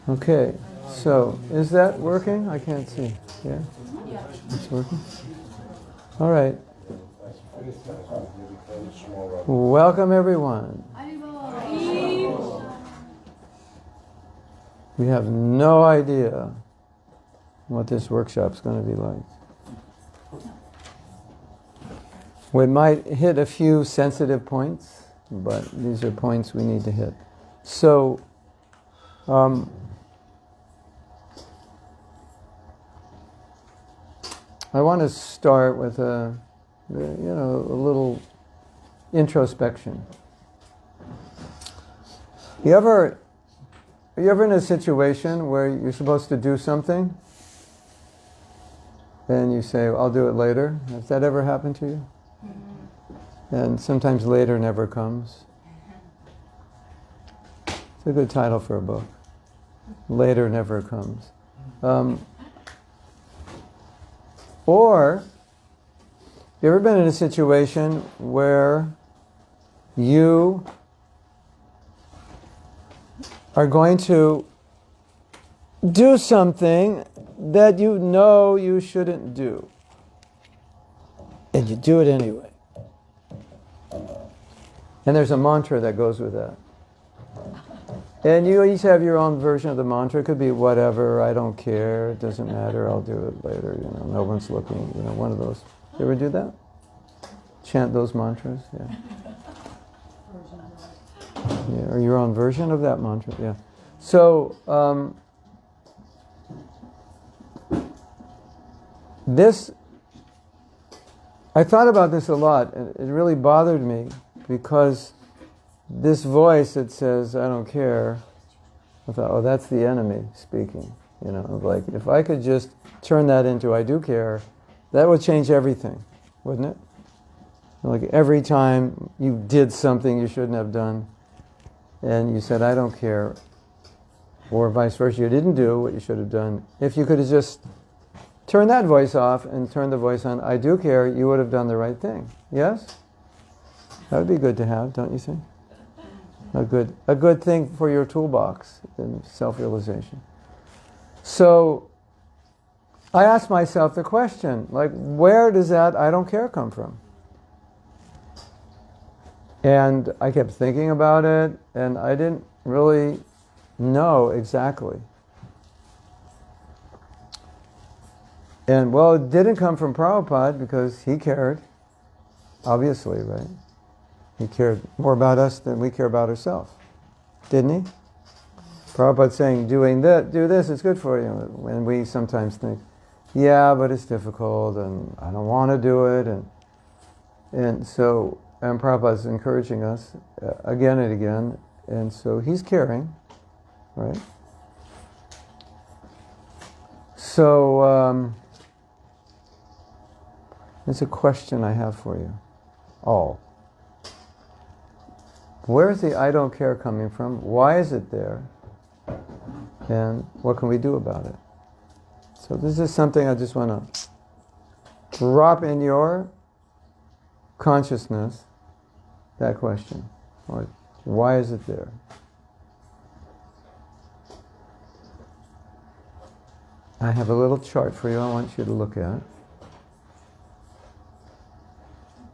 Okay, so is that working? I can't see. Yeah? It's working? All right. Welcome, everyone. We have no idea what this workshop's going to be like. We might hit a few sensitive points, but these are points we need to hit. So, I want to start with a little introspection. Are you ever in a situation where you're supposed to do something and you say, I'll do it later? Has that ever happened to you? And sometimes later never comes. It's a good title for a book. Later never comes. Or, you ever been in a situation where you are going to do something that you know you shouldn't do, and you do it anyway? And there's a mantra that goes with that. And you each have your own version of the mantra. It could be whatever, I don't care, it doesn't matter, I'll do it later, no one's looking, one of those. You ever do that? Chant those mantras? Yeah. Yeah, or your own version of that mantra, yeah. So, I thought about this a lot, and it really bothered me, because this voice that says, I don't care, I thought, oh, that's the enemy speaking. Like, if I could just turn that into I do care, that would change everything, wouldn't it? Like, every time you did something you shouldn't have done, and you said, I don't care, or vice versa, you didn't do what you should have done, if you could have just turned that voice off and turned the voice on, I do care, you would have done the right thing. Yes? That would be good to have, don't you think? A good thing for your toolbox in self-realization. So, I asked myself the question, like, where does that I don't care come from? And I kept thinking about it, and I didn't really know exactly. And, well, it didn't come from Prabhupada, because he cared, obviously, right? He cared more about us than we care about ourselves, didn't he? Prabhupada saying, do this, it's good for you. And we sometimes think, yeah, but it's difficult, and I don't want to do it, and Prabhupada's encouraging us again and again, and so he's caring, right? So, it's a question I have for you all. Where's the I don't care coming from? Why is it there? And what can we do about it? So this is something I just want to drop in your consciousness, that question. Or why is it there? I have a little chart for you I want you to look at.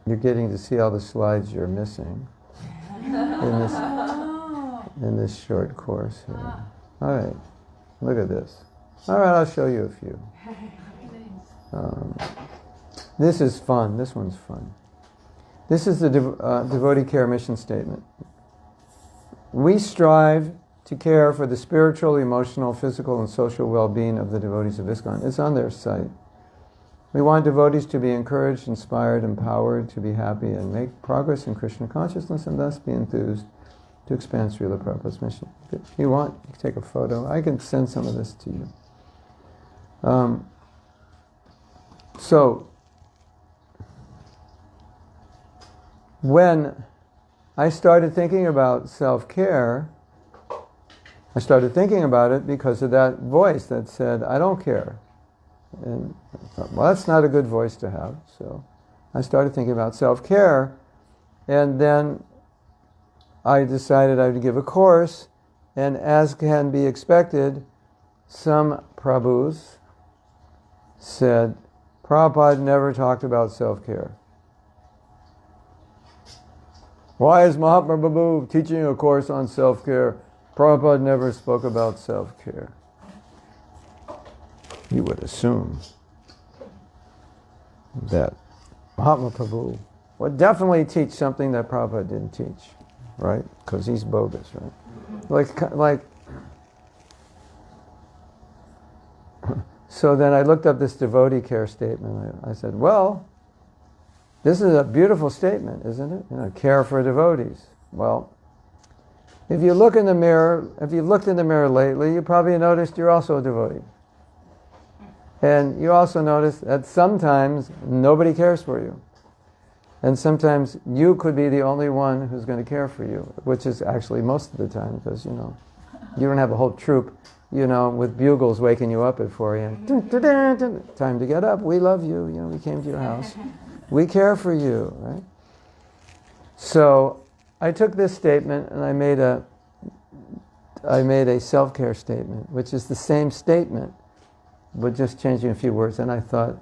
You're getting to see all the slides you're missing in this short course here. All right, look at this. All right, I'll show you a few. This is fun. This one's fun. This is the devotee care mission statement. We strive to care for the spiritual, emotional, physical, and social well-being of the devotees of ISKCON. It's on their site. We want devotees to be encouraged, inspired, empowered, to be happy, and make progress in Krishna consciousness, and thus be enthused to expand Srila Prabhupada's mission. If you want, you can take a photo. I can send some of this to you. So, when I started thinking about self-care, I started thinking about it because of that voice that said, I don't care. And, well, that's not a good voice to have. So I started thinking about self-care, and then I decided I would give a course And as can be expected, some Prabhus said, Prabhupada never talked about self-care. Why is Mahatma Prabhu teaching a course on self-care? Prabhupada never spoke about self-care. You would assume that Mahatma Prabhu would definitely teach something that Prabhupada didn't teach, right? Because he's bogus, right? Like. So then I looked up this devotee care statement. I said, well, this is a beautiful statement, isn't it? You know, care for devotees. Well, if you look in the mirror, if you've looked in the mirror lately, you probably noticed you're also a devotee. And you also notice that sometimes nobody cares for you. And sometimes you could be the only one who's going to care for you, which is actually most of the time, because, you know, you don't have a whole troop, you know, with bugles waking you up at 4 a.m. Time to get up. We love you. You know, we came to your house. We care for you, right? So I took this statement and I made a self-care statement, which is the same statement, but just changing a few words. And I thought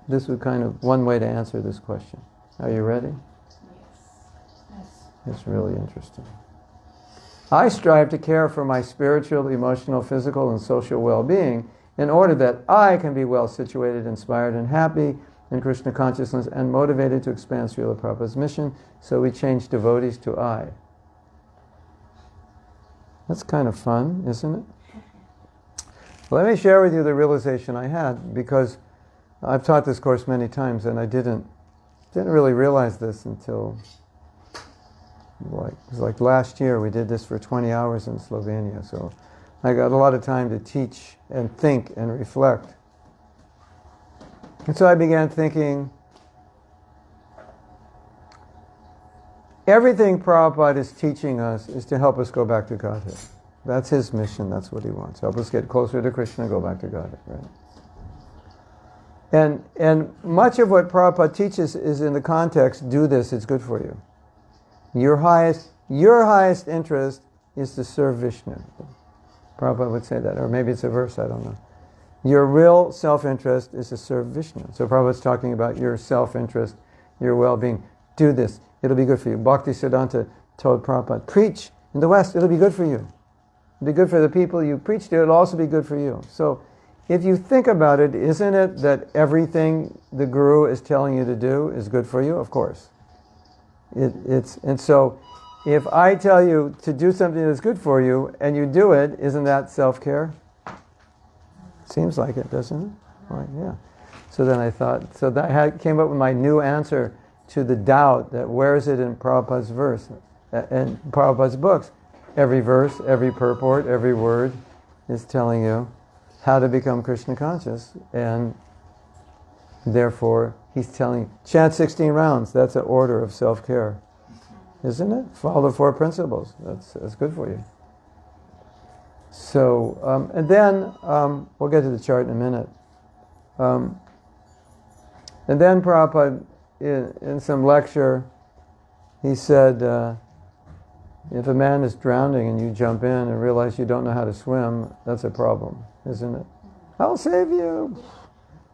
this was kind of one way to answer this question. Are you ready? Yes. It's really interesting. I strive to care for my spiritual, emotional, physical, and social well-being in order that I can be well-situated, inspired, and happy in Krishna consciousness and motivated to expand Srila Prabhupada's mission. So we changed devotees to I. That's kind of fun, isn't it? Let me share with you the realization I had, because I've taught this course many times and I didn't really realize this until it was like last year. We did this for 20 hours in Slovenia, so I got a lot of time to teach and think and reflect. And so I began thinking, everything Prabhupada is teaching us is to help us go back to Godhead. That's his mission, that's what he wants. Help us get closer to Krishna and go back to Godhead, right? And much of what Prabhupada teaches is in the context, do this, it's good for you. Your highest interest is to serve Vishnu. Prabhupada would say that, or maybe it's a verse, I don't know. Your real self-interest is to serve Vishnu. So Prabhupada's talking about your self-interest, your well-being. Do this, it'll be good for you. Bhakti Siddhanta told Prabhupada, preach in the West, it'll be good for you. It'll be good for the people you preach to, it'll also be good for you. So if you think about it, isn't it that everything the Guru is telling you to do is good for you? Of course. And so if I tell you to do something that's good for you and you do it, isn't that self-care? Seems like it, doesn't it? Right, yeah. So then I thought, came up with my new answer to the doubt that where is it in Prabhupada's verse, in Prabhupada's books? Every verse, every purport, every word is telling you how to become Krishna conscious, and therefore he's telling you, chant 16 rounds, that's an order of self-care. Isn't it? Follow the 4 principles. That's good for you. So, and then, we'll get to the chart in a minute. And then Prabhupada, in some lecture, he said, if a man is drowning and you jump in and realize you don't know how to swim, that's a problem, isn't it? I'll save you.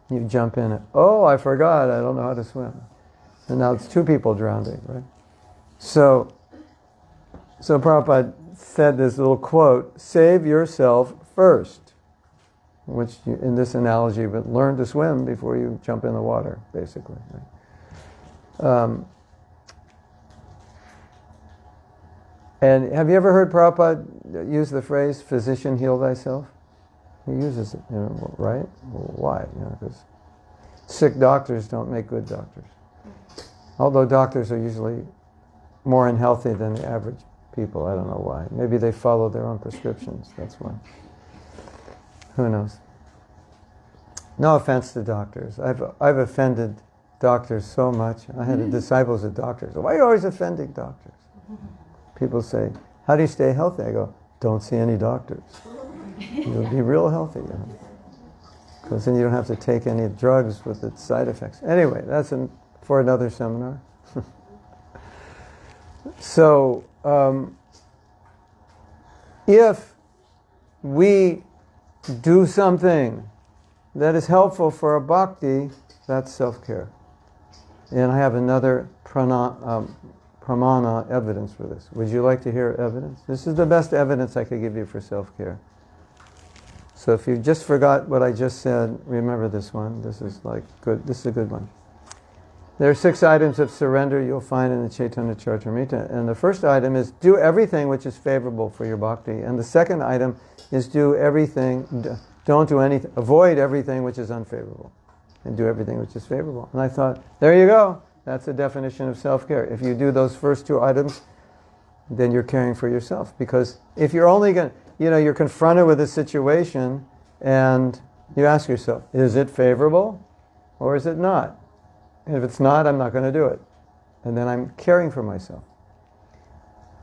You jump in it. Oh, I forgot, I don't know how to swim. And now it's 2 people drowning, right? So Prabhupada said this little quote, save yourself first, which in this analogy, but learn to swim before you jump in the water, basically. Right? And have you ever heard Prabhupada use the phrase, physician, heal thyself? He uses it, right? Well, why? Because sick doctors don't make good doctors. Although doctors are usually more unhealthy than the average people. I don't know why. Maybe they follow their own prescriptions. That's why. Who knows? No offense to doctors. I've offended doctors so much. I had disciples of doctors. Why are you always offending doctors? People say, how do you stay healthy? I go, don't see any doctors. You'll be real healthy. Because then you don't have to take any drugs with its side effects. Anyway, that's for another seminar. So, if we do something that is helpful for a bhakti, that's self-care. And I have another pramana evidence for this. Would you like to hear evidence? This is the best evidence I could give you for self-care. So if you just forgot what I just said, remember this one. This is like good. This is a good one. There are 6 items of surrender you'll find in the Chaitanya Charitamrita. And the first item is do everything which is favorable for your bhakti. And the second item is do everything, don't do anything, avoid everything which is unfavorable. And do everything which is favorable. And I thought, there you go. That's the definition of self-care. If you do those first 2 items, then you're caring for yourself. Because if you're only going to, you're confronted with a situation and you ask yourself, is it favorable or is it not? And if it's not, I'm not going to do it. And then I'm caring for myself.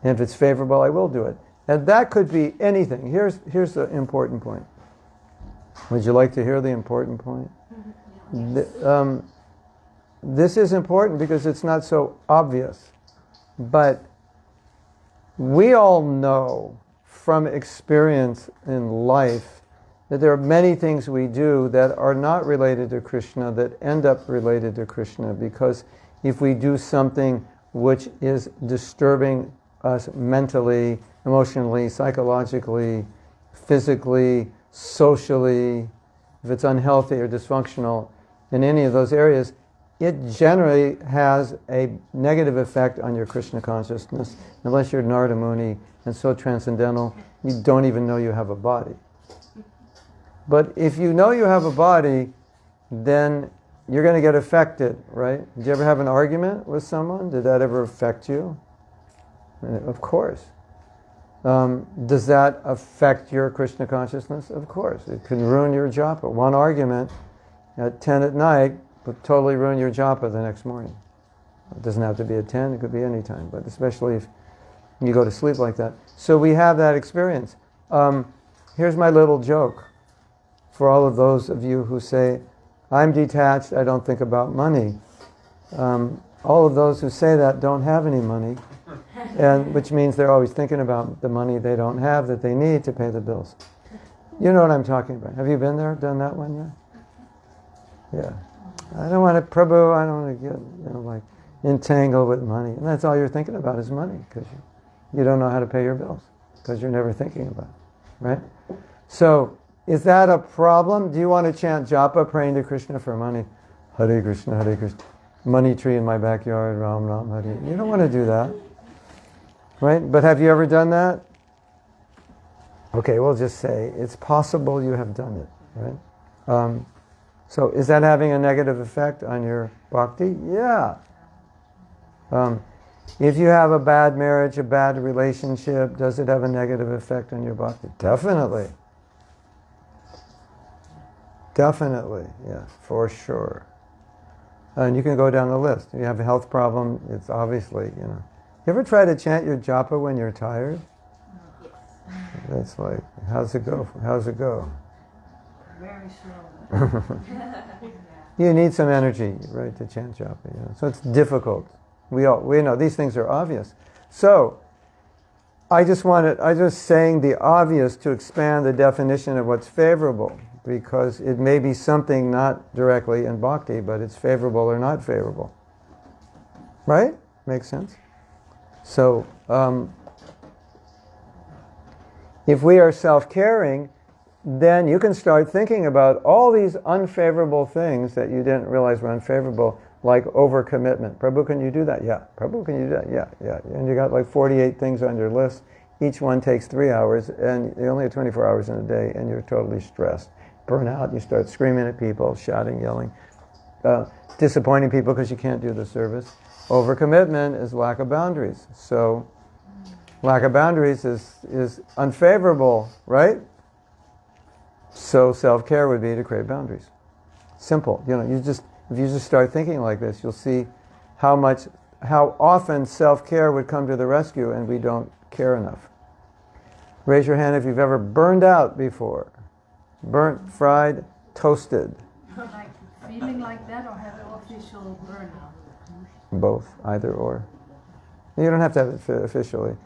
And if it's favorable, I will do it. And that could be anything. Here's the important point. Would you like to hear the important point? This is important because it's not so obvious. But we all know from experience in life that there are many things we do that are not related to Krishna that end up related to Krishna, because if we do something which is disturbing us mentally, emotionally, psychologically, physically, socially, if it's unhealthy or dysfunctional in any of those areas, it generally has a negative effect on your Krishna consciousness, unless you're Narada Muni and so transcendental, you don't even know you have a body. But if you know you have a body, then you're going to get affected, right? Did you ever have an argument with someone? Did that ever affect you? Of course. Does that affect your Krishna consciousness? Of course. It can ruin your japa. One argument at 10 at night would totally ruin your japa the next morning. It doesn't have to be at 10, it could be any time, but especially if you go to sleep like that. So we have that experience. Here's my little joke for all of those of you who say, I'm detached, I don't think about money. All of those who say that don't have any money, and which means they're always thinking about the money they don't have that they need to pay the bills. You know what I'm talking about. Have you been there, done that one yet? Yeah. I don't want to, Prabhu, I don't want to get, like, entangled with money. And that's all you're thinking about is money, because you don't know how to pay your bills, because you're never thinking about it, right? So, is that a problem? Do you want to chant japa, praying to Krishna for money? Hare Krishna, Hare Krishna. Money tree in my backyard, Ram Ram, Hare. You don't want to do that, right? But have you ever done that? Okay, we'll just say it's possible you have done it, right? So is that having a negative effect on your bhakti? Yeah. If you have a bad marriage, a bad relationship, does it have a negative effect on your bhakti? Definitely. Definitely, yeah, for sure. And you can go down the list. If you have a health problem, it's obviously, You ever try to chant your japa when you're tired? It's like, how's it go? How's it go? Very slow. You need some energy, right, to chant japa. So it's difficult. We know these things are obvious. So I just saying the obvious to expand the definition of what's favorable, because it may be something not directly in bhakti, but it's favorable or not favorable. Right? Makes sense? So if we are self-caring, then you can start thinking about all these unfavorable things that you didn't realize were unfavorable, like overcommitment. Prabhu, can you do that? Yeah. Prabhu, can you do that? Yeah. And you got like 48 things on your list. Each one takes 3 hours, and you only have 24 hours in a day, and you're totally stressed. Burn out, you start screaming at people, shouting, yelling, disappointing people because you can't do the service. Overcommitment is lack of boundaries. So lack of boundaries is unfavorable, right? So self-care would be to create boundaries. Simple. If you just start thinking like this, you'll see how often self-care would come to the rescue, and we don't care enough. Raise your hand if you've ever burned out before. Burnt, fried, toasted. Like feeling like that, or have an official burnout? Both, either or. You don't have to have it officially.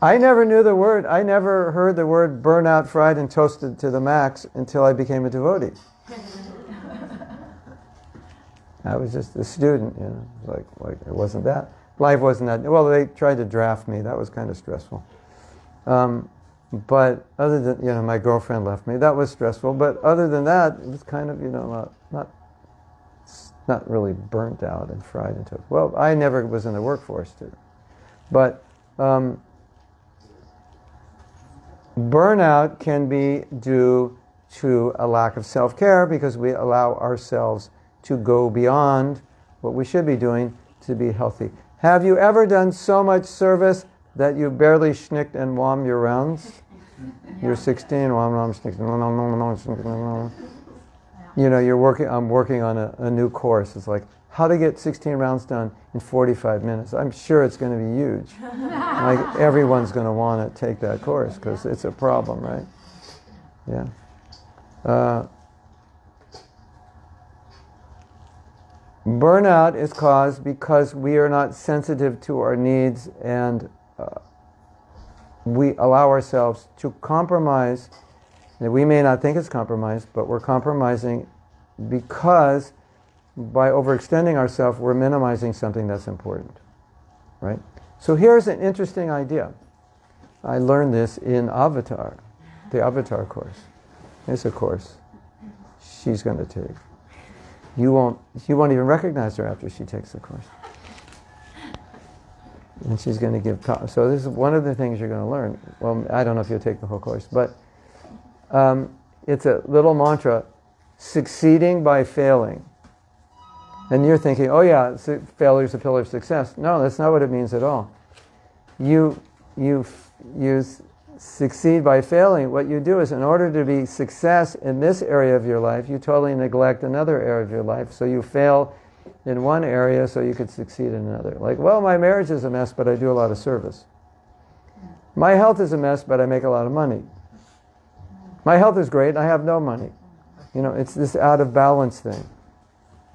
I never knew the word. I never heard the word burn out, fried, and toasted to the max until I became a devotee. I was just a student, you know. Like it wasn't that. Life wasn't that. Well, they tried to draft me. That was kind of stressful. But other than, you know, my girlfriend left me. That was stressful. But other than that, it was kind of, you know, not really burnt out and fried and toasted. Well, I never was in the workforce too. But burnout can be due to a lack of self-care because we allow ourselves to go beyond what we should be doing to be healthy. Have you ever done so much service that you barely schnicked and wommed your rounds? You're 16, you know, I'm working on a new course. It's like, how to get 16 rounds done in 45 minutes. I'm sure it's going to be huge. Like, everyone's going to want to take that course because it's a problem, right? Yeah. Burnout is caused because we are not sensitive to our needs, and we allow ourselves to compromise. And we may not think it's compromise, but we're compromising because by overextending ourselves, we're minimizing something that's important, right? So here's an interesting idea. I learned this in Avatar, the Avatar course. It's a course she's going to take. You won't even recognize her after she takes the course. And she's going to give talk. So this is one of the things you're going to learn. Well, I don't know if you'll take the whole course, but it's a little mantra: succeeding by failing. And you're thinking, oh yeah, failure is a pillar of success. No, that's not what it means at all. You succeed by failing. What you do is, in order to be success in this area of your life, you totally neglect another area of your life. So you fail in one area so you could succeed in another. Like, well, my marriage is a mess, but I do a lot of service. My health is a mess, but I make a lot of money. My health is great, I have no money. You know, it's this out of balance thing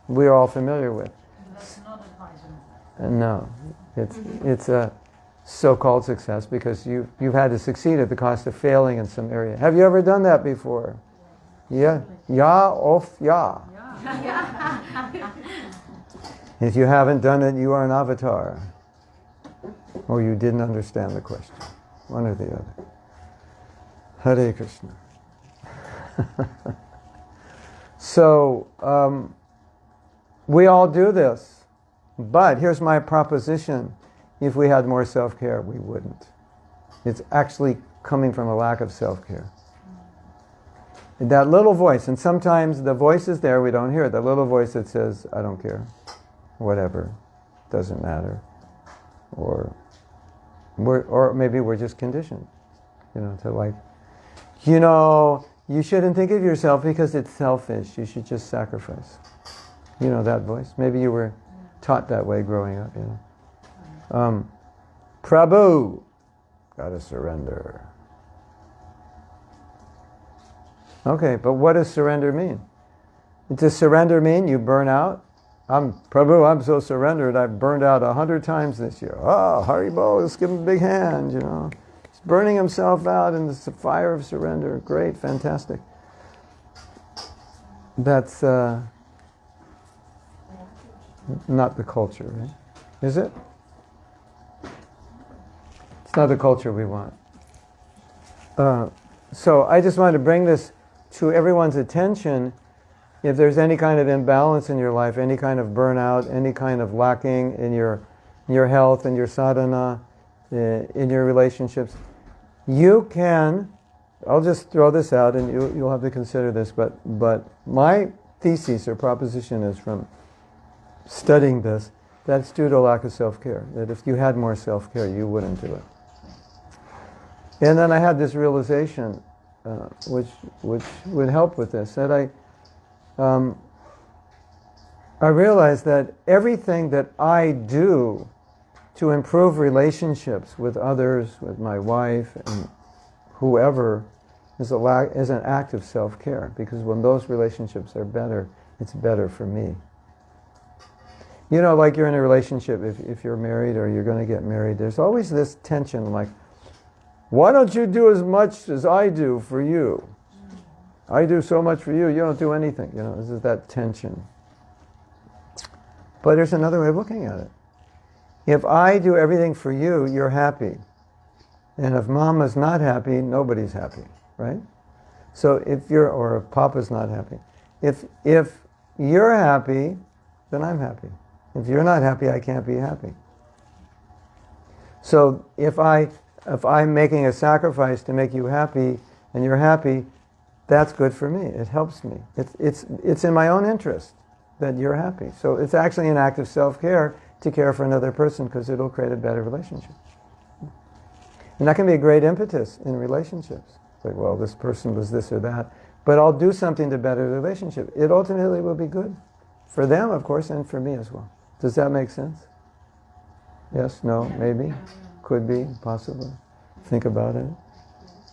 we're all familiar with. That's not advisable. No, it's a so-called success because you've had to succeed at the cost of failing in some area. Have you ever done that before? Yeah? Ya, off, ya. If you haven't done it, you are an avatar. Or you didn't understand the question. One or the other. Hare Krishna. So, we all do this. But here's my proposition. If we had more self-care, we wouldn't. It's actually coming from a lack of self-care. That little voice, and sometimes the voice is there, we don't hear it. The little voice that says, I don't care, whatever, doesn't matter. Or maybe we're just conditioned, you know, to like, you know, you shouldn't think of yourself because it's selfish. You should just sacrifice. You know that voice? Maybe you were taught that way growing up, you know. Prabhu, gotta surrender. Okay, but what does surrender mean? Does surrender mean you burn out? Prabhu, I'm so surrendered, I've burned out 100 times this year. Oh, Haribo, let's give him a big hand, you know. He's burning himself out in this fire of surrender. Great, fantastic. That's not the culture, right? Is it? It's not the culture we want. So I just wanted to bring this to everyone's attention. If there's any kind of imbalance in your life, any kind of burnout, any kind of lacking in your health, in your sadhana, in your relationships, you can, I'll just throw this out and you'll have to consider this, but my thesis or proposition is from studying this, that's due to a lack of self-care. That if you had more self-care, you wouldn't do it. And then I had this realization, which would help with this, that I realized that everything that I do to improve relationships with others, with my wife and whoever, is an act of self-care. Because when those relationships are better, it's better for me. You know, like you're in a relationship, if you're married or you're going to get married, there's always this tension, like, Why don't you do as much as I do for you? I do so much for you, you don't do anything. You know, this is that tension. But there's another way of looking at it. If I do everything for you, you're happy. And if Mama's not happy, nobody's happy, right? So if you're, or if Papa's not happy. If you're happy, then I'm happy. If you're not happy, I can't be happy. So if I'm making a sacrifice to make you happy, and you're happy, that's good for me. It helps me. It's in my own interest that you're happy. So it's actually an act of self-care to care for another person because it'll create a better relationship. And that can be a great impetus in relationships. Like, well, this person was this or that, but I'll do something to better the relationship. It ultimately will be good for them, of course, and for me as well. Does that make sense? Yes, no, maybe, could be, possibly. Think about it.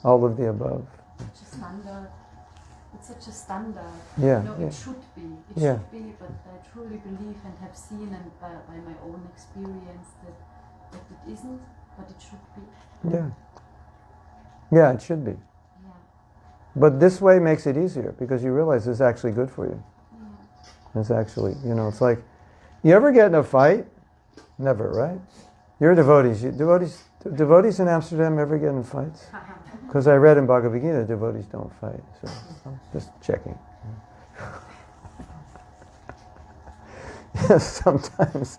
All of the above. Such a standard. It's such a standard. Yeah, You know, yeah. it should be. It Yeah. should be, but I truly believe and have seen and by my own experience that it isn't, but it should be. Yeah. Yeah, it should be. Yeah. But this way makes it easier because you realize it's actually good for you. Yeah. It's actually, you know, it's like, you ever get in a fight? Never, right? You're devotees. Devotees in Amsterdam ever get in fights? Because I read in Bhagavad Gita, devotees don't fight. So I'm just checking. Yes, sometimes,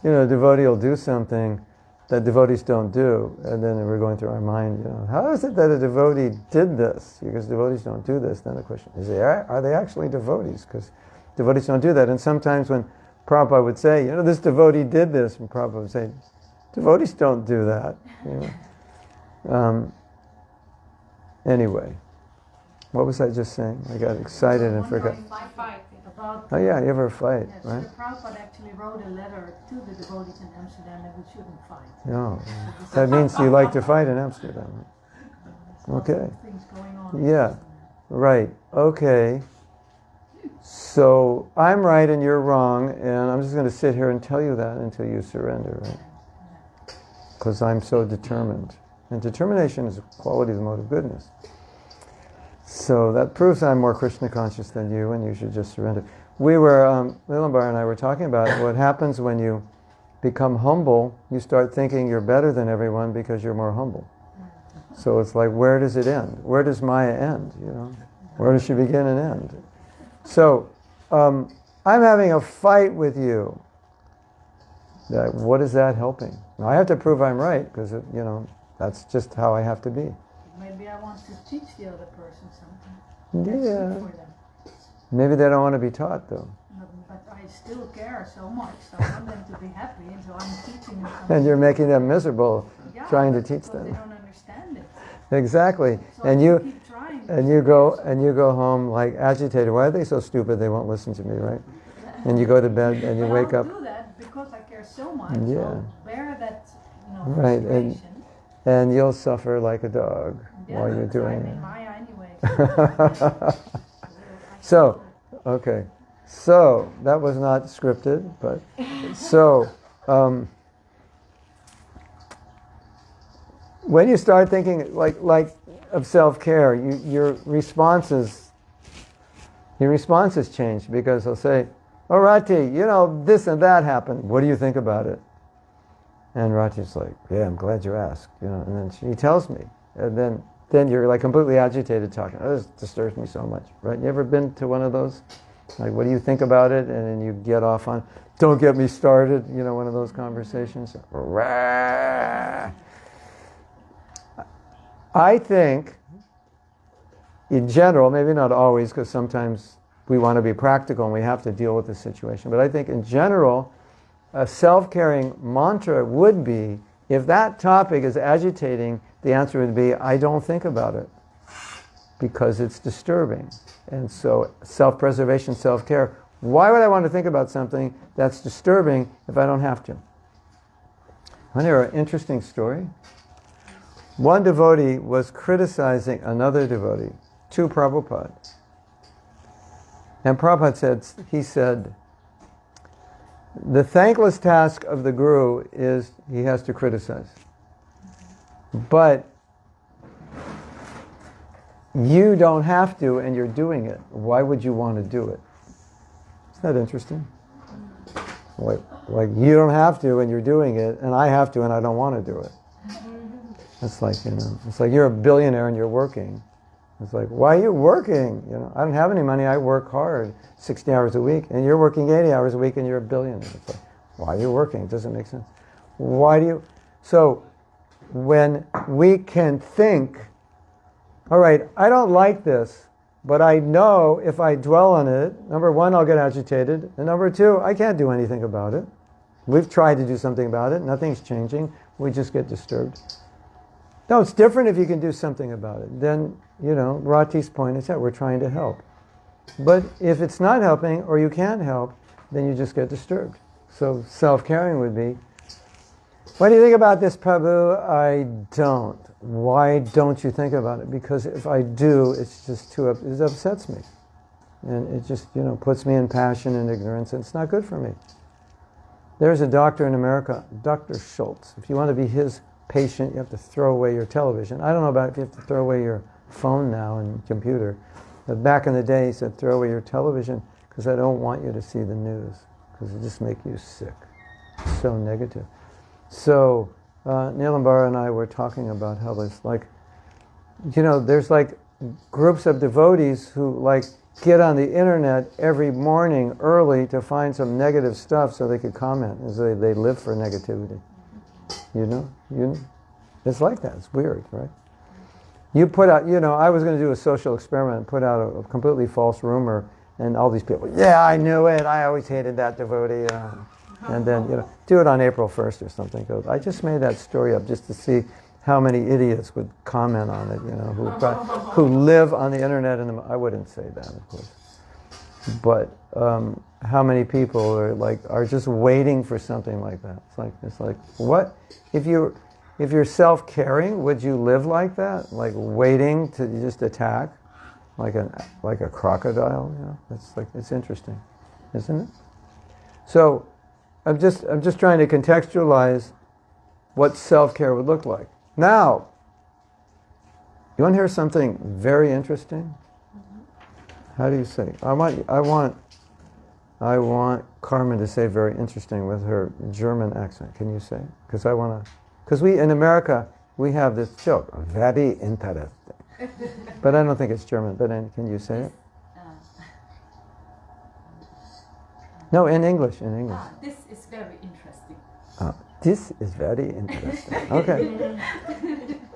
you know, a devotee will do something that devotees don't do, and then we're going through our mind, you know, how is it that a devotee did this? Because devotees don't do this. Then the question is, are they actually devotees? Because devotees don't do that. And sometimes when Prabhupada would say, you know, this devotee did this, and Prabhupada would say, devotees don't do that. You know? Anyway, what was I just saying? I got excited and forgot. Fight about. Oh yeah, you ever fight, Yes, right? the Prabhupada actually wrote a letter to the devotees in Amsterdam that we shouldn't fight. No, that means you like to fight in Amsterdam. There's lots Okay. of things going on. Yeah, right. Okay. So I'm right and you're wrong, and I'm just going to sit here and tell you that until you surrender, right? Because I'm so determined. And determination is a quality of the mode of goodness. So that proves I'm more Krishna conscious than you, and you should just surrender. We were, Lilambar and I were talking about what happens when you become humble. You start thinking you're better than everyone because you're more humble. So it's like, where does it end? Where does Maya end? You know, where does she begin and end? So I'm having a fight with you. What is that helping? Now, I have to prove I'm right because you know that's just how I have to be. Maybe I want to teach the other person something. That's Yeah. good for them. Maybe they don't want to be taught though. But I still care so much, so I want them to be happy, and so I'm teaching them something. And you're making them miserable Yeah, trying to but teach because them. they don't understand it. Exactly. So And I you keep trying. and you go home like agitated. Why are they so stupid? They won't listen to me, right? And you go to bed and you But wake I'll up. do that because I care so much. Yeah. So bear that, you know, Right, and- frustration. And you'll suffer like a dog while you're doing I'm in it. Maya anyway. So, okay. So, that was not scripted, but so, when you start thinking like of self-care, your responses change because they'll say, "Oh, Rati, you know, this and that happened. What do you think about it?" And Rati's like, "Yeah, I'm glad you asked." You know, and then she tells me, and then you're like completely agitated talking. Oh, this disturbs me so much, right? You ever been to one of those? Like, what do you think about it? And then you get off on, "Don't get me started." You know, one of those conversations. Rah! I think, in general, maybe not always, because sometimes we want to be practical and we have to deal with the situation, but I think in general, a self-caring mantra would be, if that topic is agitating, the answer would be, I don't think about it, because it's disturbing. And so self-preservation, self-care, why would I want to think about something that's disturbing if I don't have to? I want to hear an interesting story. One devotee was criticizing another devotee to Prabhupada. And Prabhupada said, the thankless task of the guru is he has to criticize. But you don't have to and you're doing it. Why would you want to do it? Isn't that interesting? Like you don't have to and you're doing it, and I have to and I don't want to do it. It's like, it's like you're a billionaire and you're working. It's like, why are you working? I don't have any money, I work hard 60 hours a week, and you're working 80 hours a week and you're a billionaire. It's like, why are you working? It doesn't make sense. Why do you? So when we can think, all right, I don't like this, but I know if I dwell on it, number one, I'll get agitated, and number two, I can't do anything about it. We've tried to do something about it, nothing's changing, we just get disturbed. No, it's different if you can do something about it. Then, Rati's point is that we're trying to help. But if it's not helping, or you can't help, then you just get disturbed. So self-caring would be, what do you think about this, Prabhu? I don't. Why don't you think about it? Because if I do, it's just it upsets me. And it just, puts me in passion and ignorance, and it's not good for me. There's a doctor in America, Dr. Schultz. If you want to be his patient, you have to throw away your television. I don't know about if you have to throw away your phone now and computer. But back in the day, he said, throw away your television because I don't want you to see the news, because it just makes you sick. It's so negative. So Nilambara and I were talking about how it's like, there's like groups of devotees who like get on the internet every morning early to find some negative stuff so they could comment, as they live for negativity. It's like that. It's weird, right? You put out, I was going to do a social experiment and put out a completely false rumor, and all these people, yeah, I knew it, I always hated that devotee. And then, do it on April 1st or something. I just made that story up just to see how many idiots would comment on it, who live on the internet. And I wouldn't say that, of course. But how many people are just waiting for something like that? It's like what? If you're self-caring, would you live like that? Like waiting to just attack, like a crocodile? It's interesting, isn't it? So I'm just trying to contextualize what self-care would look like. Now, you want to hear something very interesting? How do you say? I want Carmen to say very interesting with her German accent. Can you say? Because we in America we have this joke, very interesting. But I don't think it's German. But can you say it? No, in English. This is very interesting. This is very interesting. Okay.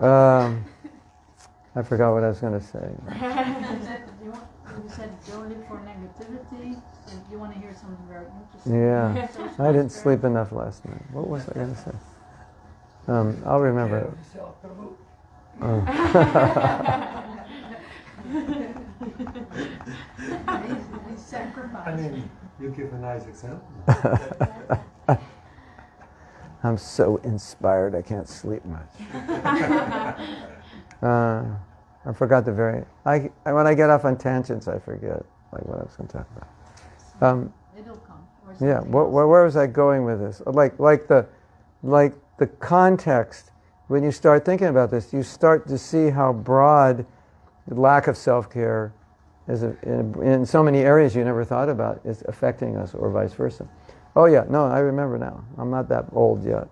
I forgot what I was going to say. You said don't live for negativity, and you want to hear something very interesting. Yeah. I didn't sleep enough last night. What was I going to say? I'll remember it. I mean, you give a nice example. I'm so inspired I can't sleep much. I forgot when I get off on tangents, I forget what I was going to talk about. It'll come. Yeah, where was I going with this? Like the context. When you start thinking about this, you start to see how broad the lack of self-care is in so many areas you never thought about is affecting us, or vice versa. Oh yeah, no, I remember now. I'm not that old yet.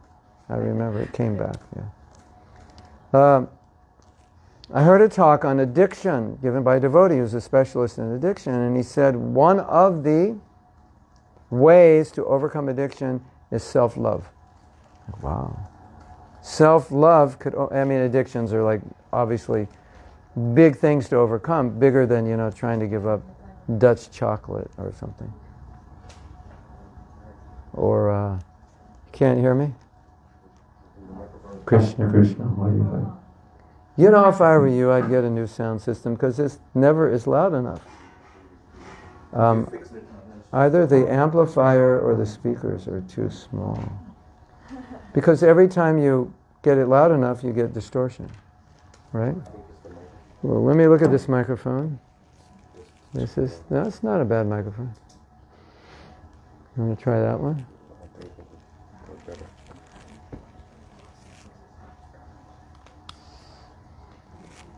I remember it came back. Yeah. I heard a talk on addiction given by a devotee who's a specialist in addiction, and he said one of the ways to overcome addiction is self-love. Wow. Self-love addictions are like obviously big things to overcome, bigger than, trying to give up Dutch chocolate or something. Or, can't hear me? Krishna, what do you think? If I were you, I'd get a new sound system, because this never is loud enough. Either the amplifier or the speakers are too small. Because every time you get it loud enough, you get distortion, right? Well, let me look at this microphone. No, it's not a bad microphone. I'm going to try that one.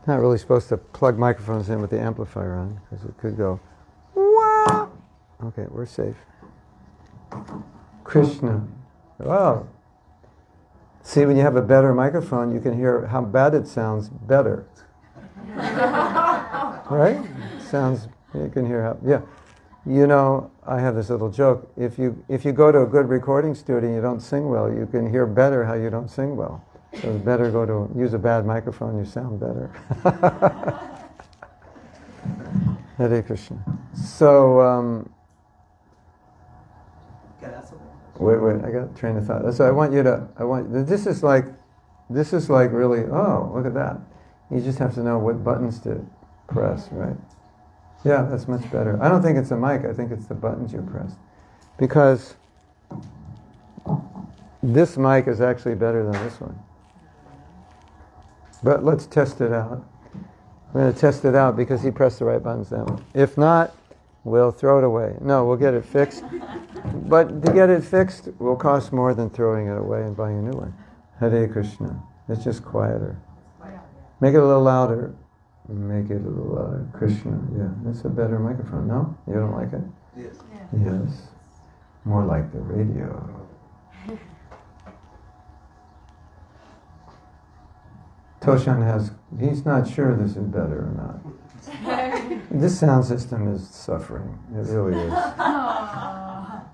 Not really supposed to plug microphones in with the amplifier on, because it could go, wow! Okay, we're safe. Krishna. Wow. See, when you have a better microphone, you can hear how bad it sounds better. Right? Sounds, you can hear how, yeah. You know, I have this little joke. If you go to a good recording studio and you don't sing well, you can hear better how you don't sing well. So it's better use a bad microphone, you sound better. Hare Krishna. So, wait, I got a train of thought. So this is like really, oh, look at that. You just have to know what buttons to press, right? Yeah, that's much better. I don't think it's a mic, I think it's the buttons you press. Because this mic is actually better than this one. But let's test it out. We're going to test it out because he pressed the right buttons that one. If not, we'll throw it away. No, we'll get it fixed. But to get it fixed will cost more than throwing it away and buying a new one. Hare Krishna. It's just quieter. Make it a little louder. Make it a little louder. Krishna. Yeah, that's a better microphone. No? You don't like it? Yes. Yes. More like the radio. Toshan he's not sure this is better or not. This sound system is suffering. It really is.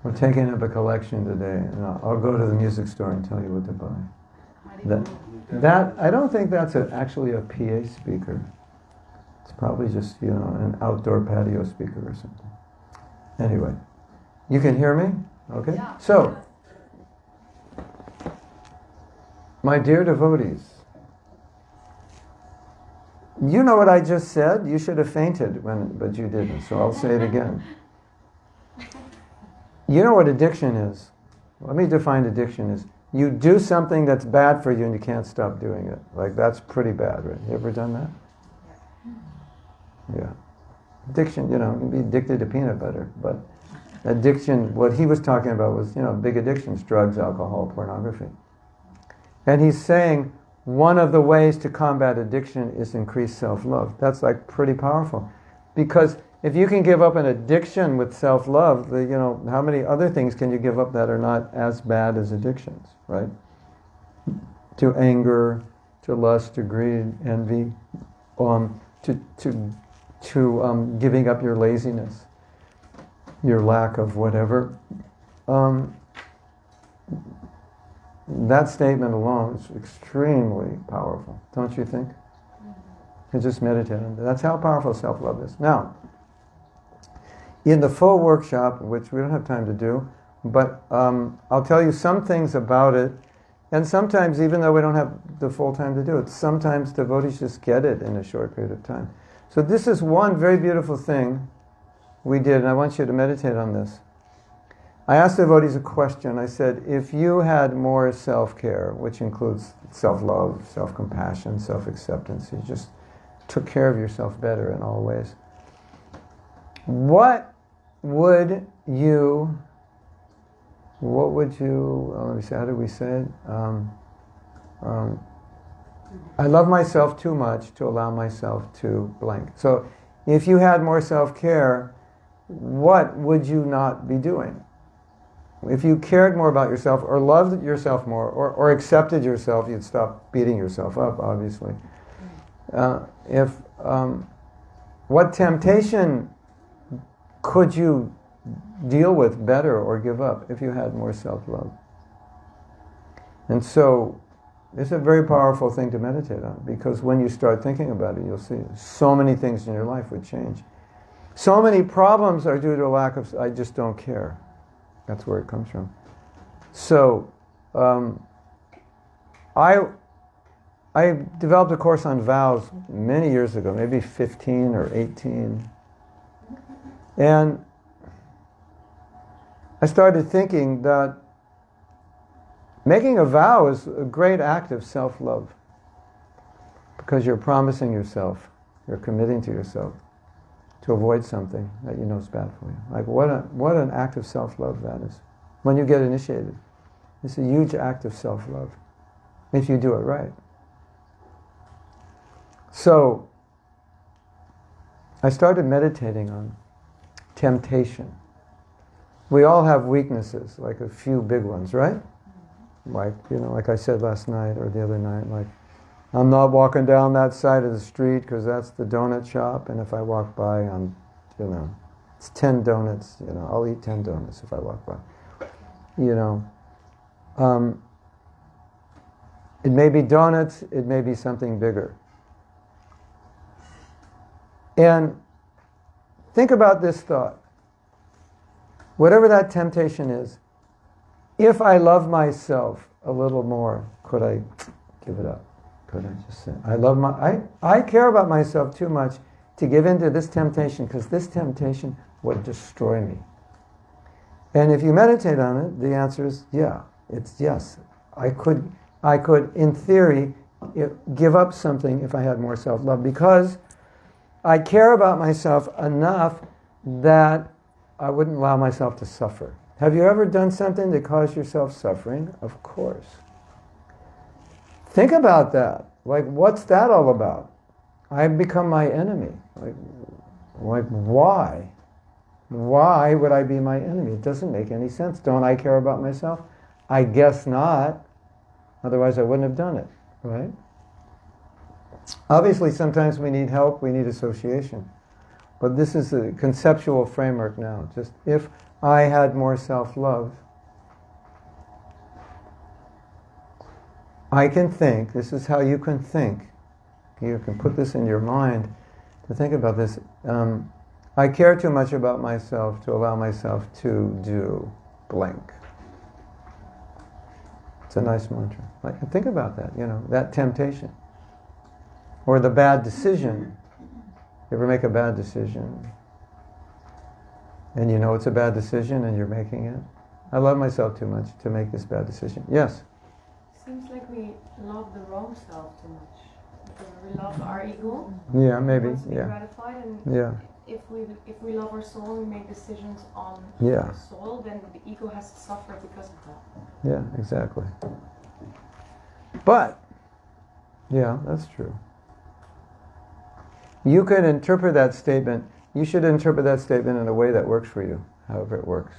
We're taking up a collection today, and I'll go to the music store and tell you what to buy. That I don't think that's actually a PA speaker. It's probably just, an outdoor patio speaker or something. Anyway, you can hear me? Okay? Yeah. So, my dear devotees, you know what I just said? You should have fainted, but you didn't, so I'll say it again. You know what addiction is? Let me define addiction as you do something that's bad for you and you can't stop doing it. Like, that's pretty bad, right? You ever done that? Yeah. Addiction, you can be addicted to peanut butter, but addiction, what he was talking about was, big addictions, drugs, alcohol, pornography. And he's saying one of the ways to combat addiction is increased self-love. That's like pretty powerful. Because if you can give up an addiction with self-love, how many other things can you give up that are not as bad as addictions, right? To anger, to lust, to greed, envy, to giving up your laziness, your lack of whatever. That statement alone is extremely powerful, don't you think? And just meditate on that. That's how powerful self-love is. Now, in the full workshop, which we don't have time to do, but I'll tell you some things about it, and sometimes, even though we don't have the full time to do it, sometimes devotees just get it in a short period of time. So this is one very beautiful thing we did, and I want you to meditate on this. I asked devotees a question. I said, if you had more self-care, which includes self-love, self-compassion, self-acceptance, you just took care of yourself better in all ways, what would you, let me see, how did we say it? I love myself too much to allow myself to blank. So if you had more self-care, what would you not be doing? If you cared more about yourself or loved yourself more or accepted yourself, you'd stop beating yourself up, obviously. What temptation could you deal with better or give up if you had more self-love? And so it's a very powerful thing to meditate on, because when you start thinking about it, you'll see so many things in your life would change. So many problems are due to a lack of, I just don't care. That's where it comes from. So, I developed a course on vows many years ago, maybe 15 or 18. And I started thinking that making a vow is a great act of self-love, because you're promising yourself, you're committing to yourself to avoid something that you know is bad for you. Like what an act of self-love that is. When you get initiated, it's a huge act of self-love if you do it right. So, I started meditating on temptation. We all have weaknesses, like a few big ones, right? Like, like I said last night or the other night, like, I'm not walking down that side of the street because that's the donut shop, and if I walk by, it's 10 donuts, I'll eat 10 donuts if I walk by. It may be donuts, it may be something bigger. And think about this thought. Whatever that temptation is, if I love myself a little more, could I give it up? Could I just say, I care about myself too much to give in to this temptation, because this temptation would destroy me. And if you meditate on it, the answer is it's yes. I could, in theory, give up something if I had more self-love, because I care about myself enough that I wouldn't allow myself to suffer. Have you ever done something that caused yourself suffering? Of course. Think about that. Like, what's that all about? I've become my enemy. Like why? Why would I be my enemy? It doesn't make any sense. Don't I care about myself? I guess not. Otherwise I wouldn't have done it, right? Obviously, sometimes we need help, we need association. But this is a conceptual framework now. Just if I had more self-love, I can think, this is how you can think. You can put this in your mind to think about this. I care too much about myself to allow myself to do blank. It's a nice mantra. Like, think about that, that temptation. Or the bad decision. You ever make a bad decision? And you know it's a bad decision and you're making it? I love myself too much to make this bad decision. Yes? Seems like we love the wrong self too much. Because we love our ego. Yeah, maybe. To be Yeah. gratified, and Yeah. if we love our soul and we make decisions on Yeah. our soul, then the ego has to suffer because of that. Yeah, exactly. But, yeah, that's true. You can interpret that statement, you should interpret that statement in a way that works for you, however it works,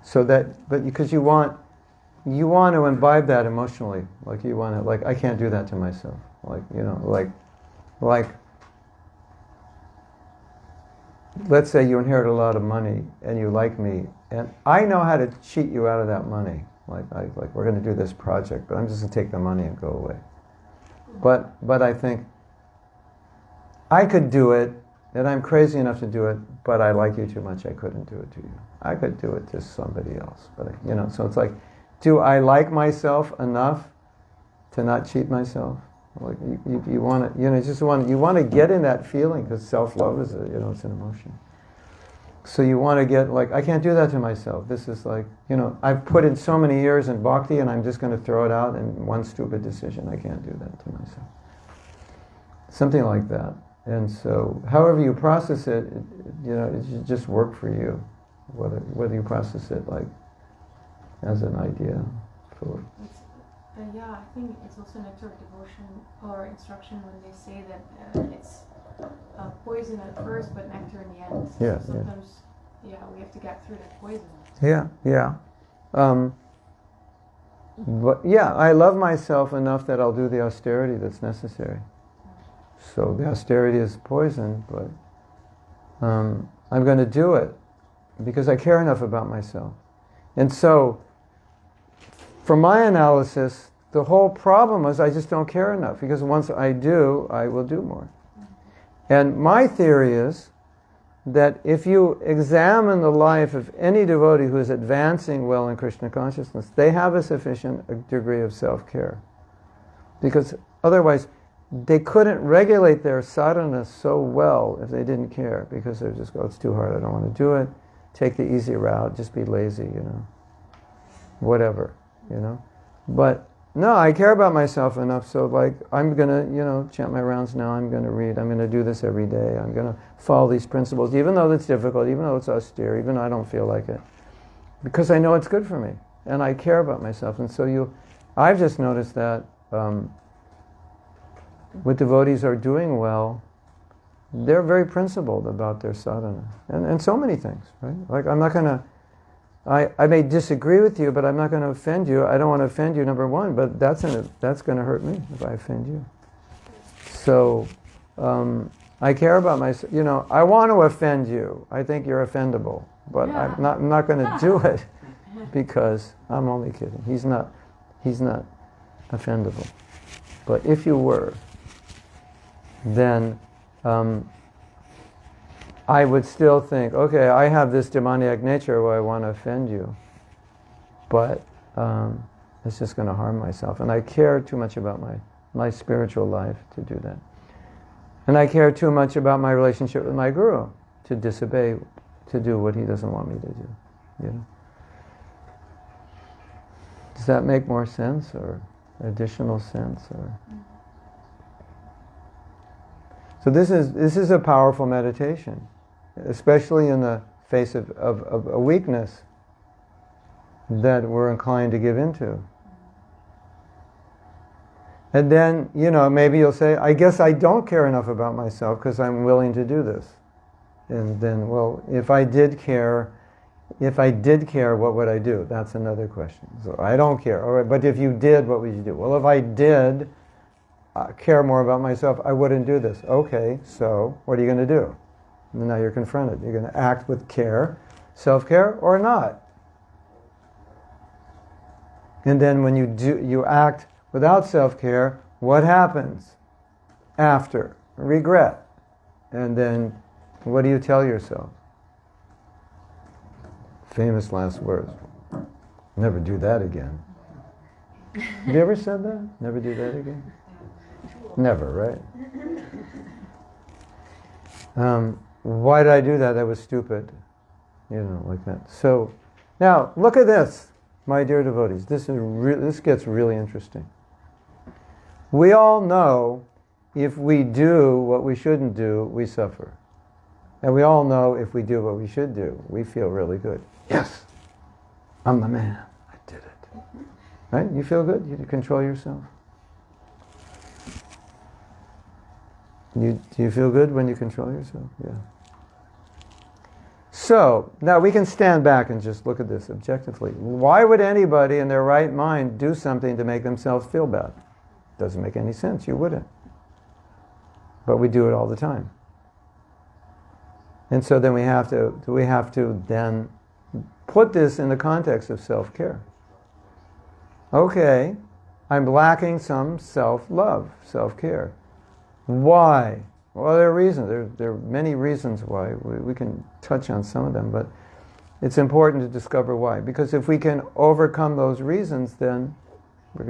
So that, but because you want to imbibe that emotionally, like you want to, I can't do that to myself, let's say you inherit a lot of money and you like me, and I know how to cheat you out of that money. Like we're going to do this project, but I'm just going to take the money and go away. But I think I could do it, and I'm crazy enough to do it, but I like you too much, I couldn't do it to you. I could do it to somebody else, but so it's like, do I like myself enough to not cheat myself? Like you want to, you want to get in that feeling, because self-love is it's an emotion. So you want to get I can't do that to myself. This is I've put in so many years in bhakti, and I'm just going to throw it out in one stupid decision. I can't do that to myself. Something like that. And so, however you process it, it should just work for you. Whether you process it as an idea. I think it's also nectar devotion or instruction when they say that it's poison at first, but nectar in the end. Yeah. So sometimes, we have to get through that poison. Yeah. But I love myself enough that I'll do the austerity that's necessary. So the austerity is poison, but I'm going to do it because I care enough about myself. And so, from my analysis, the whole problem is I just don't care enough, because once I do, I will do more. And my theory is that if you examine the life of any devotee who is advancing well in Krishna consciousness, they have a sufficient degree of self-care. Because otherwise, they couldn't regulate their sadhana so well if they didn't care, because they just go, it's too hard, I don't want to do it, take the easy route, just be lazy, whatever, But no, I care about myself enough, so I'm going to, chant my rounds now, I'm going to read, I'm going to do this every day, I'm going to follow these principles, even though it's difficult, even though it's austere, even though I don't feel like it, because I know it's good for me, and I care about myself. And so I've just noticed that when devotees are doing well, they're very principled about their sadhana. And so many things, right? Like, I'm not going to, I may disagree with you, but I'm not going to offend you. I don't want to offend you, number one, but that's going to hurt me if I offend you. So, I care about myself. You know, I want to offend you. I think you're offendable, but I'm not going to do it because I'm only kidding. He's not offendable. But if you were, then I would still think, okay, I have this demoniac nature where I want to offend you, but it's just going to harm myself. And I care too much about my spiritual life to do that. And I care too much about my relationship with my guru to disobey, to do what he doesn't want me to do. You know? Does that make more sense, or additional sense, or? So this is a powerful meditation, especially in the face of a weakness that we're inclined to give into. And then, you know, maybe you'll say, I guess I don't care enough about myself because I'm willing to do this. And then, well, if I did care, what would I do? That's another question. So I don't care. All right, but if you did, what would you do? Well, if I did care more about myself, I wouldn't do this. Okay, so what are you going to do? And now you're confronted. You're going to act with care, self-care, or not. And then when you act without self-care, what happens after? Regret. And then what do you tell yourself? Famous last words. Never do that again. Have you ever said that? Never do that again? Never, right? Why did I do that? That was stupid. You know, like that. So, now, look at this, my dear devotees. This gets really interesting. We all know if we do what we shouldn't do, we suffer. And we all know if we do what we should do, we feel really good. Yes, I'm the man. I did it. Right? You feel good? You control yourself? Do you feel good when you control yourself? Yeah. So, now we can stand back and just look at this objectively. Why would anybody in their right mind do something to make themselves feel bad? Doesn't make any sense. You wouldn't. But we do it all the time. And so then we have to then put this in the context of self-care. Okay, I'm lacking some self-love, self-care. Why? Well, there are reasons. There are many reasons why. We can touch on some of them, but it's important to discover why. Because if we can overcome those reasons, then our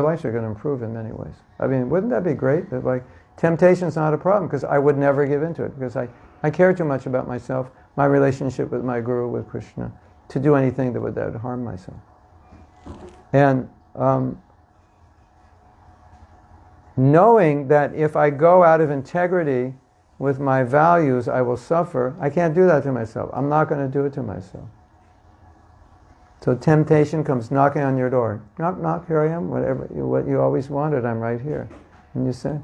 lives are going to improve in many ways. I mean, wouldn't that be great? That, like, temptation's not a problem, because I would never give into it, because I care too much about myself, my relationship with my guru, with Krishna, to do anything that would harm myself. And knowing that if I go out of integrity with my values, I will suffer, I can't do that to myself. I'm not going to do it to myself. So temptation comes knocking on your door. Knock, knock, here I am, what you always wanted, I'm right here. And you say,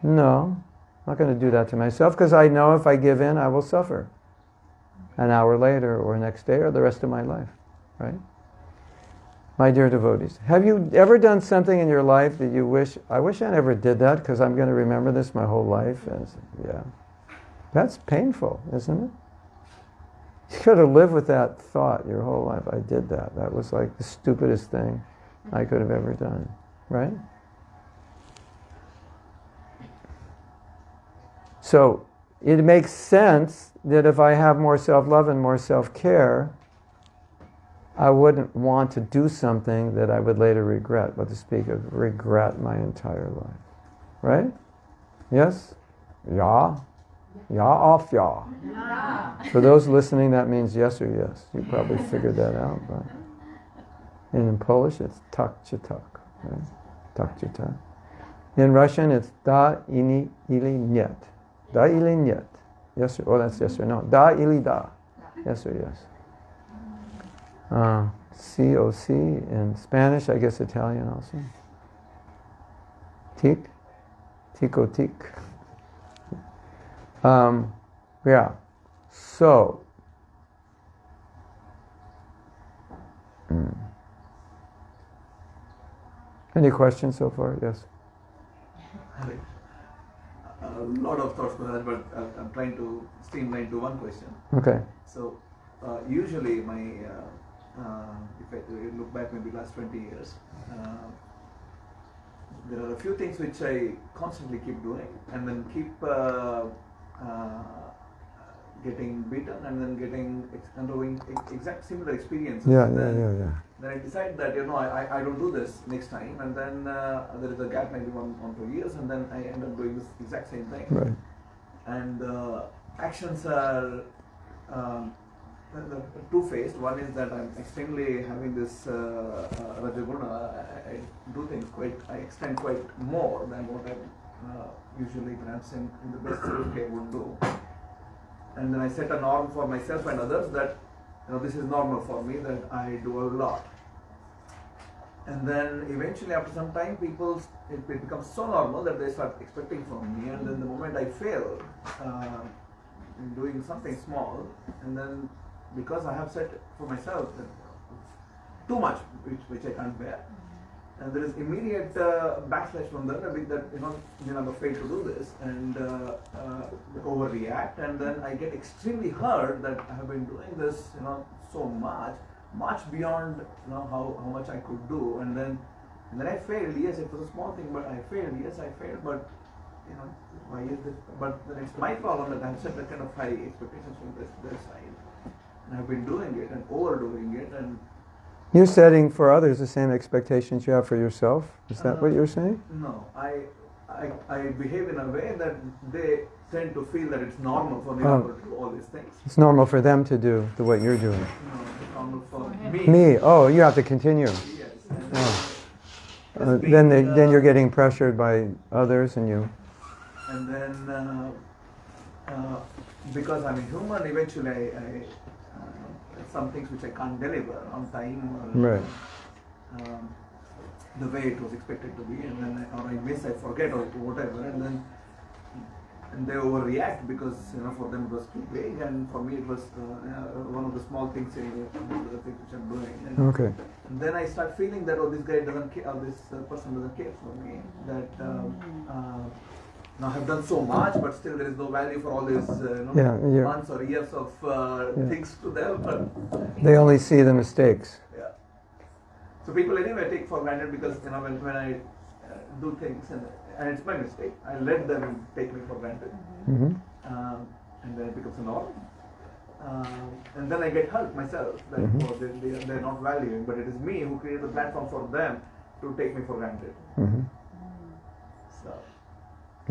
no, I'm not going to do that to myself, because I know if I give in, I will suffer. An hour later, or next day, or the rest of my life, right? My dear devotees, have you ever done something in your life that you wish, I wish I never did that, because I'm going to remember this my whole life? And yeah. That's painful, isn't it? You got to live with that thought your whole life. I did that. That was like the stupidest thing I could have ever done, right? So it makes sense that if I have more self-love and more self-care, I wouldn't want to do something that I would later regret, but to speak of regret my entire life. Right? Yes? Ja? Ja off ja. For those listening, that means yes or yes. You probably figured that out. But in Polish, it's tak czy tak. Right? Tak czy tak. In Russian, it's da ili niet. Da ili niet. Yes or, oh, that's yes or no. Da ili da. Yes or yes. COC in Spanish, I guess Italian also. Tik? Tiko tik. Yeah. So. Any questions so far? Yes. A lot of thoughts behind that, but I'm trying to streamline to one question. Okay. So, usually if I look back maybe last 20 years, there are a few things which I constantly keep doing and then keep getting beaten and then undergoing exact similar experiences. Yeah. Then I decide that I don't do this next time, and then there is a gap maybe 1 or 2 years, and then I end up doing this exact same thing. Right. And actions are two-faced. One is that I'm extremely having this Rajaguna. I do things I extend quite more than what I usually perhaps in the best self-care would do. And then I set a norm for myself and others that this is normal for me, that I do a lot. And then eventually after some time it becomes so normal that they start expecting from me, and then the moment I fail in doing something small, and then because I have set for myself that too much which I can't bear, and there is immediate backlash from them that then I'm afraid to do this and overreact, and then I get extremely hurt that I have been doing this so much beyond how much I could do, and then I failed. Yes, it was a small thing, but I failed. Yes, I failed, but why is it? But then it's my problem that I've set that kind of high expectations from their side, and I've been doing it and overdoing it, and you're setting for others the same expectations you have for yourself? Is that what you're saying? No, I behave in a way that they tend to feel that it's normal for me to do all these things. It's normal for them to do what you're doing. No, it's normal for me. Me? Oh, you have to continue. Yes. Then you're getting pressured by others, and you. And then because I'm a human, eventually I some things which I can't deliver on time or the way it was expected to be, and then I miss, I forget or whatever, and they overreact because for them it was too big, and for me it was one of the small things the things which I'm doing. And then I start feeling that this guy doesn't care, this person doesn't care for me. That now I have done so much, but still there is no value for all these months or years of things to them. But they only see the mistakes. Yeah. So people anyway take for granted because when I do things and it's my mistake, I let them take me for granted, and then it becomes a norm. And then I get hurt myself that they're not valuing, but it is me who created the platform for them to take me for granted. So.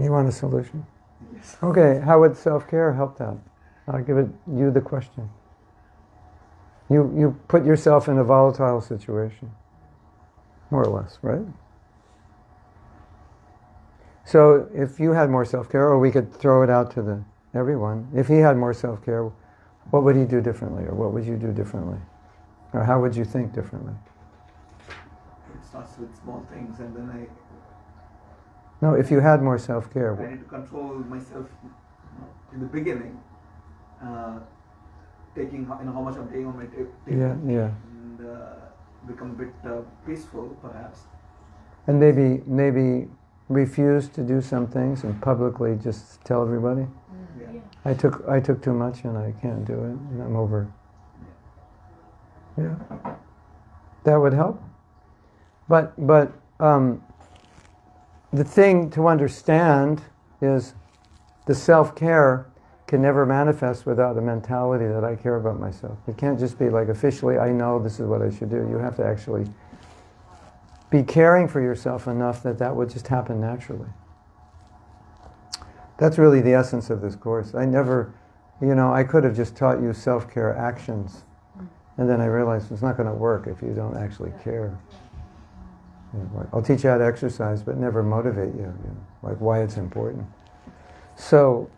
You want a solution? Yes. Okay, how would self-care help that? I'll give you the question. You put yourself in a volatile situation, more or less, right? So if you had more self-care, or we could throw it out to everyone, if he had more self-care, what would he do differently, or what would you do differently? Or how would you think differently? It starts with small things, and then No, if you had more self-care. I need to control myself in the beginning, taking how much I'm taking on my table, and become a bit peaceful, perhaps. And maybe refuse to do some things and publicly just tell everybody, I took too much and I can't do it, and I'm over. Yeah, that would help. But the thing to understand is the self-care can never manifest without a mentality that I care about myself. It can't just be like officially, I know this is what I should do. You have to actually be caring for yourself enough that would just happen naturally. That's really the essence of this course. I could have just taught you self-care actions, and then I realized it's not going to work if you don't actually care. I'll teach you how to exercise, but never motivate you, like why it's important. So,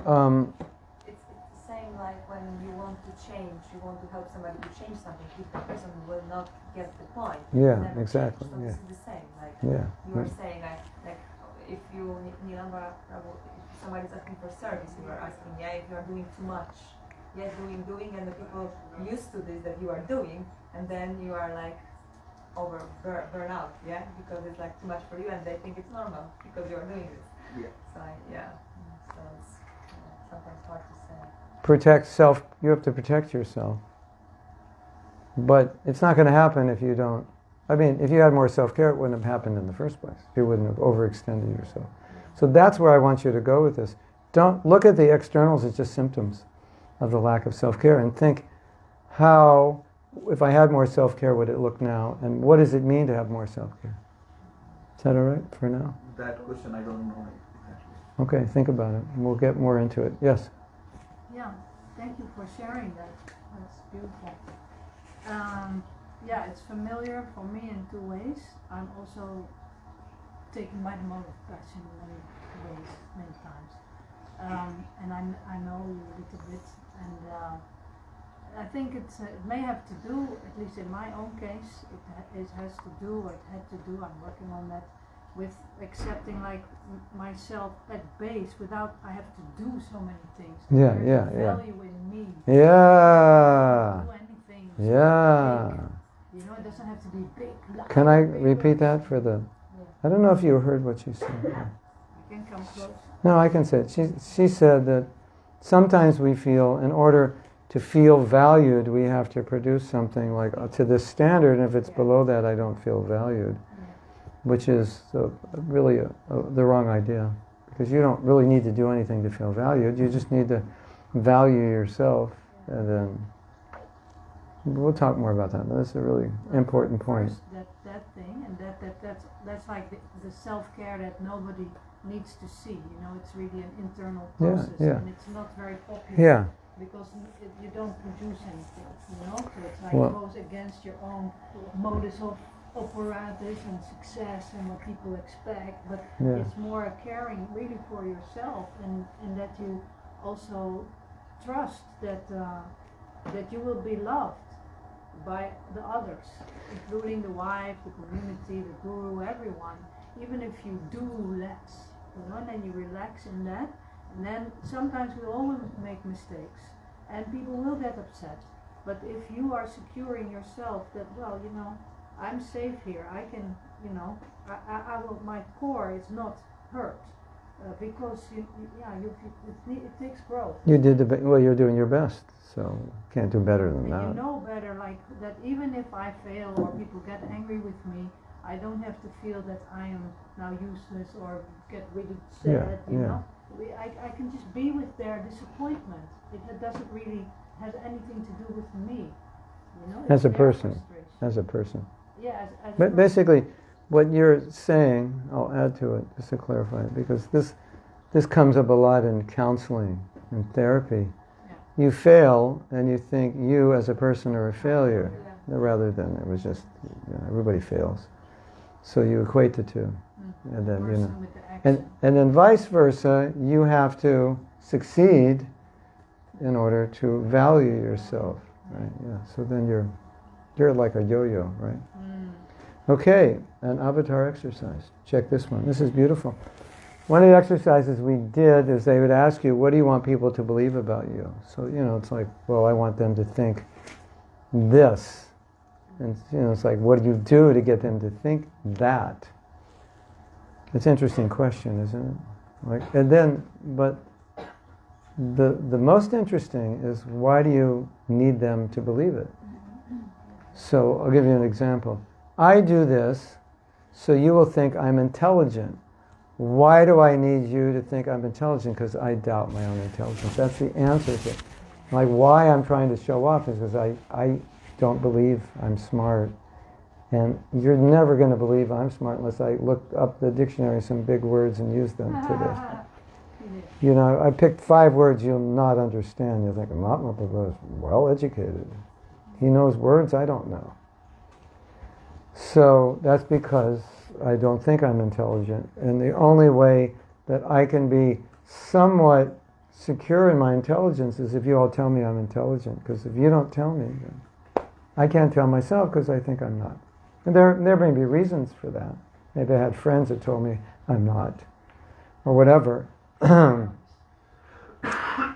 it's the same like when you want to change, you want to help somebody to change something, if the person will not get the point. Yeah, exactly. So yeah. this is the same. Like Yeah. you are saying, like if you, Nilamba, if somebody's asking for service, you are asking, if you are doing too much. Yes, doing, and the people used to this that you are doing, and then you are like burn out, because it's like too much for you, and they think it's normal because you are doing this. So so it's sometimes hard to say. Protect self. You have to protect yourself, but it's not going to happen if you don't. I mean, if you had more self-care, it wouldn't have happened in the first place. You wouldn't have overextended yourself. So that's where I want you to go with this. Don't look at the externals as just symptoms of the lack of self-care, and think how, if I had more self-care, would it look now, and what does it mean to have more self-care? Is that all right for now? That question I don't know exactly. Okay, think about it. We'll get more into it. Yes? Yeah, thank you for sharing that. That's beautiful. It's familiar for me in two ways. I'm also taken by the mode of passion in many ways, many times. And I know you a little bit, and I think it may have to do, at least in my own case, it has to do, or it had to do, I'm working on that, with accepting like myself at base without I have to do so many things. There's value in me. Yeah. Do anything. Yeah. Big. It doesn't have to be big. Can I repeat that for the... I don't know if you heard what she said. You can come close. No, I can say it. She said that sometimes we feel, in order to feel valued, we have to produce something like to this standard, and if it's below that, I don't feel valued, which is really the wrong idea, because you don't really need to do anything to feel valued. You just need to value yourself, and then we'll talk more about that. But that's a really important point. That thing, and that's like the self-care that nobody needs to see. It's really an internal process, and it's not very popular because you don't produce anything. So it's like it goes against your own modus operandi and success and what people expect. But it's more a caring really for yourself, and that you also trust that you will be loved by the others, including the wife, the community, the guru, everyone. Even if you do less, and then you relax in that, and then sometimes we all make mistakes, and people will get upset. But if you are securing yourself that, I'm safe here, I can, I will, my core is not hurt, because it takes growth. You did you're doing your best, so can't do better than that. You know better, like that even if I fail or people get angry with me, I don't have to feel that I am now useless or get really sad, you know. I can just be with their disappointment. It doesn't really have anything to do with me, As a person. As a person. Yeah, as But basically, what you're saying, I'll add to it just to clarify it, because this comes up a lot in counseling and therapy. Yeah. You fail and you think you as a person are a failure, rather than it was just everybody fails. So you equate the two, and then and then vice versa. You have to succeed in order to value yourself, right? Yeah. So then you're like a yo-yo, right? Okay, an avatar exercise. Check this one. This is beautiful. One of the exercises we did is they would ask you, what do you want people to believe about you? So, it's like, well, I want them to think this. And, it's like, what do you do to get them to think that? It's an interesting question, isn't it? But the most interesting is, why do you need them to believe it? So, I'll give you an example. I do this so you will think I'm intelligent. Why do I need you to think I'm intelligent? Because I doubt my own intelligence. That's the answer to it. Like, why I'm trying to show off is because I don't believe I'm smart. And you're never going to believe I'm smart unless I look up the dictionary, some big words, and use them today. I picked 5 words you'll not understand. You'll think, Mahatma Prabhu is well educated. He knows words I don't know. So that's because I don't think I'm intelligent. And the only way that I can be somewhat secure in my intelligence is if you all tell me I'm intelligent. Because if you don't tell me, then I can't tell myself because I think I'm not. And there may be reasons for that. Maybe I had friends that told me I'm not. or whatever.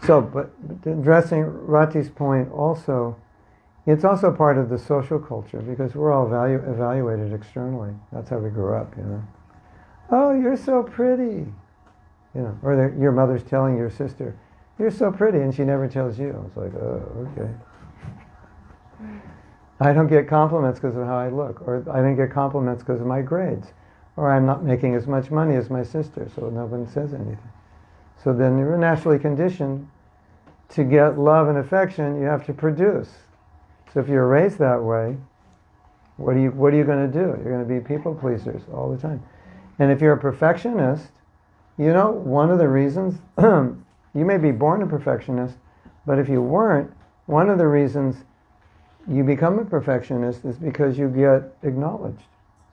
So, but addressing Rati's point also, it's also part of the social culture because we're all evaluated externally. That's how we grew up, Oh, you're so pretty. Or your mother's telling your sister, you're so pretty, and she never tells you. It's like, oh, okay. I don't get compliments because of how I look, or I don't get compliments because of my grades, or I'm not making as much money as my sister, so no one says anything. So then you're naturally conditioned to get love and affection, you have to produce. So if you're raised that way, what are you going to do? You're going to be people pleasers all the time. And if you're a perfectionist, one of the reasons, you may be born a perfectionist, but if you weren't, one of the reasons you become a perfectionist is because you get acknowledged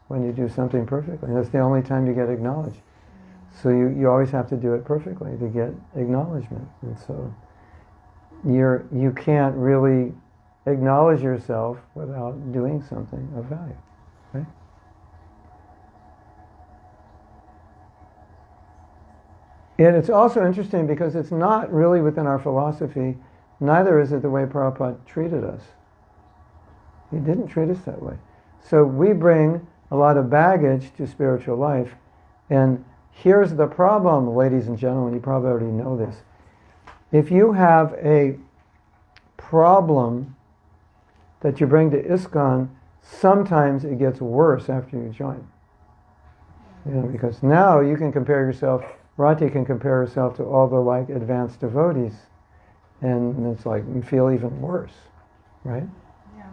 when you do something perfectly. That's the only time you get acknowledged. So you always have to do it perfectly to get acknowledgement. And so you can't really acknowledge yourself without doing something of value. Right? And it's also interesting because it's not really within our philosophy, neither is it the way Prabhupada treated us. He didn't treat us that way. So we bring a lot of baggage to spiritual life, and here's the problem, ladies and gentlemen, you probably already know this. If you have a problem that you bring to ISKCON, sometimes it gets worse after you join. Because now you can compare yourself, Rati can compare herself to all the advanced devotees, and it's like you feel even worse, right? Yeah.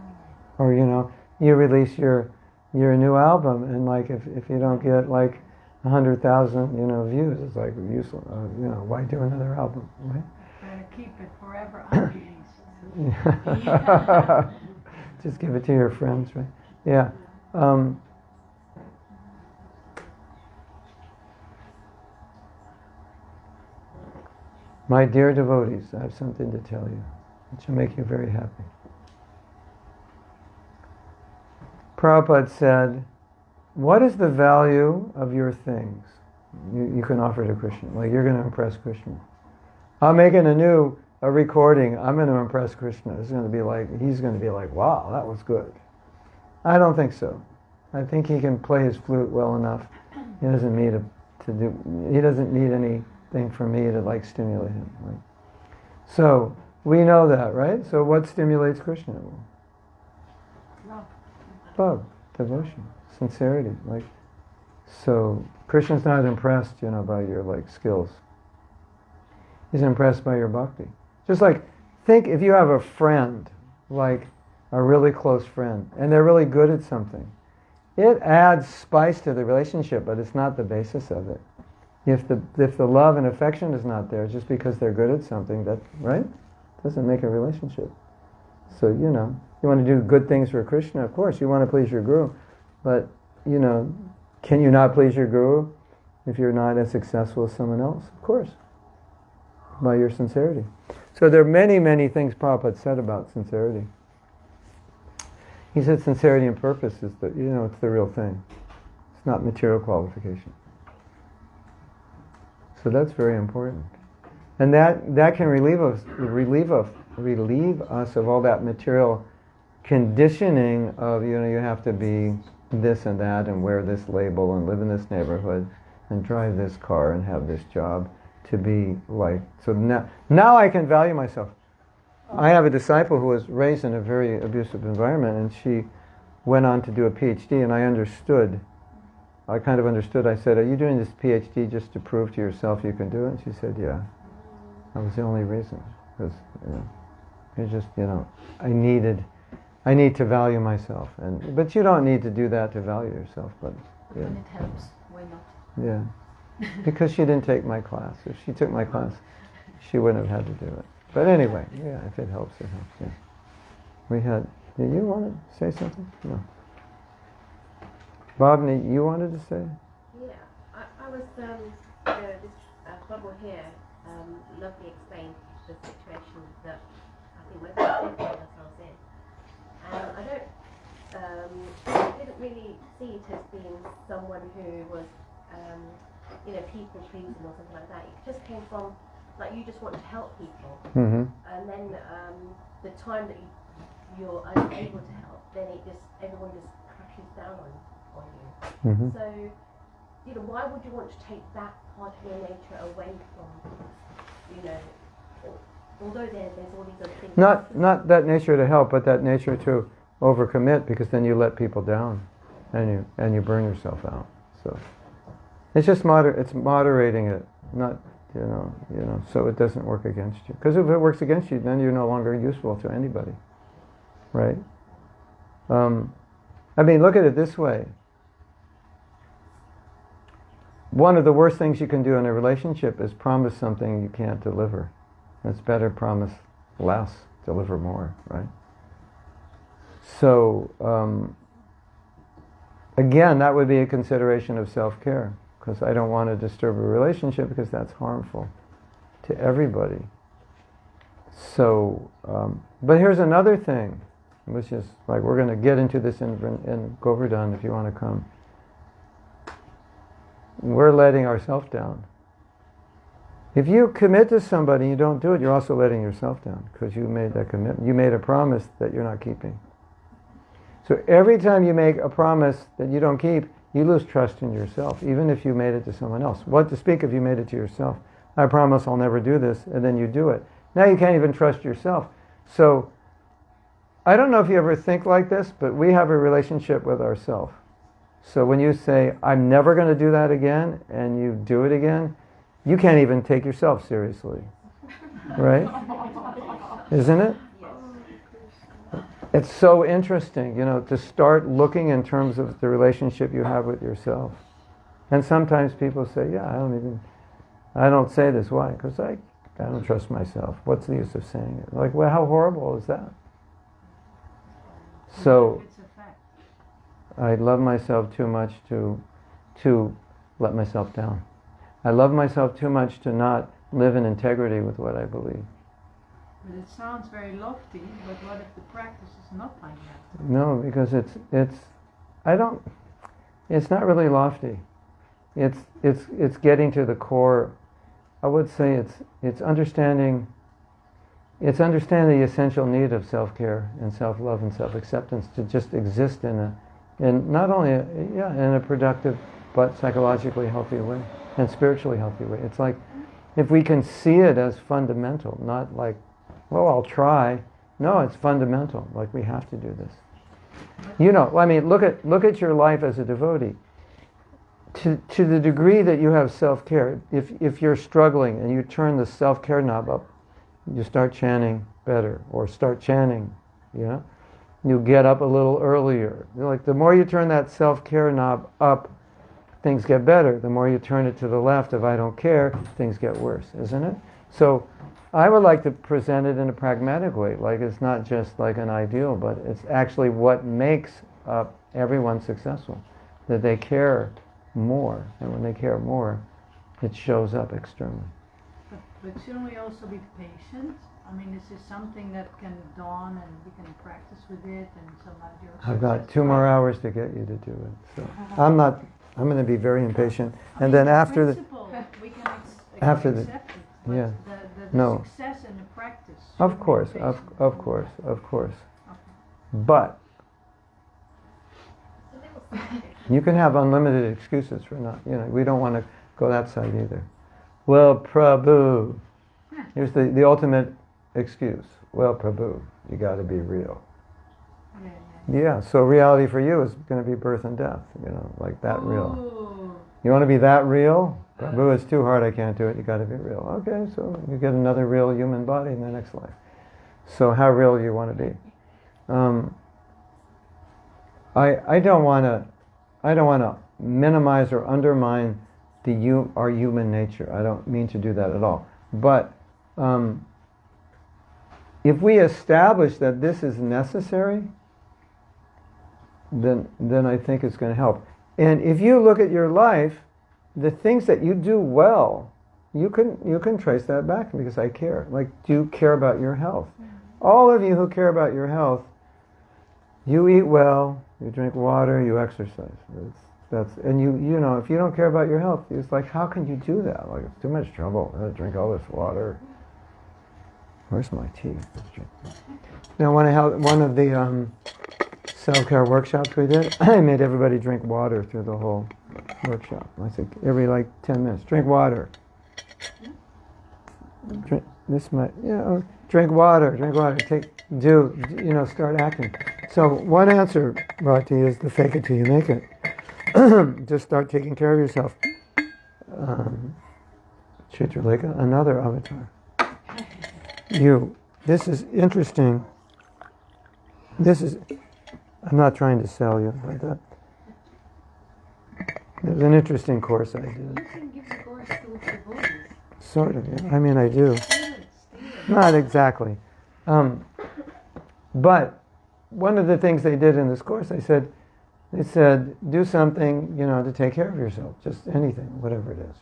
Or you release your new album, and if you don't get 100,000 views, it's like useless. Why do another album, right? Better keep it forever unreleased. Just give it to your friends, right? Yeah. My dear devotees, I have something to tell you, which will make you very happy. Prabhupada said, what is the value of your things you can offer to Krishna? You're going to impress Krishna. I'm making a recording. I'm going to impress Krishna. He's going to be like, wow, that was good. I don't think so. I think he can play his flute well enough. He doesn't need he doesn't need anything from me to stimulate him. Right? So we know that, right? So what stimulates Krishna? Love, devotion, sincerity. So Krishna's not impressed, by your skills. He's impressed by your bhakti. Just think if you have a friend, a really close friend, and they're really good at something. It adds spice to the relationship, but it's not the basis of it. If the love and affection is not there, just because they're good at something, that right, doesn't make a relationship. So you want to do good things for Krishna, of course. You want to please your guru, but can you not please your guru if you're not as successful as someone else? Of course, by your sincerity. So there are many, many things Prabhupada said about sincerity. He said sincerity and purpose is it's the real thing. It's not material qualification. So that's very important. And that can relieve us of all that material conditioning of, you have to be this and that and wear this label and live in this neighborhood and drive this car and have this job to be so now I can value myself. I have a disciple who was raised in a very abusive environment, and she went on to do a PhD, and I kind of understood. I said, are you doing this PhD just to prove to yourself you can do it? And she said, yeah. That was the only reason. Because, it's just, I need to value myself. But you don't need to do that to value yourself. But yeah. And it helps. Why not? Yeah. Because she didn't take my class. If she took my class, she wouldn't have had to do it. But anyway, yeah, if it helps, it helps, yeah. Did you want to say something? No. Bob, you wanted to say? Yeah, I was, this Prabhu here lovely explained the situation that I think most of us find ourselves in. And I didn't really see it as being someone who was people pleasing or something like that. It just came from, like, you just want to help people, Mm-hmm. and then the time that you're unable to help, then everyone just crashes down on you. Mm-hmm. So, why would you want to take that part of your nature away from, although there's all these other things. Not that nature to help, but that nature to overcommit, because then you let people down, and you burn yourself out. So it's just it's moderating it, not so it doesn't work against you. Because if it works against you, then you're no longer useful to anybody, right? Look at it this way. One of the worst things you can do in a relationship is promise something you can't deliver. It's better promise less, deliver more, right? So, again, that would be a consideration of self-care, because I don't want to disturb a relationship, because that's harmful to everybody. So, but here's another thing, which is, like, we're going to get into this in Govardhan if you want to come. We're letting ourselves down. If you commit to somebody and you don't do it, you're also letting yourself down, because you made that commitment. You made a promise that you're not keeping. So every time you make a promise that you don't keep, you lose trust in yourself, even if you made it to someone else. What to speak if you made it to yourself? I promise I'll never do this, and then you do it. Now you can't even trust yourself. So I don't know if you ever think like this, but we have a relationship with ourselves. So when you say, I'm never going to do that again, and you do it again, you can't even take yourself seriously. Right? Isn't it? It's so interesting, to start looking in terms of the relationship you have with yourself. And sometimes people say, yeah, I don't say this. Why? Because I don't trust myself. What's the use of saying it? Like, well, how horrible is that? So, I love myself too much to let myself down. I love myself too much to not live in integrity with what I believe. But it sounds very lofty, but what if the practice is not like that? No, because it's not really lofty. It's getting to the core. I would say it's understanding the essential need of self-care and self-love and self-acceptance to just exist in not only in a productive but psychologically healthy way and spiritually healthy way. It's like, if we can see it as fundamental, not like, well, I'll try. No, it's fundamental. Like, we have to do this. Look at your life as a devotee. To the degree that you have self-care, if you're struggling and you turn the self-care knob up, you start chanting better, or start chanting, you get up a little earlier. Like, the more you turn that self-care knob up, things get better. The more you turn it to the left of I don't care, things get worse, isn't it? So I would like to present it in a pragmatic way. Like, it's not just like an ideal, but it's actually what makes everyone successful. That they care more. And when they care more, it shows up externally. But shouldn't we also be patient? Is this something that can dawn and we can practice with it, and somehow I've got 2 more hours to get you to do it. So I'm going to be very impatient. And then after we can after accept it. But yeah. the success in the practice. Of course, of course. Okay. But you can have unlimited excuses for not, we don't want to go that side either. Well, Prabhu, here's the ultimate excuse. Well, Prabhu, you got to be real. Yeah, so reality for you is going to be birth and death, like that real. You want to be that real? Prabhu, it's too hard, I can't do it, you got to be real. Okay, so you get another real human body in the next life. So how real do you want to be? I don't want to minimize or undermine our human nature. I don't mean to do that at all. But if we establish that this is necessary, then I think it's going to help. And if you look at your life, the things that you do well, you can trace that back, because I care. Like, do you care about your health? All of you who care about your health, you eat well, you drink water, you exercise. And you know, if you don't care about your health, it's like, how can you do that? Like, it's too much trouble. I gotta drink all this water. Where's my tea? Now, one of the self-care workshops we did, I made everybody drink water through the whole workshop. I said, every 10 minutes, drink water. Drink drink water. Start acting. So one answer, Rati, is the fake it till you make it. Just start taking care of yourself. Chitraleka, another avatar. This is interesting. I'm not trying to sell you like that. There's an interesting course I did. You can give the course to the devotees. Sort of, yeah. I mean, I do. Not exactly. But one of the things they did in this course, they said, do something, to take care of yourself. Just anything, whatever it is,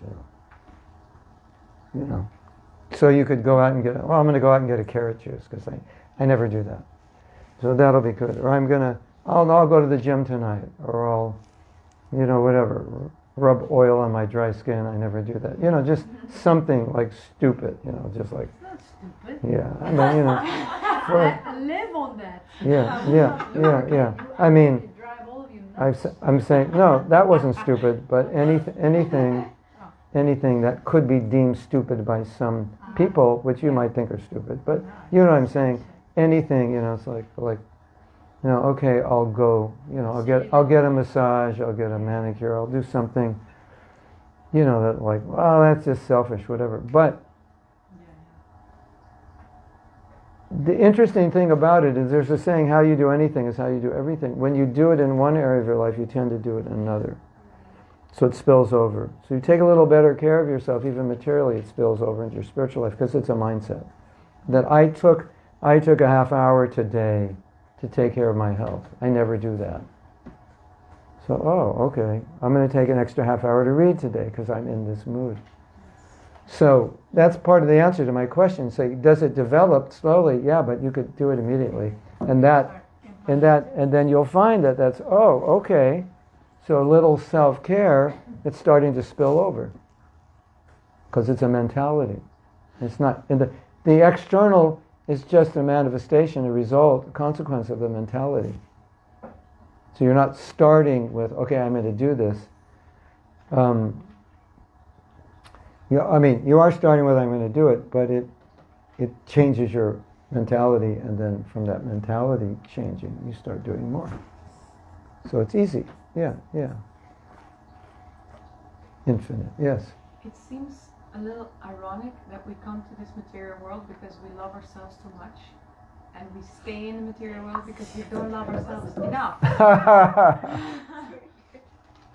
So you could go out and I'm going to go out and get a carrot juice, because I never do that. So that'll be good. Or I'll go to the gym tonight, or I'll, whatever, rub oil on my dry skin. I never do that. Just something like stupid, just like. It's not stupid. Yeah, I mean, Live on that. Yeah. I mean, I'm saying, no, that wasn't stupid, but anything that could be deemed stupid by some people, which you might think are stupid, but you know what I'm saying, anything, it's like, okay, I'll go, I'll get a massage, I'll get a manicure, I'll do something, that like, well, that's just selfish, whatever. But the interesting thing about it is there's a saying, how you do anything is how you do everything. When you do it in one area of your life, you tend to do it in another. So it spills over. So you take a little better care of yourself, even materially, it spills over into your spiritual life, because it's a mindset. That I took a half hour today to take care of my health. I never do that. So, okay, I'm going to take an extra half hour to read today because I'm in this mood. So that's part of the answer to my question. So does it develop slowly? Yeah, but you could do it immediately. And then you'll find that's, okay. So a little self-care, it's starting to spill over. Because it's a mentality. It's not, the external is just a manifestation, a result, a consequence of the mentality. So you're not starting with, okay, I'm going to do this. You are starting with, I'm going to do it, but it changes your mentality, and then from that mentality changing, you start doing more. So it's easy. Yeah. Infinite, yes. It seems a little ironic that we come to this material world because we love ourselves too much, and we stay in the material world because we don't love ourselves enough.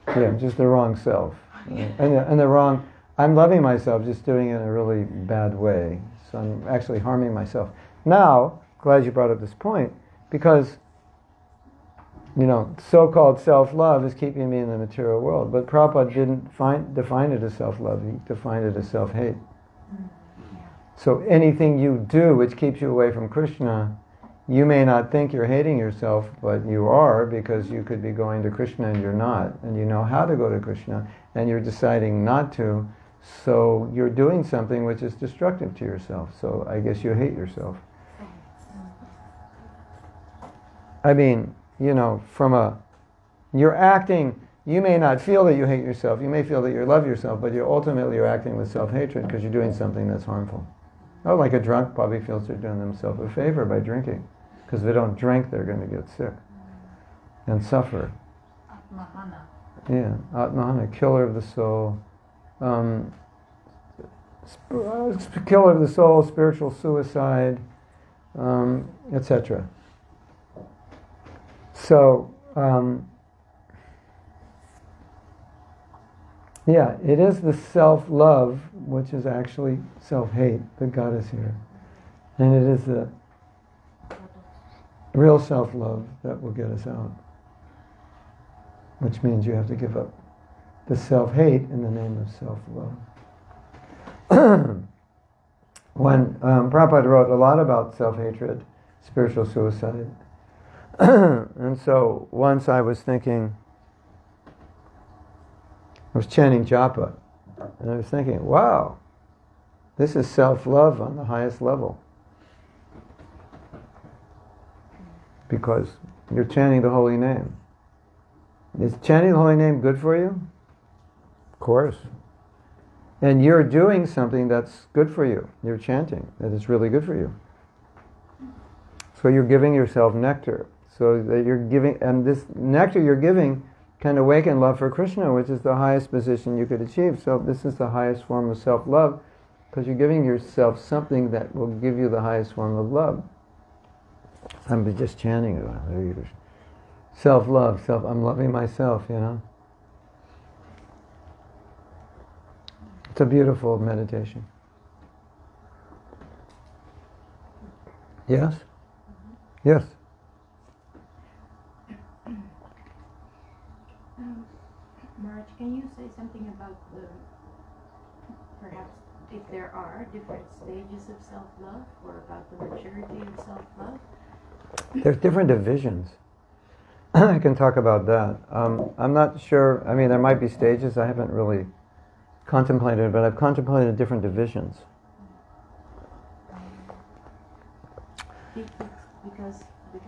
Yeah, just the wrong self. And the wrong, I'm loving myself, just doing it in a really bad way. So I'm actually harming myself. Now, glad you brought up this point, because so-called self-love is keeping me in the material world. But Prabhupada didn't define it as self-love, he defined it as self-hate. So anything you do which keeps you away from Krishna, you may not think you're hating yourself, but you are, because you could be going to Krishna and you're not, and you know how to go to Krishna, and you're deciding not to, so you're doing something which is destructive to yourself. So I guess you hate yourself. I mean, you're acting, you may not feel that you hate yourself, you may feel that you love yourself, but you're acting with self-hatred because you're doing something that's harmful. Oh, like a drunk probably feels they're doing themselves a favor by drinking, because if they don't drink, they're going to get sick and suffer. Atmahana. Yeah, Atmahana, killer of the soul. Killer of the soul, spiritual suicide, etc. So, it is the self-love, which is actually self-hate, that got us here. And it is the real self-love that will get us out. Which means you have to give up the self-hate in the name of self-love. When Prabhupada wrote a lot about self-hatred, spiritual suicide, and so once I was thinking, I was chanting japa, and I was thinking, wow, this is self-love on the highest level. Because you're chanting the holy name. Is chanting the holy name good for you? Of course. And you're doing something that's good for you. You're chanting, that is really good for you. So you're giving yourself nectar. So that you're giving, and this nectar you're giving can awaken love for Krishna, which is the highest position you could achieve. So this is the highest form of self-love, because you're giving yourself something that will give you the highest form of love. I'm just chanting it. Self-love, I'm loving myself, you know. It's a beautiful meditation. Yes? Yes. Maharaj, can you say something about perhaps if there are different stages of self-love, or about the maturity of self-love? There's different divisions. I can talk about that. I'm not sure, I mean, there might be stages. I haven't really contemplated it, but I've contemplated different divisions. Because the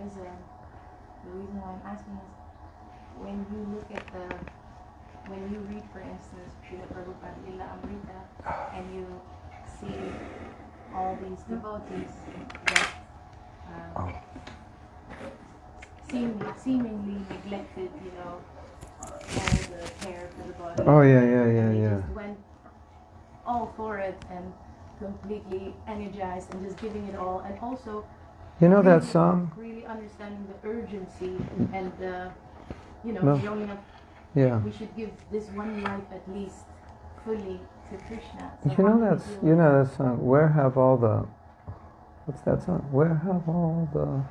reason why I'm asking is, when you look at when you read, for instance, Srila Prabhupada Lila Amrita, and you see all these devotees that seemingly neglected, all the care for the body. Oh, yeah. They just went all for it and completely energized and just giving it all, and also You know that song? really understanding the urgency and No. showing up. Yeah. We should give this one life at least fully to Krishna. So You know how do that? we You know that song? Where have all the? What's that song? Where have all the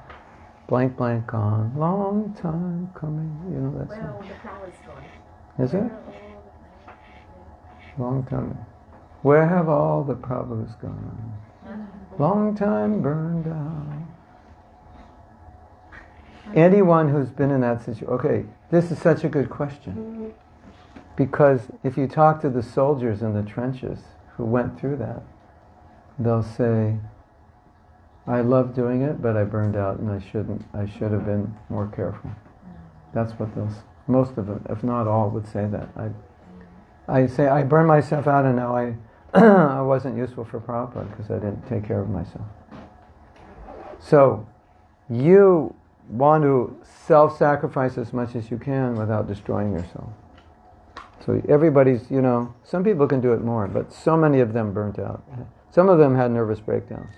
blank blank gone? Long time coming. You know that Where are all song? the flowers gone? Is Where it? are all the flowers? Long time. Where have all the Prabhus gone? Long time burned out. Anyone who's been in that situation, okay, this is such a good question. Because if you talk to the soldiers in the trenches who went through that, they'll say, I love doing it, but I burned out and I should have been more careful. That's what most of them, if not all, would say that. I say, I burned myself out and now I wasn't useful for Prabhupada because I didn't take care of myself. So, you want to self-sacrifice as much as you can without destroying yourself. So everybody's, some people can do it more, but so many of them burnt out. Some of them had nervous breakdowns.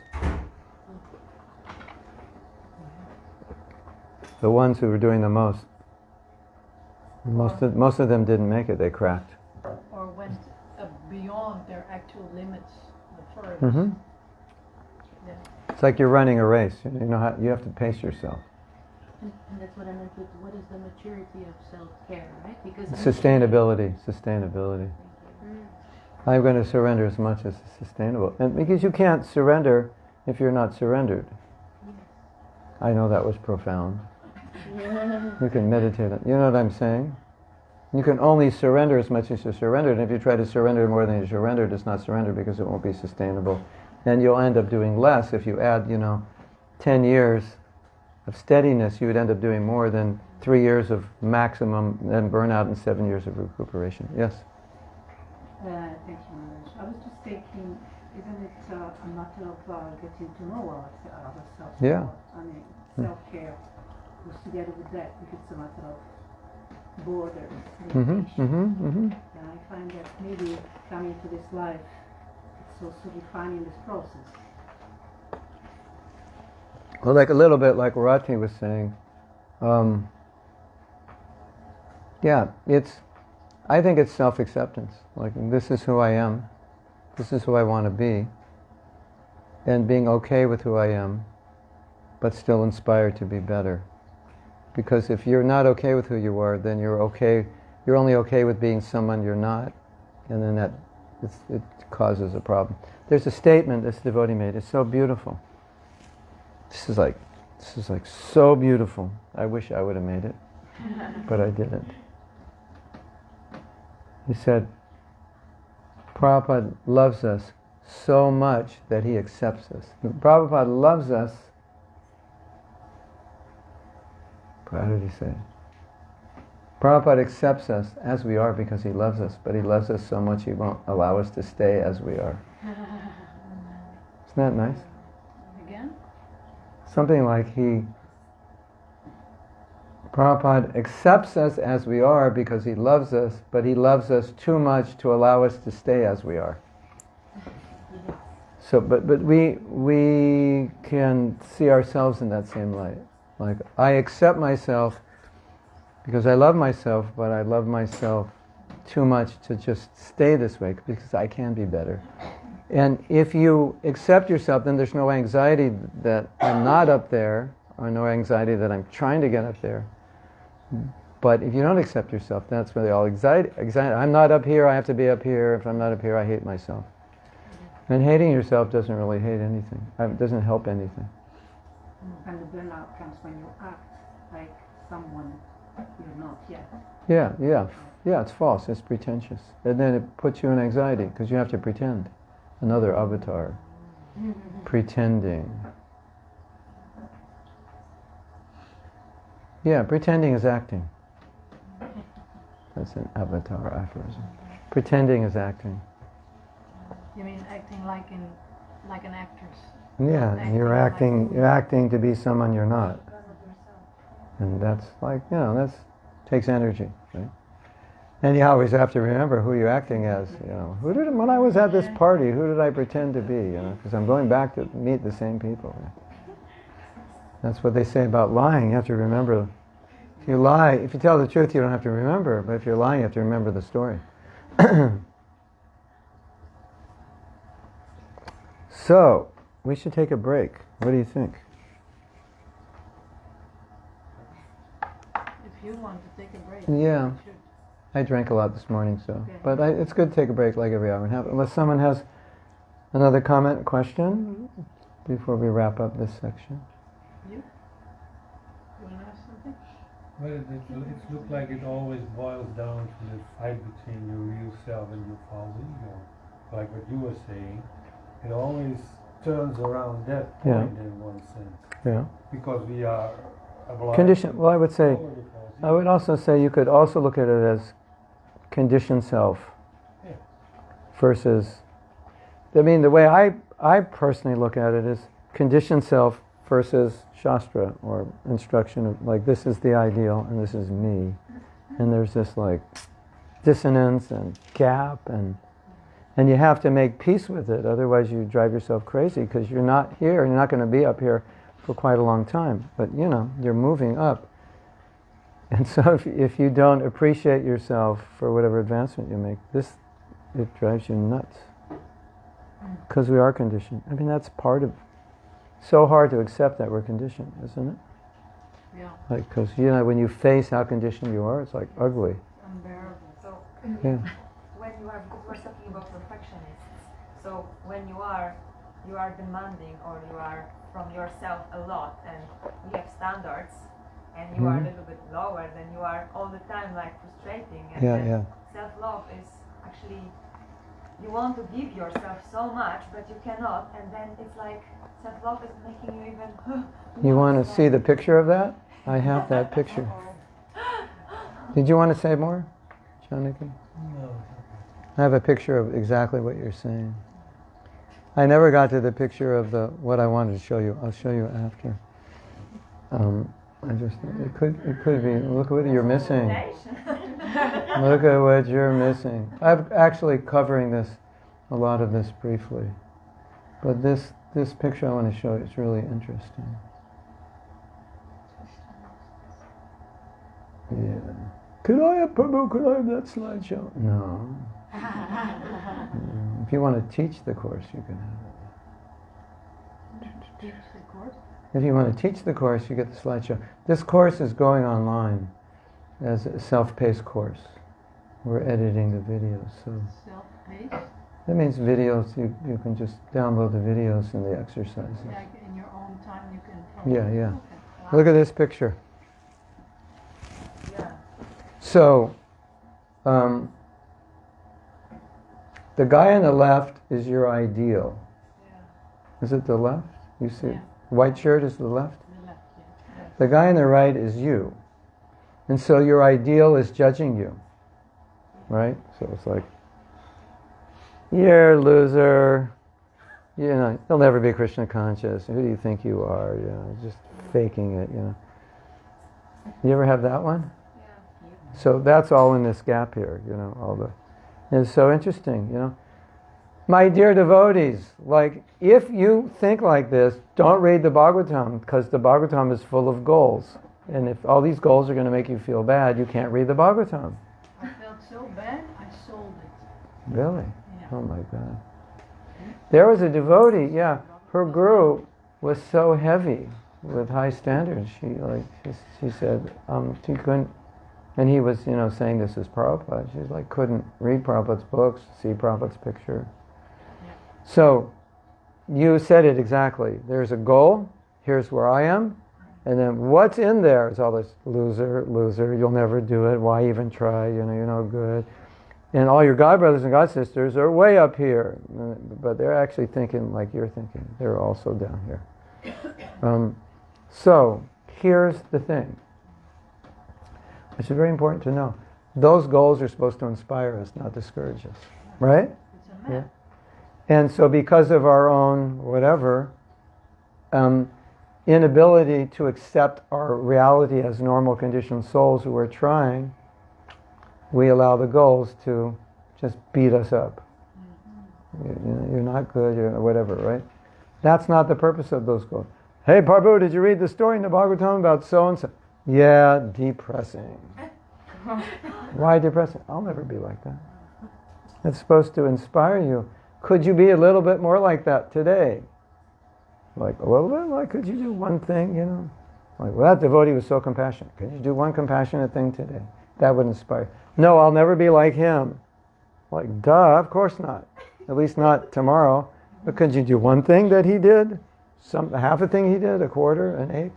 The ones who were doing the most of them didn't make it, they cracked. Or went beyond their actual limits, the furthest. Mm-hmm. Yeah. It's like you're running a race. You have to pace yourself. And that's what I meant with what is the maturity of self-care, right? Because Sustainability. I'm going to surrender as much as is sustainable. And because you can't surrender if you're not surrendered. I know that was profound. You can meditate on. You know what I'm saying? You can only surrender as much as you're surrendered. And if you try to surrender more than you surrendered, it's not surrender because it won't be sustainable. And you'll end up doing less. If you add, 10 years of steadiness, you would end up doing more than 3 years of maximum, then burnout and 7 years of recuperation. Yes? Thank you, Maharaj. I was just thinking, isn't it a matter of getting to know ourselves? Yeah. I mean, self-care goes together with that, if it's a matter of borders, limitation. And I find that maybe coming to this life, it's also refining this process. Well, like a little bit like Rati was saying, I think it's self-acceptance. Like, this is who I am, this is who I want to be, and being okay with who I am, but still inspired to be better. Because if you're not okay with who you are, then you're only okay with being someone you're not, and then it causes a problem. There's a statement this devotee made, it's so beautiful. This is like so beautiful. I wish I would have made it, but I didn't. He said, Prabhupada loves us so much that he accepts us. Prabhupada loves us. How did he say? Prabhupada accepts us as we are because he loves us, but he loves us so much he won't allow us to stay as we are. Isn't that nice? Again? Something like Prabhupada accepts us as we are because he loves us, but he loves us too much to allow us to stay as we are. So, but we can see ourselves in that same light. Like, I accept myself because I love myself, but I love myself too much to just stay this way because I can be better. And if you accept yourself, then there's no anxiety that I'm not up there, or no anxiety that I'm trying to get up there. But if you don't accept yourself, that's where they all anxiety. I'm not up here, I have to be up here. If I'm not up here, I hate myself. And hating yourself doesn't really hate anything. It doesn't help anything. And the burnout comes when you act like someone you're not yet. Yeah, it's false, it's pretentious. And then it puts you in anxiety, because you have to pretend. Another avatar. Pretending. Yeah, pretending is acting. That's an avatar aphorism. Pretending is acting. You mean acting like an actress? Yeah, Acting you're like acting to be someone you're not. And that's like, that takes energy, right? And you always have to remember who you're acting as, when I was at this party, who did I pretend to be, because I'm going back to meet the same people. Right? That's what they say about lying. You have to remember, if you lie, if you tell the truth, you don't have to remember, but if you're lying, you have to remember the story. So, we should take a break. What do you think? If you want to take a break, Yeah. you should. I drank a lot this morning, so. Okay. But it's good to take a break like every hour and a half. Unless someone has another comment, question, before we wrap up this section. You want to ask something? Well, it looks like it always boils down to the fight between your real self and your false ego. Like what you were saying, it always turns around that point in one sense. Yeah. Because we are obliged. Condition. Well, I would say, follow the false I would also say you could also look at it as conditioned self versus. I mean, the way I personally look at it is conditioned self versus Shastra or instruction of like this is the ideal and this is me, and there's this like dissonance and gap and you have to make peace with it, otherwise you drive yourself crazy because you're not here, you're not going to be up here for quite a long time, but you're moving up. And so if you don't appreciate yourself for whatever advancement you make, it drives you nuts. Because we are conditioned. I mean, that's part of, so hard to accept that we're conditioned, isn't it? Yeah. Like, because, when you face how conditioned you are, it's like ugly. Unbearable. So Yeah. when you are, because we're talking about perfectionists, so when you are demanding or you are from yourself a lot and you have standards and you are a little bit lower, then you are all the time like frustrating, and then self-love is actually, you want to give yourself so much but you cannot, and then it's like self-love is making you even You want to see the picture of that? I have that picture. Did you want to say more, Janaki? No. I have a picture of exactly what you're saying. I never got to the picture of what I wanted to show you. I'll show you after. It could be. Look what you're missing. Look at what you're missing. I'm actually covering a lot of this briefly, but this picture I want to show you is really interesting. Yeah. Could I have that slideshow? No. If you want to teach the course, you can have it. Teach the course? If you want to teach the course, you get the slideshow. This course is going online as a self-paced course. We're editing the videos, so. Self-paced? That means videos, you can just download the videos and the exercises. Like in your own time you can follow. Yeah. Okay. Look at this picture. Yeah. So, The guy on the left is your ideal. Is it the left? You see, Yeah. white shirt is the left. The left, yeah. The guy on the right is you. And so your ideal is judging you. Right? So it's like, you're a loser. You know, you'll never be Krishna conscious. Who do you think you are? You know, just faking it, you know. You ever have that one? Yeah. So that's all in this gap here, you know, all the... It's so interesting, you know. My dear devotees, like, if you think like this, don't read the Bhagavatam, because the Bhagavatam is full of goals. And if all these goals are going to make you feel bad, you can't read the Bhagavatam. I felt so bad, I sold it. Really? Yeah. Oh my God. There was a devotee, yeah, her guru was so heavy with high standards. She said, she couldn't, and he was, you know, saying this is Prabhupada. She's like, couldn't read Prabhupada's books, see Prabhupada's picture. Yeah. So, you said it exactly. There's a goal, here's where I am, and then what's in there is all this loser, you'll never do it, why even try, you know, you're no good. And all your god brothers and god sisters are way up here, but they're actually thinking like you're thinking. They're also down here. So, here's the thing, which is very important to know. Those goals are supposed to inspire us, not discourage us. Right? It's a map. Yeah. And so because of our own whatever, inability to accept our reality as normal conditioned souls who are trying, we allow the goals to just beat us up. You're not good, you're whatever, right? That's not the purpose of those goals. Hey Prabhu, did you read the story in the Bhagavatam about so-and-so? Yeah, depressing. Why depressing? I'll never be like that. It's supposed to inspire you. Could you be a little bit more like that today? Like a little bit? Like, could you do one thing, you know? Like, well, that devotee was so compassionate. Could you do one compassionate thing today? That would inspire. No, I'll never be like him. Like, duh, of course not. At least not tomorrow. But could you do one thing that he did? Half a thing he did? A quarter? An eighth?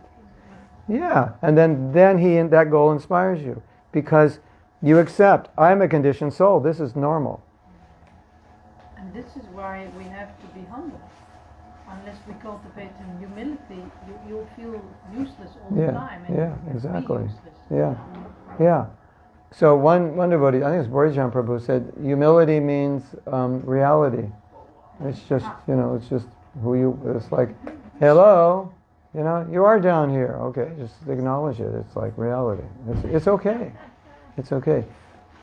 Yeah. And then that goal inspires you. Because you accept, I'm a conditioned soul. This is normal. And this is why we have to be humble. Unless we cultivate in humility, you'll feel useless all the time. And Yeah, you exactly. Be useless. Yeah. So one devotee, I think it's Borijan Prabhu, said humility means reality. It's just, you know, it's just it's like, hello, you know, you are down here. Okay, just acknowledge it. It's like reality. It's okay. It's okay.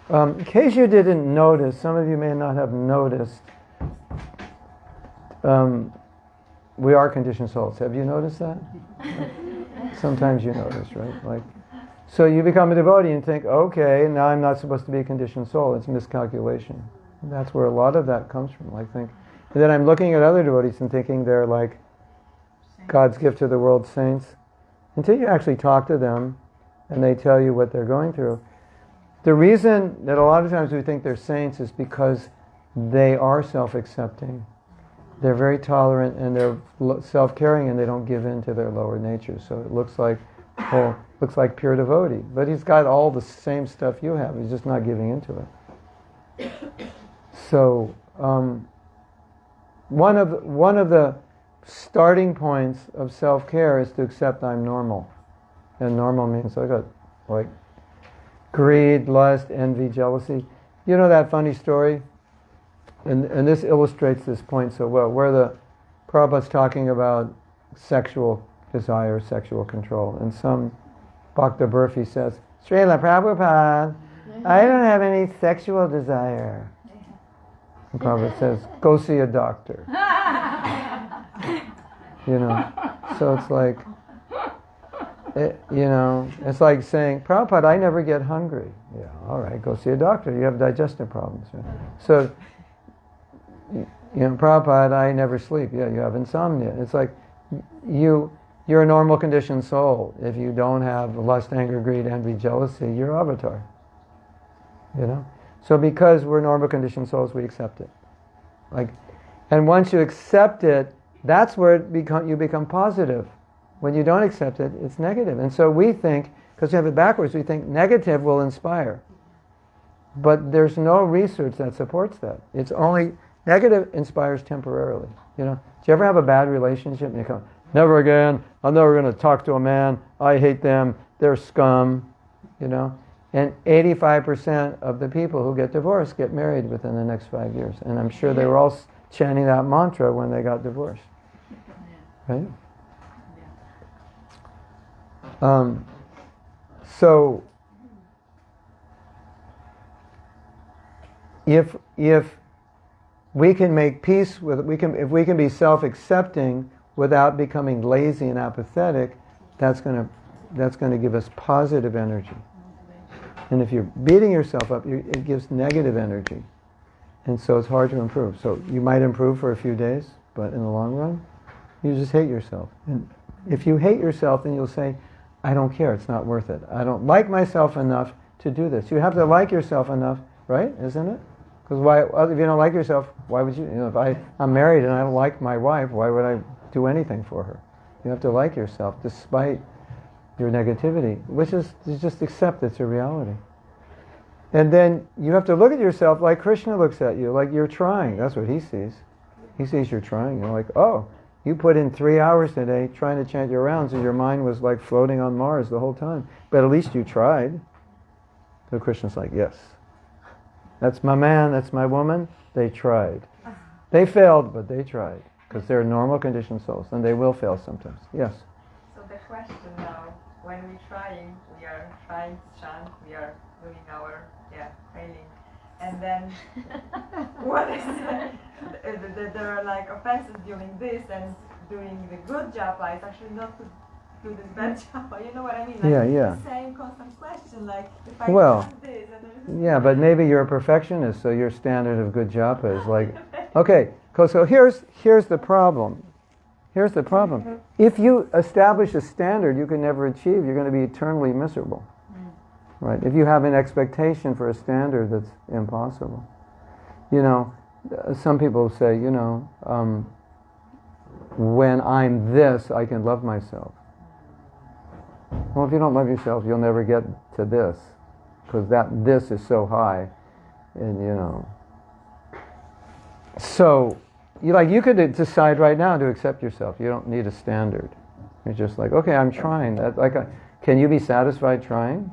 In case you didn't notice, some of you may not have noticed, we are conditioned souls. Have you noticed that? Sometimes you notice, right? Like, so you become a devotee and think, okay, now I'm not supposed to be a conditioned soul. It's miscalculation. And that's where a lot of that comes from. And then I'm looking at other devotees and thinking they're like God's gift to the world saints. Until you actually talk to them and they tell you what they're going through. The reason that a lot of times we think they're saints is because they are self-accepting. They're very tolerant and they're self-caring and they don't give in to their lower nature. So it looks like pure devotee. But he's got all the same stuff you have. He's just not giving into it. So one of the starting points of self-care is to accept I'm normal. And normal means I got like greed, lust, envy, jealousy. You know that funny story? And this illustrates this point so well, where the Prabhupada's talking about sexual desire, sexual control. And some Bhakta Burfi says, Srila Prabhupada, I don't have any sexual desire. And Prabhupada says, go see a doctor. You know, so it's like, it's like saying, Prabhupada, I never get hungry. Yeah, all right, go see a doctor. You have digestive problems. Right? So, Prabhupada, I never sleep. Yeah, you have insomnia. It's like, you're a normal conditioned soul. If you don't have lust, anger, greed, envy, jealousy, you're avatar. So because we're normal conditioned souls, we accept it. And once you accept it, that's where you become positive. When you don't accept it, it's negative. And so we think, because we have it backwards, we think negative will inspire. But there's no research that supports that. It's only negative inspires temporarily. You know, do you ever have a bad relationship and you go, never again, I'm never going to talk to a man, I hate them, they're scum, you know? And 85% of the people who get divorced get married within the next 5 years. And I'm sure they were all chanting that mantra when they got divorced. Right? So if we can make peace with, if we can be self-accepting without becoming lazy and apathetic, that's going to give us positive energy. And if you're beating yourself up, it gives negative energy. And so it's hard to improve. So you might improve for a few days, but in the long run, you just hate yourself. And if you hate yourself, then you'll say, I don't care, it's not worth it. I don't like myself enough to do this. You have to like yourself enough, right? Isn't it? Because why, if you don't like yourself, why would you? You know, if I'm married and I don't like my wife, why would I do anything for her? You have to like yourself despite your negativity, which is to just accept it's a reality. And then you have to look at yourself like Krishna looks at you, like you're trying. That's what he sees. He sees you're trying. You're like, oh, you put in 3 hours today trying to chant your rounds and your mind was like floating on Mars the whole time. But at least you tried. So Krishna's like, yes. That's my man, that's my woman. They tried. They failed, but they tried. Because they're normal conditioned souls. And they will fail sometimes. Yes? So the question now, when we are trying to chant, we are doing our failing, and then what is there are like offenses during this, and during the good japa, it's actually not to do this bad japa. You know what I mean? Like, Yeah. the same constant question, like if I chant this, and Yeah, but maybe you're a perfectionist, so your standard of good japa is like, okay. So here's the problem. Here's the problem. If you establish a standard you can never achieve, you're going to be eternally miserable. Right? If you have an expectation for a standard that's impossible. You know, some people say, you know, when I'm this, I can love myself. Well, if you don't love yourself, you'll never get to this. Because this is so high. And, you know. So, you could decide right now to accept yourself. You don't need a standard. You're just like, okay, I'm trying. Can you be satisfied trying?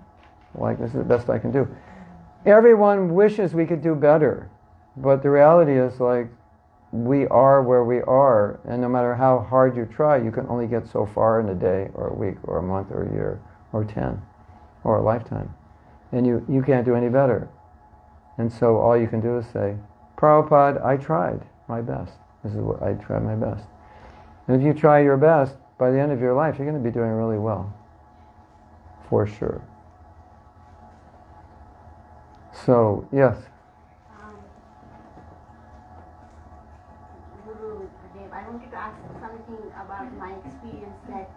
Like, this is the best I can do. Everyone wishes we could do better. But the reality is, like, we are where we are. And no matter how hard you try, you can only get so far in a day, or a week, or a month, or a year, or 10, or a lifetime. And you can't do any better. And so all you can do is say, Prabhupada, I tried my best. This is what I tried my best. And if you try your best, by the end of your life, you're going to be doing really well. For sure. So, yes. Guru Dev, I wanted to ask something about my experience that,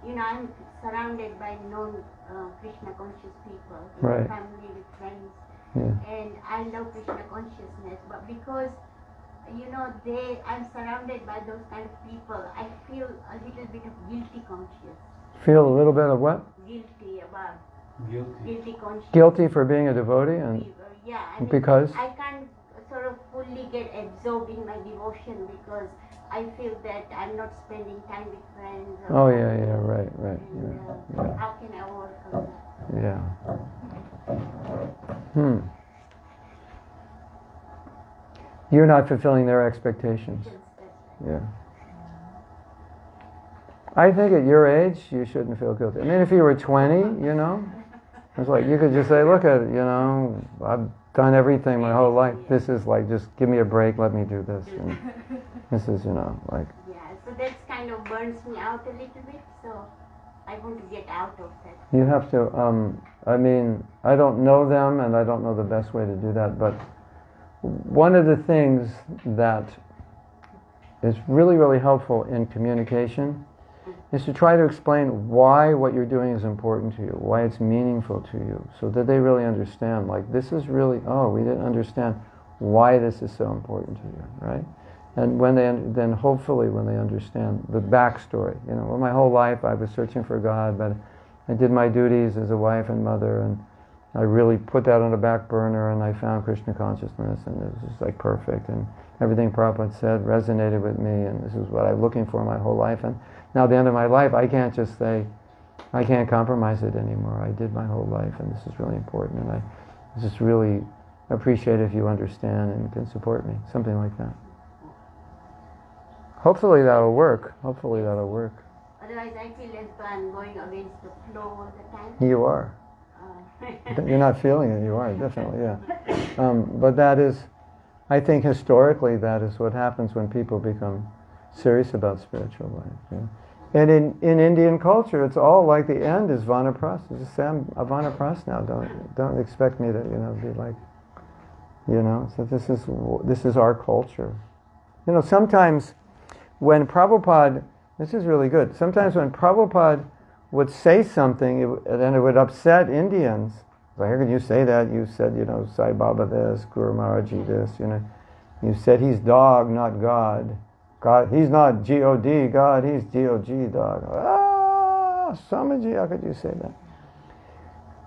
I'm surrounded by non-Krishna conscious people, Right. family, with friends, Yeah. and I love Krishna consciousness, but because, I'm surrounded by those kind of people, I feel a little bit of guilty conscious. Feel a little bit of what? Guilty about. Guilty. Guilty conscious. Guilty for being a devotee? And Yeah, because? I can't sort of fully get absorbed in my devotion because I feel that I'm not spending time with friends. Oh, yeah, right. And, Yeah. How can I overcome that? Yeah. You're not fulfilling their expectations. Yeah. I think at your age, you shouldn't feel guilty. I mean, if you were 20, it's like you could just say, look at it, I've done everything my whole life. This is like, just give me a break, let me do this. And this is, like... Yeah, so that kind of burns me out a little bit, so I want to get out of that. You have to, I don't know them, and I don't know the best way to do that, but one of the things that is really, really helpful in communication is to try to explain why what you're doing is important to you, why it's meaningful to you, so that they really understand, like, this is really, we didn't understand why this is so important to you, right? And then hopefully when they understand the backstory, my whole life I was searching for God, but I did my duties as a wife and mother, I really put that on the back burner, and I found Krishna consciousness, and it was just like perfect, and everything Prabhupada said resonated with me, and this is what I'm looking for my whole life. And now at the end of my life, I can't just say, I can't compromise it anymore. I did my whole life, and this is really important, and I just really appreciate if you understand and can support me. Something like that. Hopefully that'll work. Hopefully that'll work. Otherwise, I feel as though I'm going against the flow all the time. You are. You're not feeling it. You are, definitely, yeah. But that is, I think historically, that is what happens when people become serious about spiritual life. Yeah. And in Indian culture, it's all like the end is Vanaprastha. Just say, I'm a Vanaprastha now. Don't expect me to, be like, So this is our culture. Sometimes when Prabhupada, this is really good. Sometimes when Prabhupada would say something, and it would upset Indians. Like, how can you say that? You said, Sai Baba this, Guru Maharaji this, You said he's dog, not God. God, he's not G-O-D, God, he's G-O-G, dog. Swamiji, how could you say that?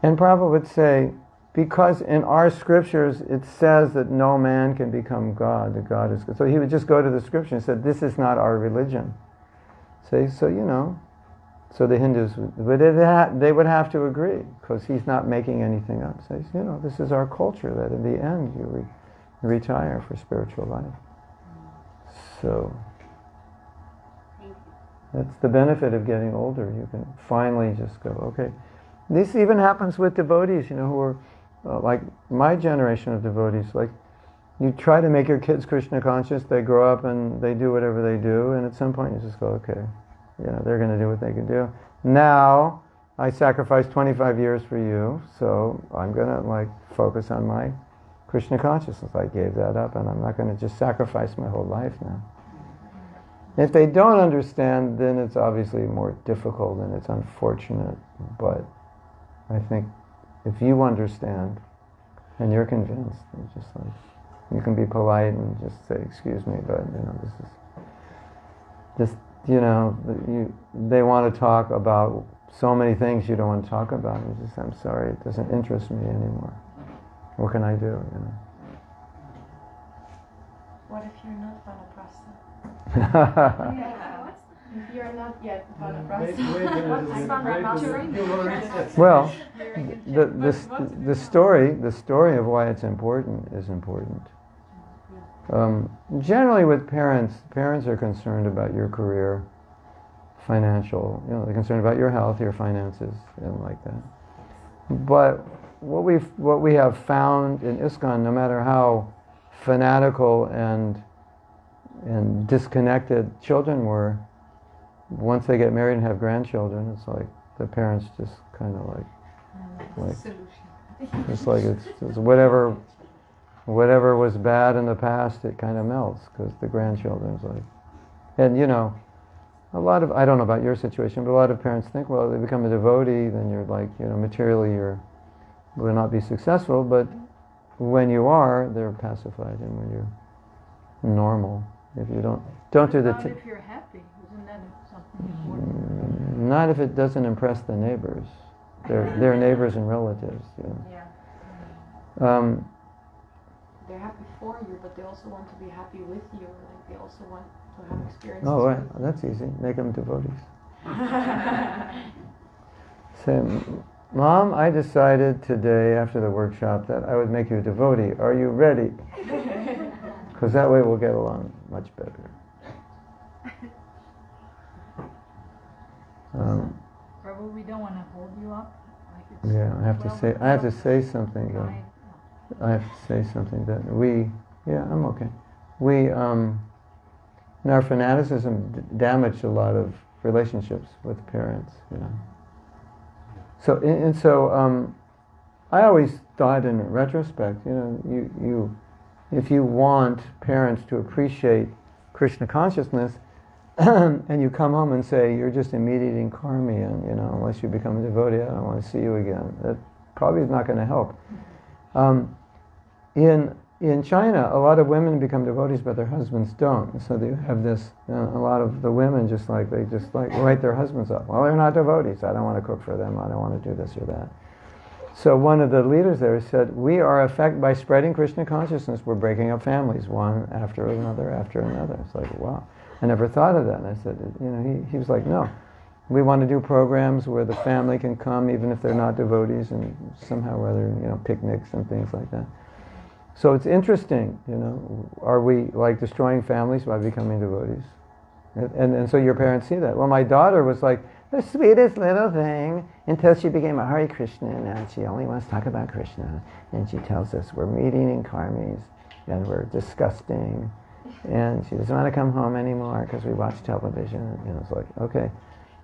And Prabhupada would say, because in our scriptures it says that no man can become God, that God is good. So he would just go to the scripture and said, this is not our religion. So so the Hindus, but they would have to agree, because he's not making anything up. So, this is our culture, that in the end you retire for spiritual life. So that's the benefit of getting older. You can finally just go, okay. This even happens with devotees, who are like my generation of devotees. Like, you try to make your kids Krishna conscious, they grow up and they do whatever they do, and at some point you just go, okay, they're going to do what they can do. Now, I sacrificed 25 years for you, so I'm going to focus on my Krishna consciousness. I gave that up, and I'm not going to just sacrifice my whole life now. If they don't understand, then it's obviously more difficult and it's unfortunate. But I think if you understand and you're convinced, it's just you can be polite and just say, excuse me, but this is just, they want to talk about so many things you don't want to talk about. You just, I'm sorry, it doesn't interest me anymore. What can I do? What if you're not Vanaprastha? If you're not yet Vanaprastha. Well, the story of why it's important is important. Generally with parents are concerned about your career, financial, they're concerned about your health, your finances, and like that. But what we have found in ISKCON, no matter how fanatical and disconnected children were, once they get married and have grandchildren, it's like the parents just kind of it's like it's whatever was bad in the past, it kind of melts, because the grandchildren's and a lot of, I don't know about your situation, but a lot of parents think, well, they become a devotee, then you're materially you will not be successful, but when you are, they're pacified, and when you're normal, if you don't do the... Not if you're happy, isn't that something important? Not if it doesn't impress the neighbors, their neighbors and relatives. Yeah. They're happy for you, but they also want to be happy with you. They also want to have experiences. Oh, right. Well, that's easy. Make them devotees. Say, Mom, I decided today after the workshop that I would make you a devotee. Are you ready? Because that way we'll get along much better. Prabhu, we don't want to hold you up. I have to say something though. I have to say something that I'm okay. We, in our fanaticism, damaged a lot of relationships with parents, So, I always thought in retrospect, if you want parents to appreciate Krishna consciousness, and you come home and say, you're just immediate karmi, and unless you become a devotee, I don't want to see you again. That probably is not going to help. In China, a lot of women become devotees, but their husbands don't. So they have this. A lot of the women just write their husbands up. Well, they're not devotees. I don't want to cook for them. I don't want to do this or that. So one of the leaders there said, we are affected by spreading Krishna consciousness. We're breaking up families, one after another after another. It's like, wow. I never thought of that. And I said, he was like, no. We want to do programs where the family can come even if they're not devotees, and somehow or other, picnics and things like that. So it's interesting, are we like destroying families by becoming devotees? And so your parents see that. Well, my daughter was like the sweetest little thing until she became a Hare Krishna, and now she only wants to talk about Krishna. And she tells us we're meeting in karmis and we're disgusting, and she doesn't want to come home anymore because we watch television. It's like, okay,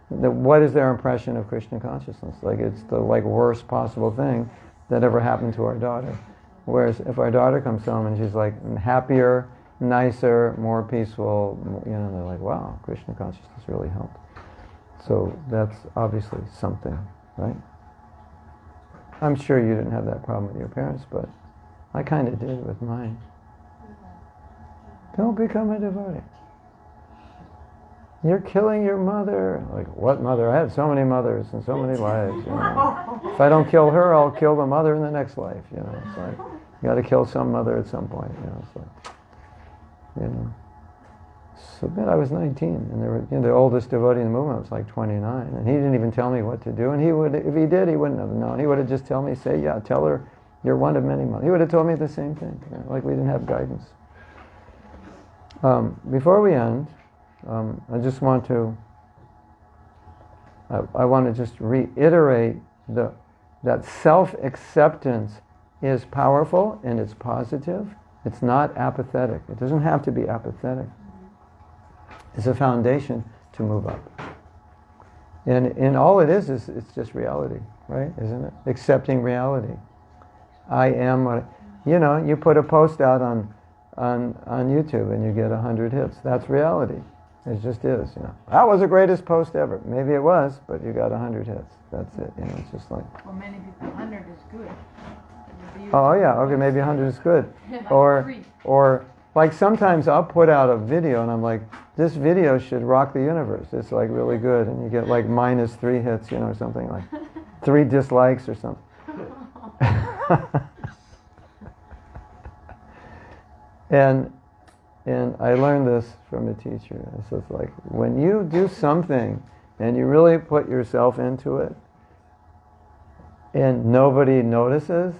what is their impression of Krishna consciousness? Like it's the worst possible thing that ever happened to our daughter. Whereas if our daughter comes home and she's like happier, nicer, more peaceful, they're like, wow, Krishna consciousness really helped. So that's obviously something, right? I'm sure you didn't have that problem with your parents, but I kind of did with mine. Don't become a devotee. You're killing your mother. Like, what mother? I had so many mothers and so many lives. If I don't kill her, I'll kill the mother in the next life. It's like, you got to kill some mother at some point. It's like, So then I was 19, and there were, the oldest devotee in the movement was like 29, and he didn't even tell me what to do. And he would, if he did, he wouldn't have known. He would have just told me, tell her you're one of many mothers. He would have told me the same thing. Like we didn't have guidance. Before we end. I just want to. I want to just reiterate that self-acceptance is powerful and it's positive. It's not apathetic. It doesn't have to be apathetic. It's a foundation to move up. And all it is it's just reality, right? Isn't it? Accepting reality. I am what. You put a post out on YouTube and you get 100 hits. That's reality. It just is, That was the greatest post ever. Maybe it was, but you got 100 hits. That's it, It's just like. For many people, 100 is good. Oh yeah, okay, maybe 100 is good. Or like sometimes I'll put out a video and I'm like, this video should rock the universe. It's like really good, and you get like -3 hits, or something like 3 dislikes or something. And I learned this from a teacher. It's like, when you do something and you really put yourself into it and nobody notices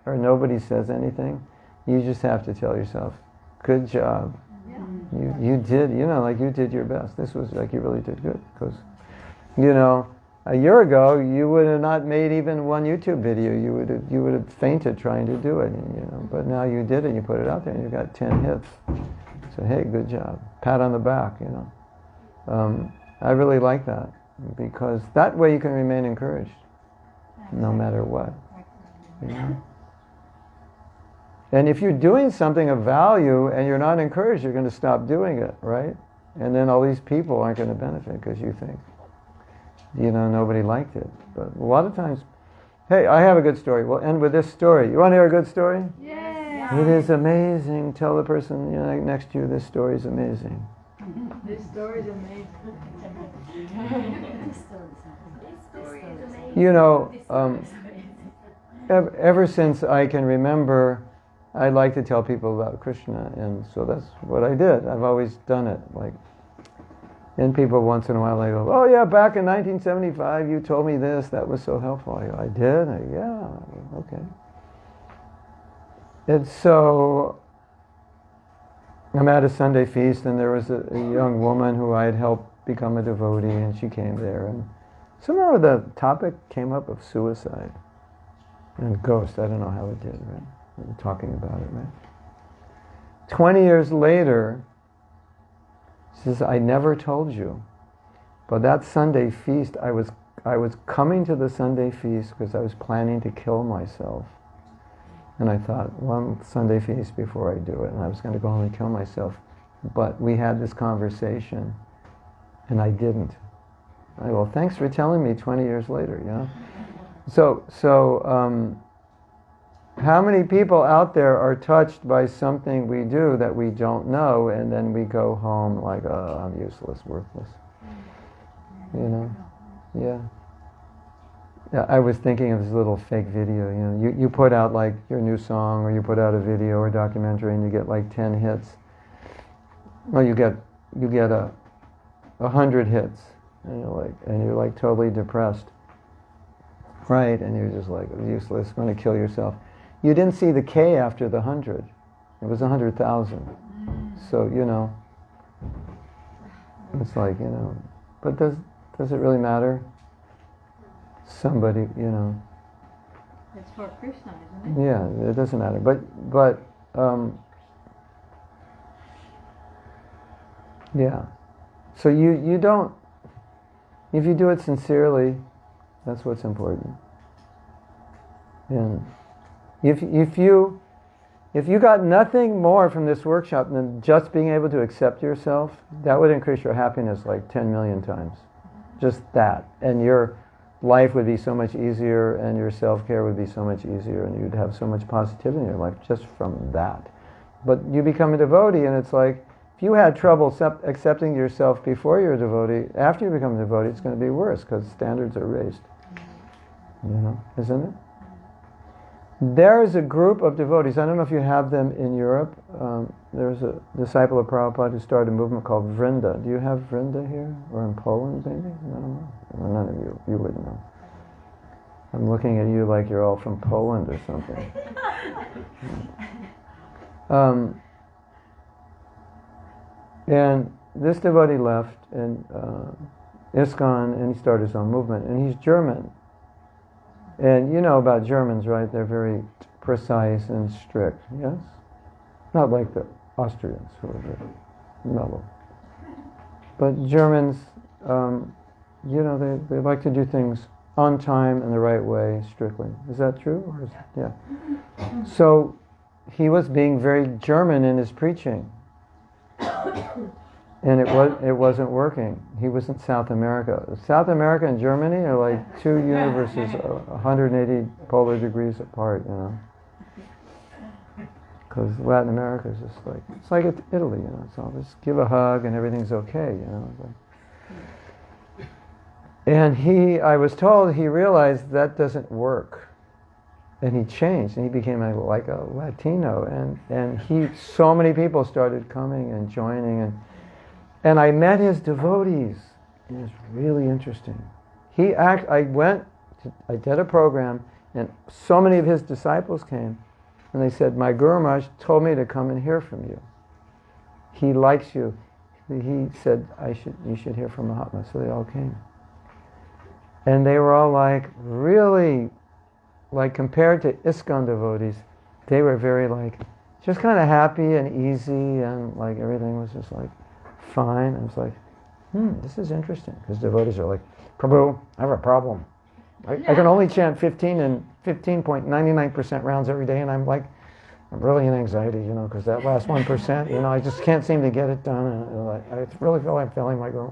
or nobody says anything, you just have to tell yourself, good job. Yeah. You did, you did your best. This was like, you really did good. Because, a year ago, you would have not made even one YouTube video. You would have fainted trying to do it, But now you did it. You put it out there, and you got 10 hits. So hey, good job. Pat on the back. I really like that, because that way you can remain encouraged, no matter what. And if you're doing something of value and you're not encouraged, you're going to stop doing it, right? And then all these people aren't going to benefit because you think, nobody liked it. But a lot of times, hey, I have a good story. We'll end with this story. You want to hear a good story? Yeah. It is amazing. Tell the person next to you, this story is amazing. This story is amazing. Ever since I can remember, I like to tell people about Krishna, and so that's what I did. I've always done it. And people once in a while they go, oh yeah, back in 1975 you told me this, that was so helpful. I go, I did? Yeah, okay. And so I'm at a Sunday feast, and there was a young woman who I had helped become a devotee, and she came there, and somehow the topic came up of suicide and ghosts. I don't know how it did, right? We were talking about it, right? 20 years later, she says, I never told you, but that Sunday feast, I was coming to the Sunday feast because I was planning to kill myself. And I thought, one Sunday feast before I do it, and I was going to go home and kill myself. But we had this conversation, and I didn't. Well, thanks for telling me 20 years later, So how many people out there are touched by something we do that we don't know, and then we go home like, oh, I'm useless, worthless. Yeah. I was thinking of this little fake video. You put out like your new song, or you put out a video or documentary, and you get like 10 hits. Well, you get 100 hits, and you're like totally depressed, right? And you're just like useless, going to kill yourself. You didn't see the K after the 100. It was 100,000. So it's like but does it really matter? Somebody, It's for Krishna, isn't it? Yeah, it doesn't matter. But yeah. So you don't, if you do it sincerely, that's what's important. And if you got nothing more from this workshop than just being able to accept yourself, that would increase your happiness like 10 million times. Just that. And your life would be so much easier, and your self-care would be so much easier, and you'd have so much positivity in your life just from that. But you become a devotee, and it's like, if you had trouble accepting yourself before you're a devotee, after you become a devotee, it's going to be worse, because standards are raised. Isn't it? There is a group of devotees, I don't know if you have them in Europe. There's a disciple of Prabhupada who started a movement called Vrinda. Do you have Vrinda here? Or in Poland, maybe? I don't know. Well, none of you wouldn't know. I'm looking at you like you're all from Poland or something. And this devotee left, and ISKCON, and he started his own movement, and he's German. And you know about Germans, right? They're very precise and strict, yes? Not like the Austrians, who are very mellow. But Germans, they like to do things on time and the right way, strictly. Is that true? Yeah. So he was being very German in his preaching. And it wasn't working. He was in South America. South America and Germany are like two universes, 180 polar degrees apart, Because Latin America is just like, it's like Italy, It's all just give a hug and everything's okay, And I was told he realized that doesn't work. And he changed, and he became like a Latino, and so many people started coming and joining, and I met his devotees. It was really interesting. I did a program, and so many of his disciples came, and they said, my Guru Maharaj told me to come and hear from you. He likes you. He said, you should hear from Mahatma. So they all came. And they were all like, really, like compared to ISKCON devotees, they were very like, just kind of happy and easy, and like everything was just like fine. I was like, this is interesting, because devotees are like, Prabhu, I have a problem. I can only chant 15.99% rounds every day, and I'm really in anxiety, because that last 1%, I just can't seem to get it done, and I really feel I'm failing my Guru,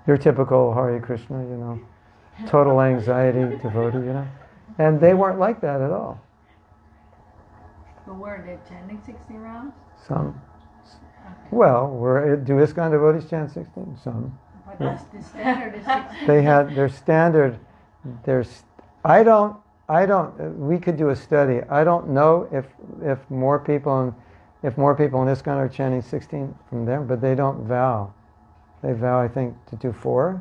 your typical Hare Krishna, total anxiety devotee, And they weren't like that at all. But were they chanting 60 rounds? Some. Well, do ISKCON devotees chant 16? Some. But that's the standard is 16. They had their standard. We could do a study. I don't know if more people in ISKCON are chanting 16 from them, but they don't vow. They vow, I think, to do 4.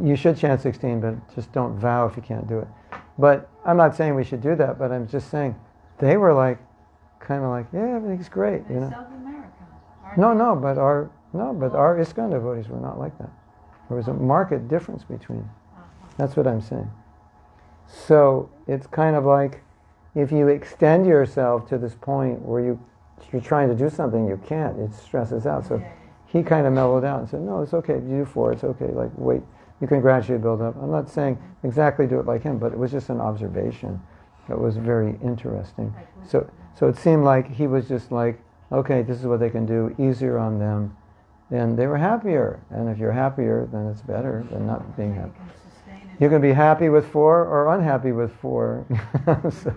You should chant 16, but just don't vow if you can't do it. But I'm not saying we should do that, but I'm just saying they were like, kind of like, yeah, everything's great, South America. But our ISKCON devotees were not like that. There was a marked difference between. That's what I'm saying. So it's kind of like, if you extend yourself to this point where you're trying to do something, you can't. It stresses out. So he kind of mellowed out and said, no, it's okay. You do 4, it's okay. Like, wait, you can gradually build up. I'm not saying exactly do it like him, but it was just an observation that was very interesting. So it seemed like he was just like, okay, this is what they can do, easier on them. And they were happier. And if you're happier, then it's better than not being happy. You can be happy with 4 or unhappy with 4. So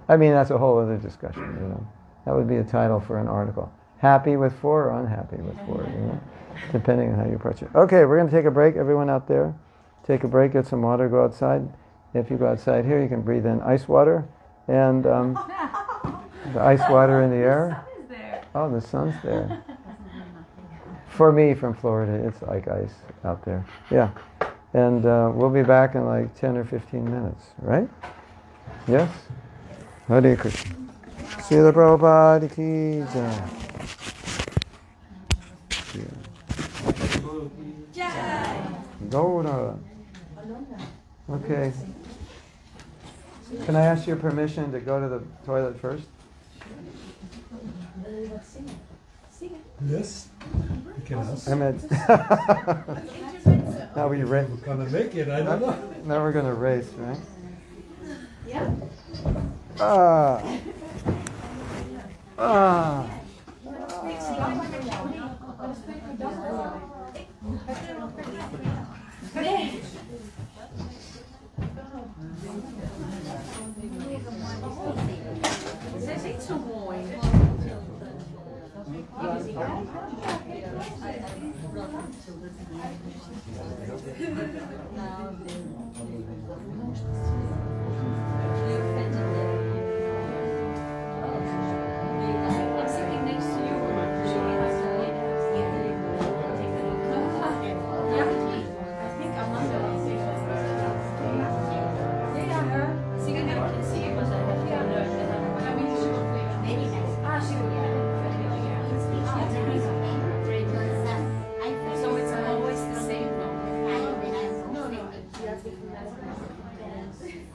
that's a whole other discussion, That would be a title for an article. Happy with 4 or unhappy with 4, depending on how you approach it. Okay, we're going to take a break, everyone out there. take a break, get some water, go outside. If you go outside here, you can breathe in ice water and the ice water in the air. The sun is there. Oh, the sun's there. For me, from Florida, it's like ice out there. Yeah. And we'll be back in like 10 or 15 minutes, right? Yes? Hare Krishna. Srila Prabhupada ki jai. Gaura. Okay. Can I ask your permission to go to the toilet first? Yes, you can ask. I meant. Now we race. We're gonna make it, I don't know. Now we're gonna race, right? Yeah. Ah. Ah. Ze is niet zo mooi. I'm sitting next to you. I think I'm not gonna say her. Singing, I can see it was I mean, she will play. She will play. So it's always the same.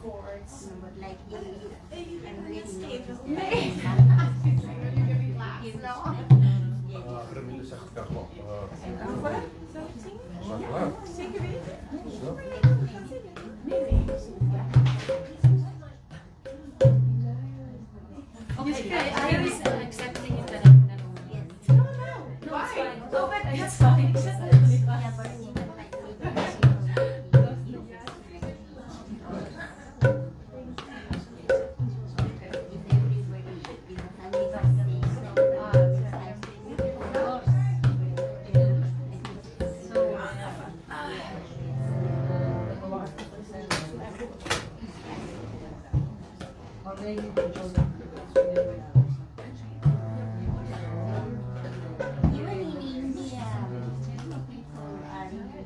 Chords, like I'm reading Okay, I was accepting it that I'm never winning. No, it's fine. No, but it's fine. Even in India, people are different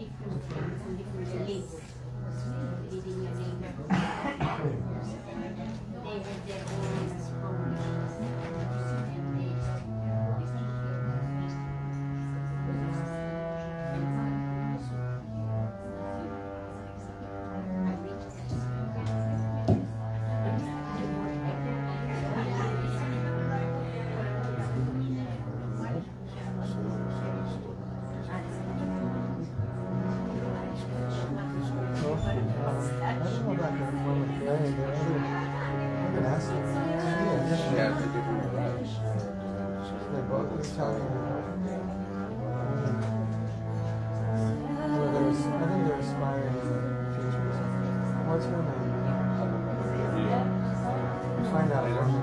beliefs. Reading your name. They have their own What's her name? Find out for me.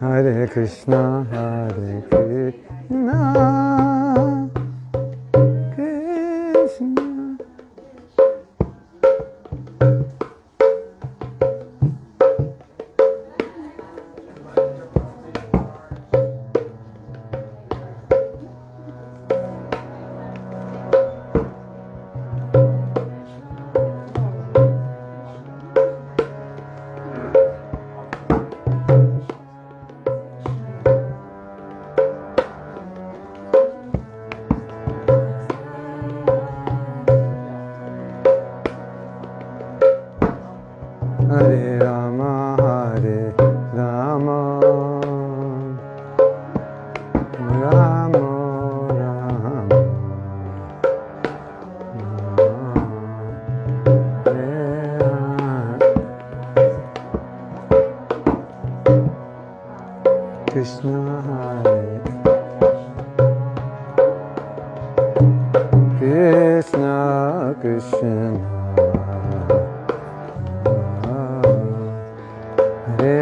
Hare Krishna, Hare Krishna, Krishna. Krishna Hare Krishna Krishna Hare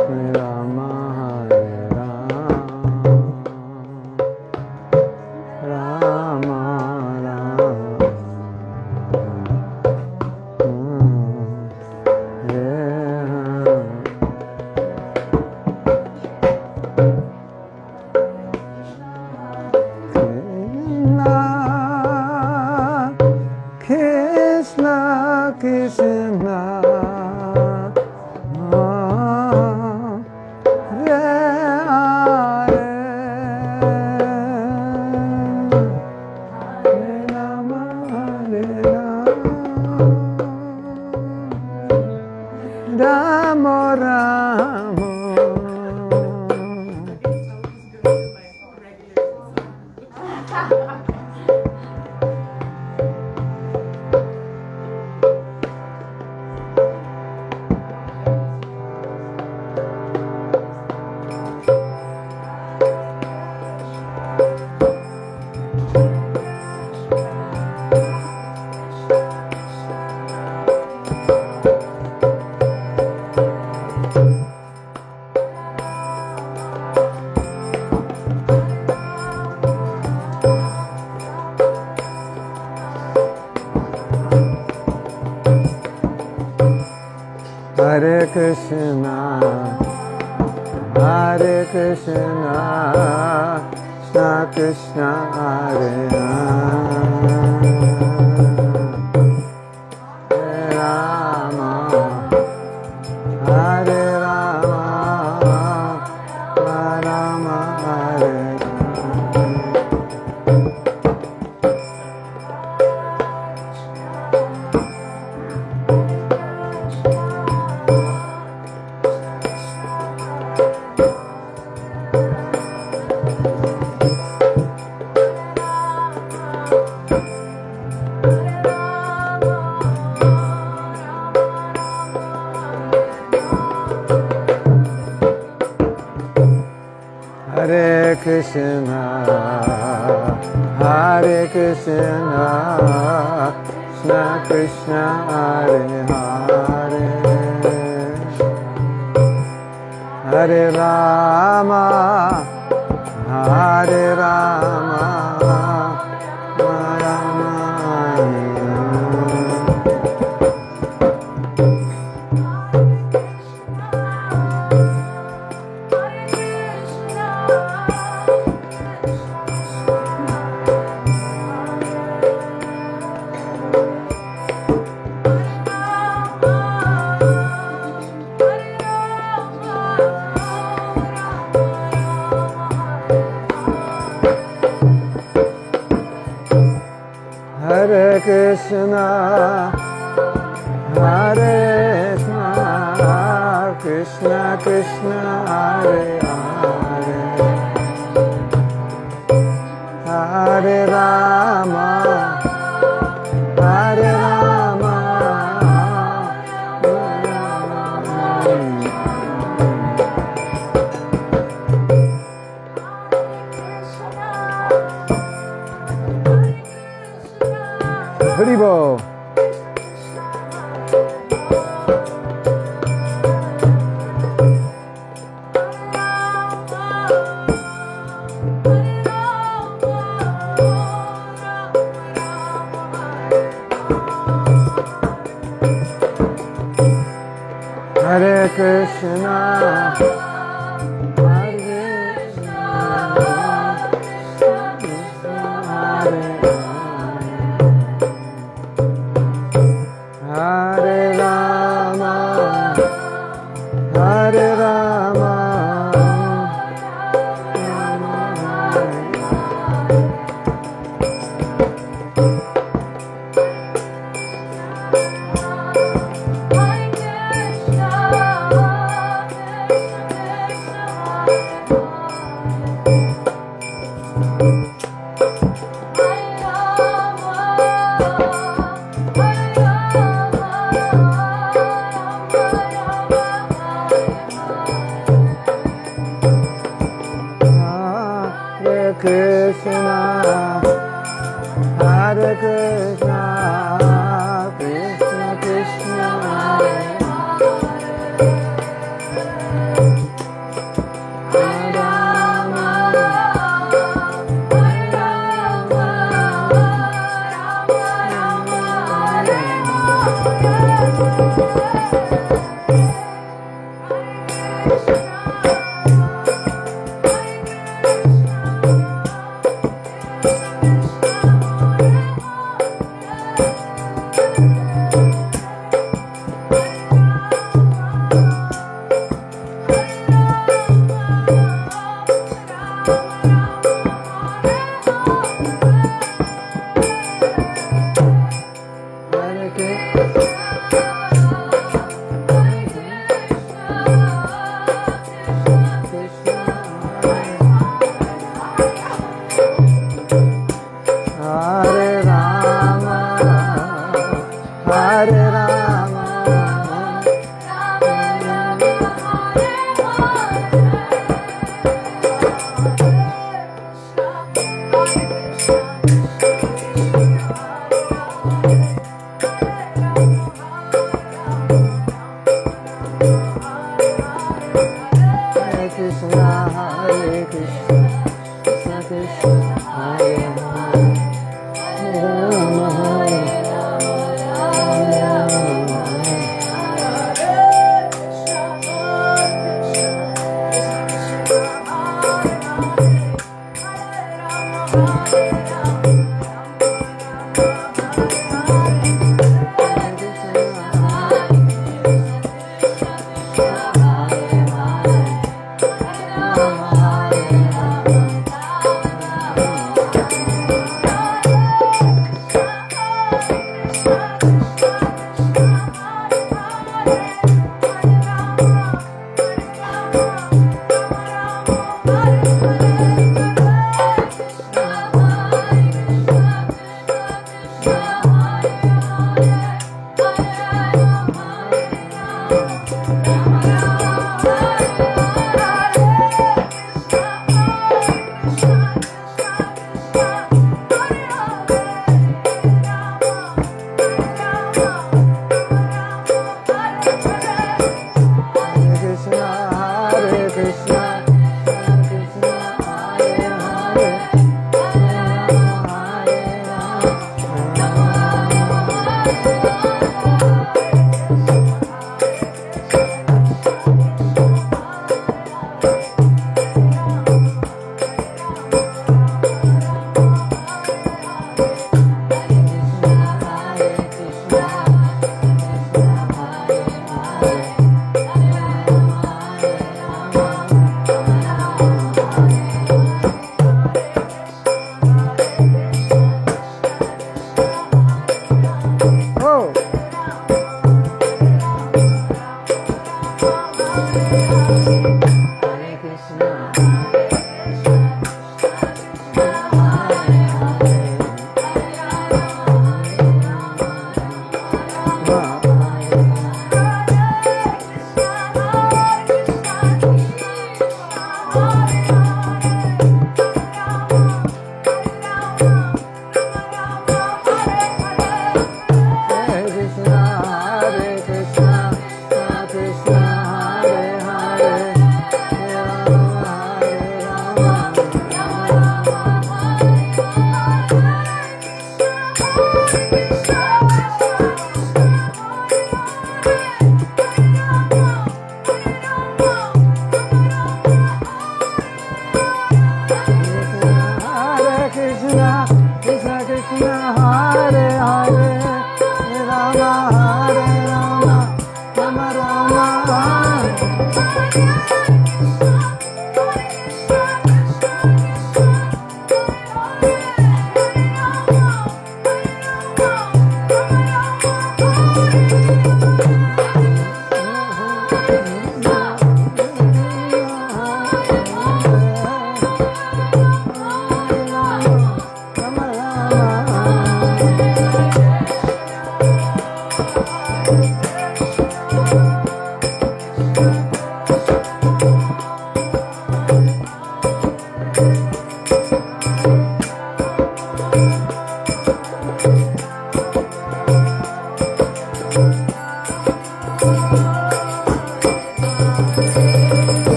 Hare Rama Hare Rama Krishna Krishna Rama Rama Hare Krishna Hare Krishna Krishna Krishna Hare Rama Hare Rama Rama Hare Hare Krishna Hare Krishna Krishna Krishna Hare Hare Hare Rama Hare Rama Rama Hare Krishna Hare Krishna Krishna Krishna Hare Hare Hare Rama Hare Rama Haribo. Hare Krishna Hare Krishna Hare Hare Rama Hare Rama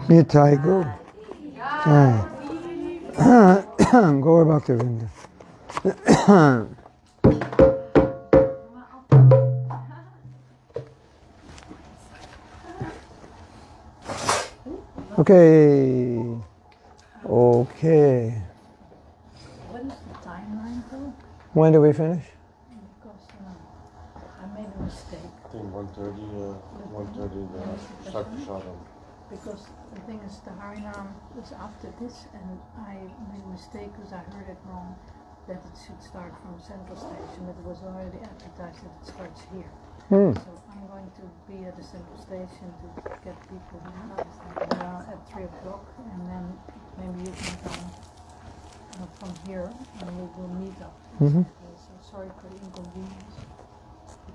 Nitai go. Gaur Bhaktivinoda. Okay. Okay. What is the timeline though? When do we finish? Because I made a mistake. I think 1:30, 1:30 start the shot on. Because the thing is, the Harinam is after this, and I made a mistake because I heard it wrong, that it should start from Central Station, but it was already advertised that it starts here. So I'm going to be at the Central Station to get people at 3 o'clock, and then maybe you can come from here, and we will meet up. So sorry for the inconvenience.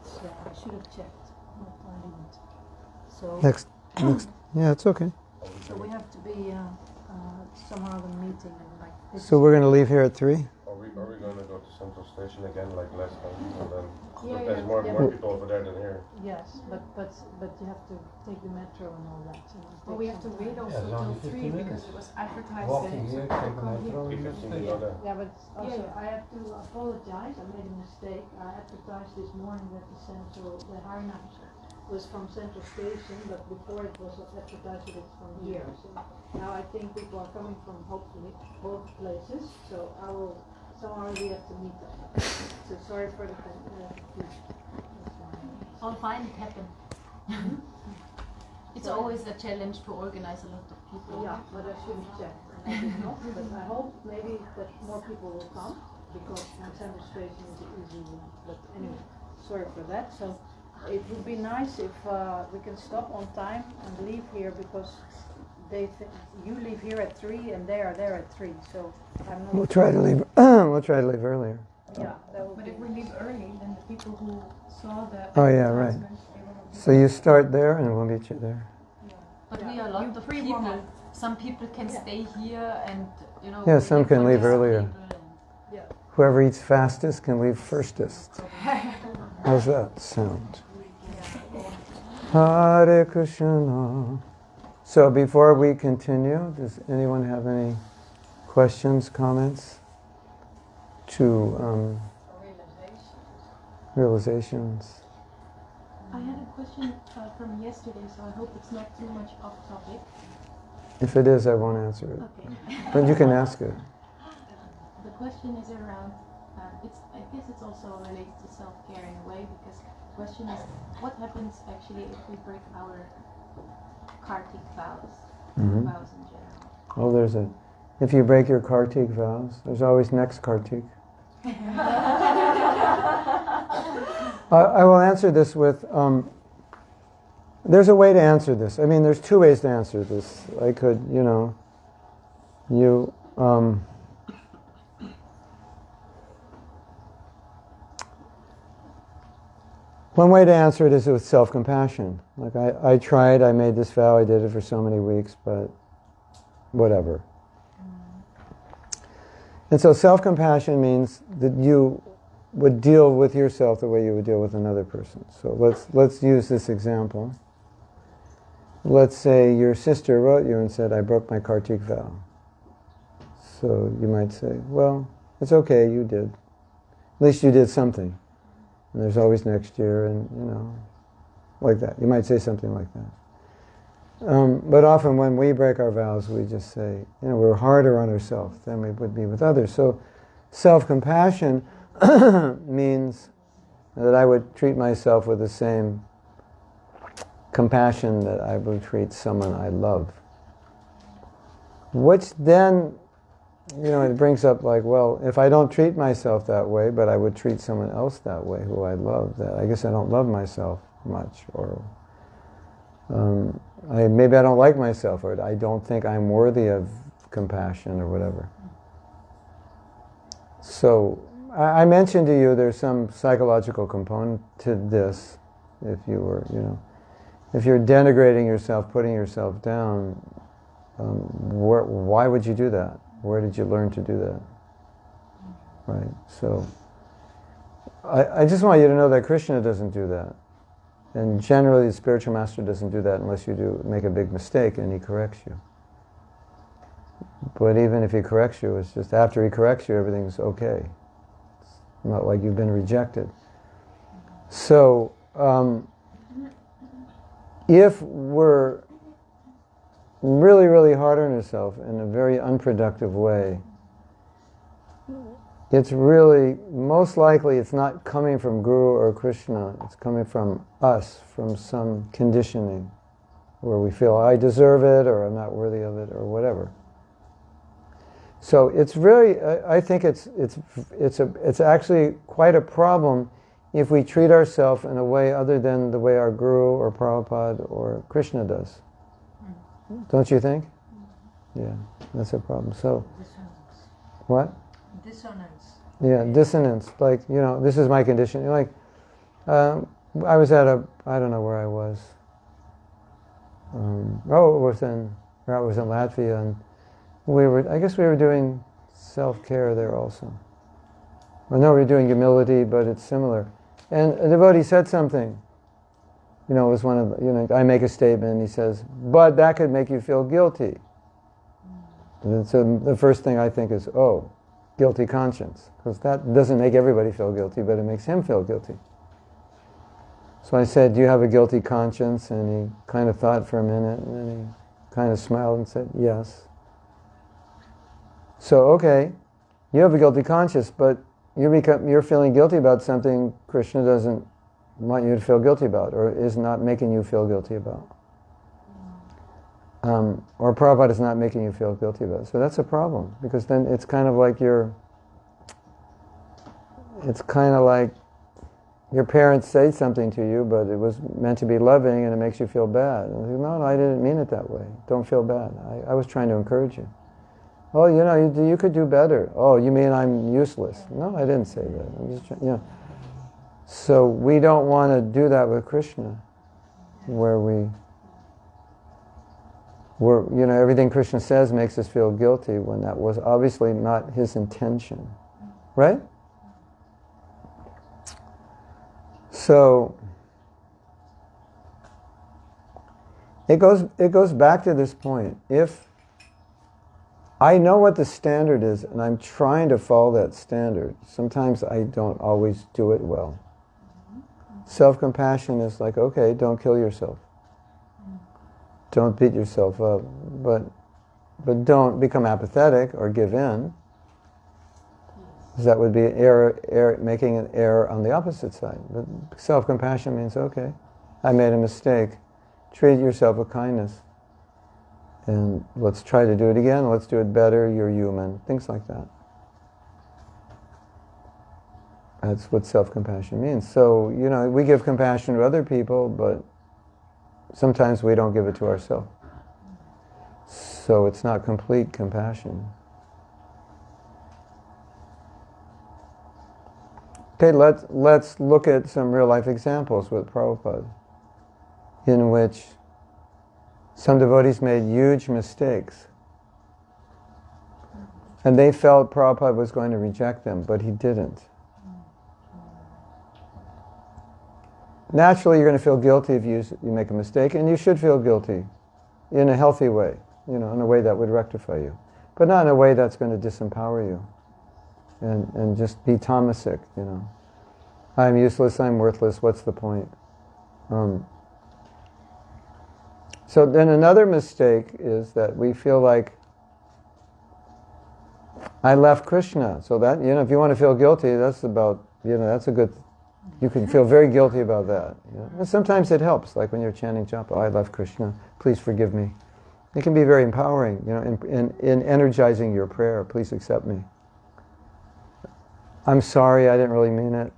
I should have checked, but I didn't. So Next. Yeah, it's okay. So we have to be somehow at a meeting and like. So we're going to leave here at 3? Are we going to go to Central Station again, like last time, and then Yeah, there's yeah, more yeah. people over there than here? Yes, but you have to take the metro and all that. So it Well, we have to takes wait some time. also Yeah, it's only till 3 15 because minutes. it was advertised Walking that here, it's take the metro, here. 3:15 to go there. Yeah, but also Yeah. I have to apologize. I made a mistake. I advertised this morning that the Harinam was from Central Station, but before it was advertised that it's from here. So now I think people are coming from hopefully both places. So somehow we have to meet up. So sorry for the confusion. All fine, it happened. It's always a challenge to organize a lot of people. Yeah, but I shouldn't check. And I did not, but I hope maybe that more people will come because from Central Station is an easy one. But anyway, sorry for that. So it would be nice if we can stop on time and leave here because you leave here at 3 and they are there at 3. So I'm not. We'll try to leave. We'll try to leave earlier. Yeah, that would But be if we leave early, then the people who saw the Oh, yeah, right. advertisement, they will not be So you start there, and we'll meet you there. But we are a lot of people. Some people can stay here and, Yeah, some can leave earlier. Yeah. Whoever eats fastest can leave firstest. How's that sound? Hare Krishna. So before we continue, does anyone have any questions, comments to realizations? I had a question from yesterday, so I hope it's not too much off topic. If it is, I won't answer it. Okay. But you can ask it. The question is around, I guess it's also related to self-care in a way, because the question is, what happens actually if we break our Kartik vows, vows in general? Oh, if you break your Kartik vows, there's always next Kartik. I will answer this with, there's a way to answer this. I mean, there's 2 ways to answer this. I could, one way to answer it is with self-compassion. Like, I made this vow, I did it for so many weeks, but whatever. And so self-compassion means that you would deal with yourself the way you would deal with another person. So let's use this example. Let's say your sister wrote you and said, I broke my Kartik vow. So you might say, well, it's okay, you did. At least you did something. And there's always next year, and like that. You might say something like that. But often when we break our vows, we just say, we're harder on ourselves than we would be with others. So self-compassion means that I would treat myself with the same compassion that I would treat someone I love. Which then, it brings up like, well, if I don't treat myself that way, but I would treat someone else that way who I love, that I guess I don't love myself much, or maybe I don't like myself, or I don't think I'm worthy of compassion, or whatever. So I mentioned to you there's some psychological component to this. If you're denigrating yourself, putting yourself down, why would you do that? Where did you learn to do that? Right. So I just want you to know that Krishna doesn't do that. And generally the spiritual master doesn't do that unless you do make a big mistake and he corrects you. But even if he corrects you, it's just after he corrects you, everything's okay. It's not like you've been rejected. So, if we're really, really hard on ourselves in a very unproductive way, it's really, most likely it's not coming from Guru or Krishna, it's coming from us, from some conditioning, where we feel I deserve it, or I'm not worthy of it, or whatever. So it's really, I think it's actually quite a problem if we treat ourselves in a way other than the way our Guru or Prabhupada or Krishna does. Don't you think? Yeah, that's a problem. So, Dissonance. what? Dissonance. Yeah, dissonance. Like, this is my condition. Like, I was at I don't know where I was. I was in Latvia, and I guess we were doing self-care there also. I know we're doing humility, but it's similar. And a devotee said something. It was one of, I make a statement, and he says, but that could make you feel guilty. And so the first thing I think is, guilty conscience. Because that doesn't make everybody feel guilty, but it makes him feel guilty. So I said, do you have a guilty conscience? And he kind of thought for a minute, and then he kind of smiled and said, yes. So, okay, you have a guilty conscience, but you're feeling guilty about something Krishna doesn't want you to feel guilty about, or is not making you feel guilty about. Or Prabhupada is not making you feel guilty about it. So that's a problem, because then it's kind of like your parents say something to you, but it was meant to be loving and it makes you feel bad. And you say, no, I didn't mean it that way. Don't feel bad. I was trying to encourage you. Oh, you could do better. Oh, you mean I'm useless? No, I didn't say that. I'm just trying, So we don't want to do that with Krishna, where everything Krishna says makes us feel guilty when that was obviously not his intention. Right? So it goes back to this point. If I know what the standard is, and I'm trying to follow that standard, sometimes I don't always do it well. Self-compassion is like, okay, don't kill yourself. Don't beat yourself up. But don't become apathetic or give in. Because that would be making an error on the opposite side. But self-compassion means, okay, I made a mistake. Treat yourself with kindness. And let's try to do it again. Let's do it better. You're human. Things like that. That's what self-compassion means. So, we give compassion to other people, but sometimes we don't give it to ourselves. So it's not complete compassion. Okay, let's look at some real-life examples with Prabhupada, in which some devotees made huge mistakes. And they felt Prabhupada was going to reject them, but he didn't. Naturally, you're going to feel guilty if you make a mistake, and you should feel guilty in a healthy way, in a way that would rectify you. But not in a way that's going to disempower you and just be tamasic, I'm useless, I'm worthless, what's the point? So then another mistake is that we feel like I left Krishna. So that, if you want to feel guilty, that's about, that's a good, you can feel very guilty about that. And sometimes it helps, like when you're chanting japa, I left Krishna, please forgive me. It can be very empowering, in energizing your prayer, please accept me. I'm sorry, I didn't really mean it.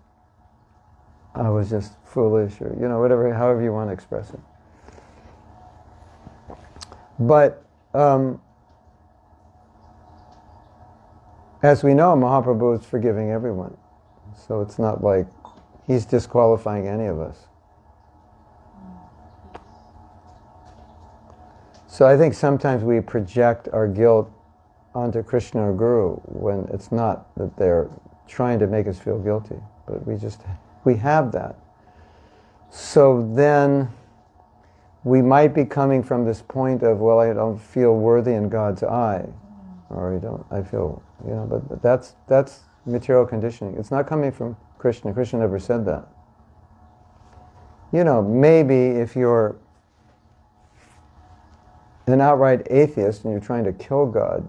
I was just foolish, or, whatever, however you want to express it. But as we know, Mahaprabhu is forgiving everyone. So it's not like he's disqualifying any of us. So I think sometimes we project our guilt onto Krishna or Guru when it's not that they're trying to make us feel guilty. But we have that. So then we might be coming from this point of, well, I don't feel worthy in God's eye. or I feel, but that's material conditioning. It's not coming from Krishna. Krishna never said that. Maybe if you're an outright atheist and you're trying to kill God,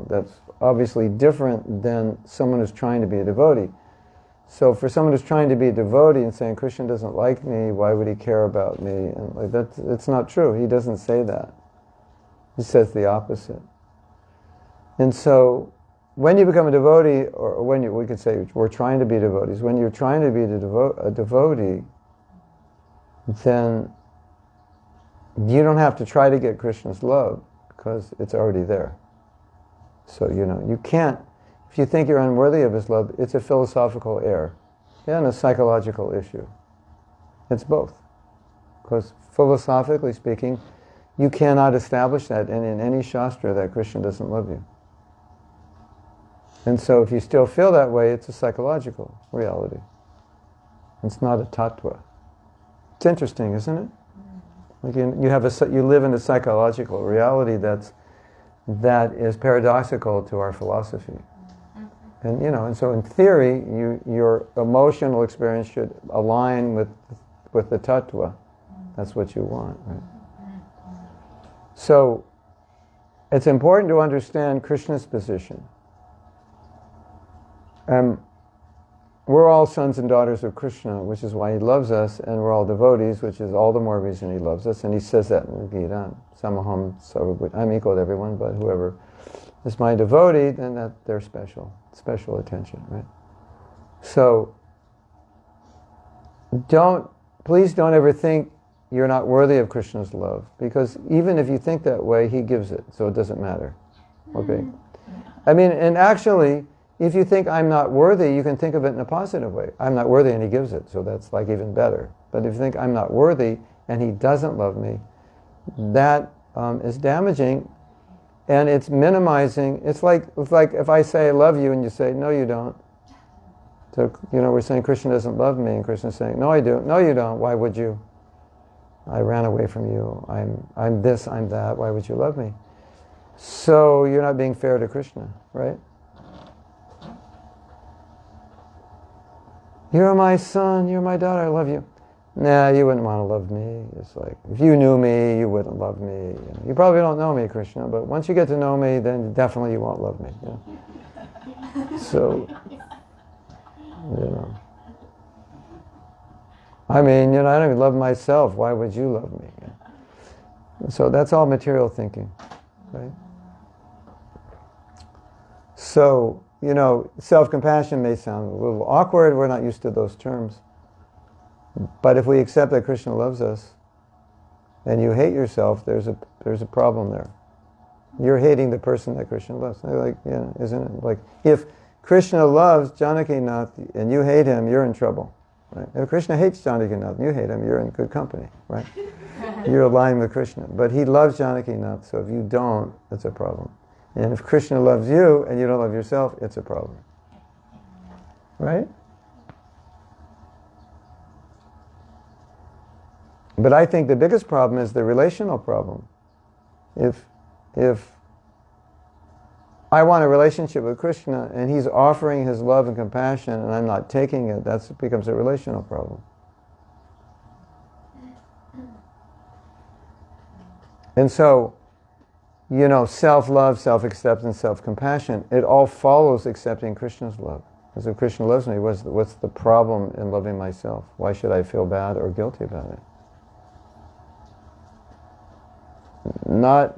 that's obviously different than someone who's trying to be a devotee. So for someone who's trying to be a devotee and saying, Krishna doesn't like me, why would he care about me? And like that, it's not true. He doesn't say that. He says the opposite. And so when you become a devotee, or we could say we're trying to be devotees, when you're trying to be a devotee, then you don't have to try to get Krishna's love, because it's already there. So, you can't, if you think you're unworthy of his love, it's a philosophical error and a psychological issue. It's both. Because philosophically speaking, you cannot establish that in any shastra that Krishna doesn't love you. And so if you still feel that way, it's a psychological reality. It's not a tattva. It's interesting, isn't it? Like you live in a psychological reality that is paradoxical to our philosophy. And and so in theory, your emotional experience should align with the tattva. That's what you want, right? So it's important to understand Krishna's position. We're all sons and daughters of Krishna, which is why he loves us, and we're all devotees, which is all the more reason he loves us. And he says that in the Gita, Samaham Sarvabhuta. I'm equal to everyone, but whoever is my devotee, then they're special attention, right? So please don't ever think you're not worthy of Krishna's love, because even if you think that way, he gives it, so it doesn't matter. Okay? I mean, and actually, if you think I'm not worthy, you can think of it in a positive way. I'm not worthy and he gives it, so that's like even better. But if you think I'm not worthy and he doesn't love me, that is damaging, and it's minimizing. It's like if I say I love you and you say, no you don't. So, we're saying Krishna doesn't love me, and Krishna's saying, no I do. No you don't. Why would you? I ran away from you. I'm this, I'm that. Why would you love me? So you're not being fair to Krishna, right? You're my son, you're my daughter, I love you. Nah, you wouldn't want to love me. It's like, if you knew me, you wouldn't love me. You probably don't know me, Krishna, but once you get to know me, then definitely you won't love me. So, I mean, I don't even love myself. Why would you love me? So that's all material thinking, right? So, self-compassion may sound a little awkward. We're not used to those terms. But if we accept that Krishna loves us, and you hate yourself, there's a problem there. You're hating the person that Krishna loves. Isn't it? Like, if Krishna loves Janakinath and you hate him, you're in trouble. Right? If Krishna hates Janakinath and you hate him, you're in good company, right? You're aligned with Krishna. But he loves Janakinath, so if you don't, it's a problem. And if Krishna loves you and you don't love yourself, it's a problem. Right? But I think the biggest problem is the relational problem. If I want a relationship with Krishna and he's offering his love and compassion and I'm not taking it, that becomes a relational problem. And so, self-love, self-acceptance, self-compassion, it all follows accepting Krishna's love. Because if Krishna loves me, what's the problem in loving myself? Why should I feel bad or guilty about it? Not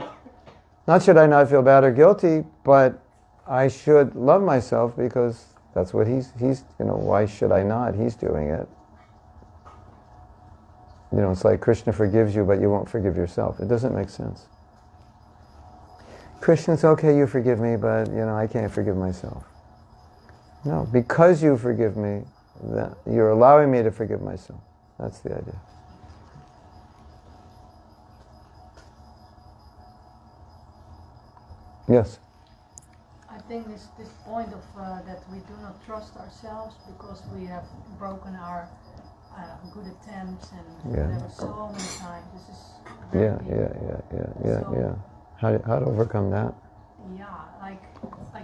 should I not feel bad or guilty, but I should love myself because that's what he's why should I not? He's doing it. It's like Krishna forgives you, but you won't forgive yourself. It doesn't make sense. Krishna's okay, you forgive me, but I can't forgive myself. No, because you forgive me, that you're allowing me to forgive myself. That's the idea. Yes. I think this point of that we do not trust ourselves because we have broken our good attempts and whatever so many times. This is very deep. Yeah. How to overcome that? Yeah, like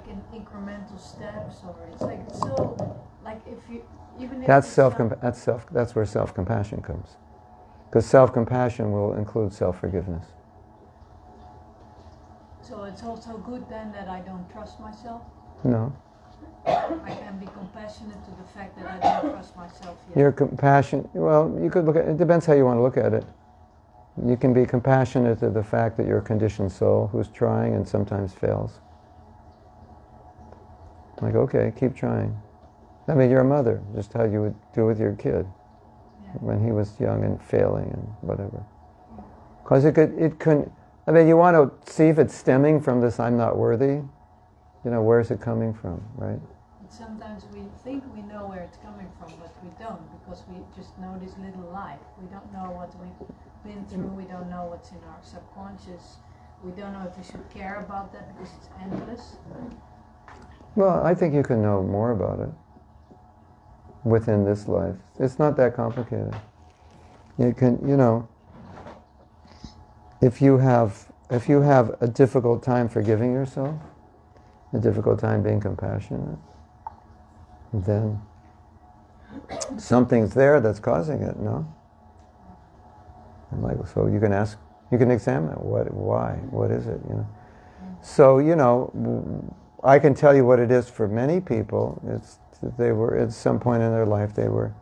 in incremental steps, or it's so like if you even if That's it's not- that's where self-compassion comes. Because self-compassion will include self-forgiveness. So it's also good then that I don't trust myself. No. I can be compassionate to the fact that I don't trust myself yet. Your compassion, well, you could look at it, depends how you want to look at it. You can be compassionate to the fact that you're a conditioned soul who's trying and sometimes fails. Like, okay, keep trying. I mean, you're a mother, just how you would do with your kid when he was young and failing and whatever. Because it couldn't, I mean, you want to see if it's stemming from this I'm not worthy. You know, where's it coming from, right? Sometimes we think we know where it's coming from, but we don't, because we just know this little life. We don't know what we've been through, we don't know what's in our subconscious. We don't know if we should care about that because it's endless. Well, I think you can know more about it within this life. It's not that complicated. You can, you know, if you have a difficult time forgiving yourself, a difficult time being compassionate, then something's there that's causing it, no? And like, so you can ask, you can examine it. Why? What is it? You know. So you know, I can tell you what it is for many people. It's they were at some point in their life they were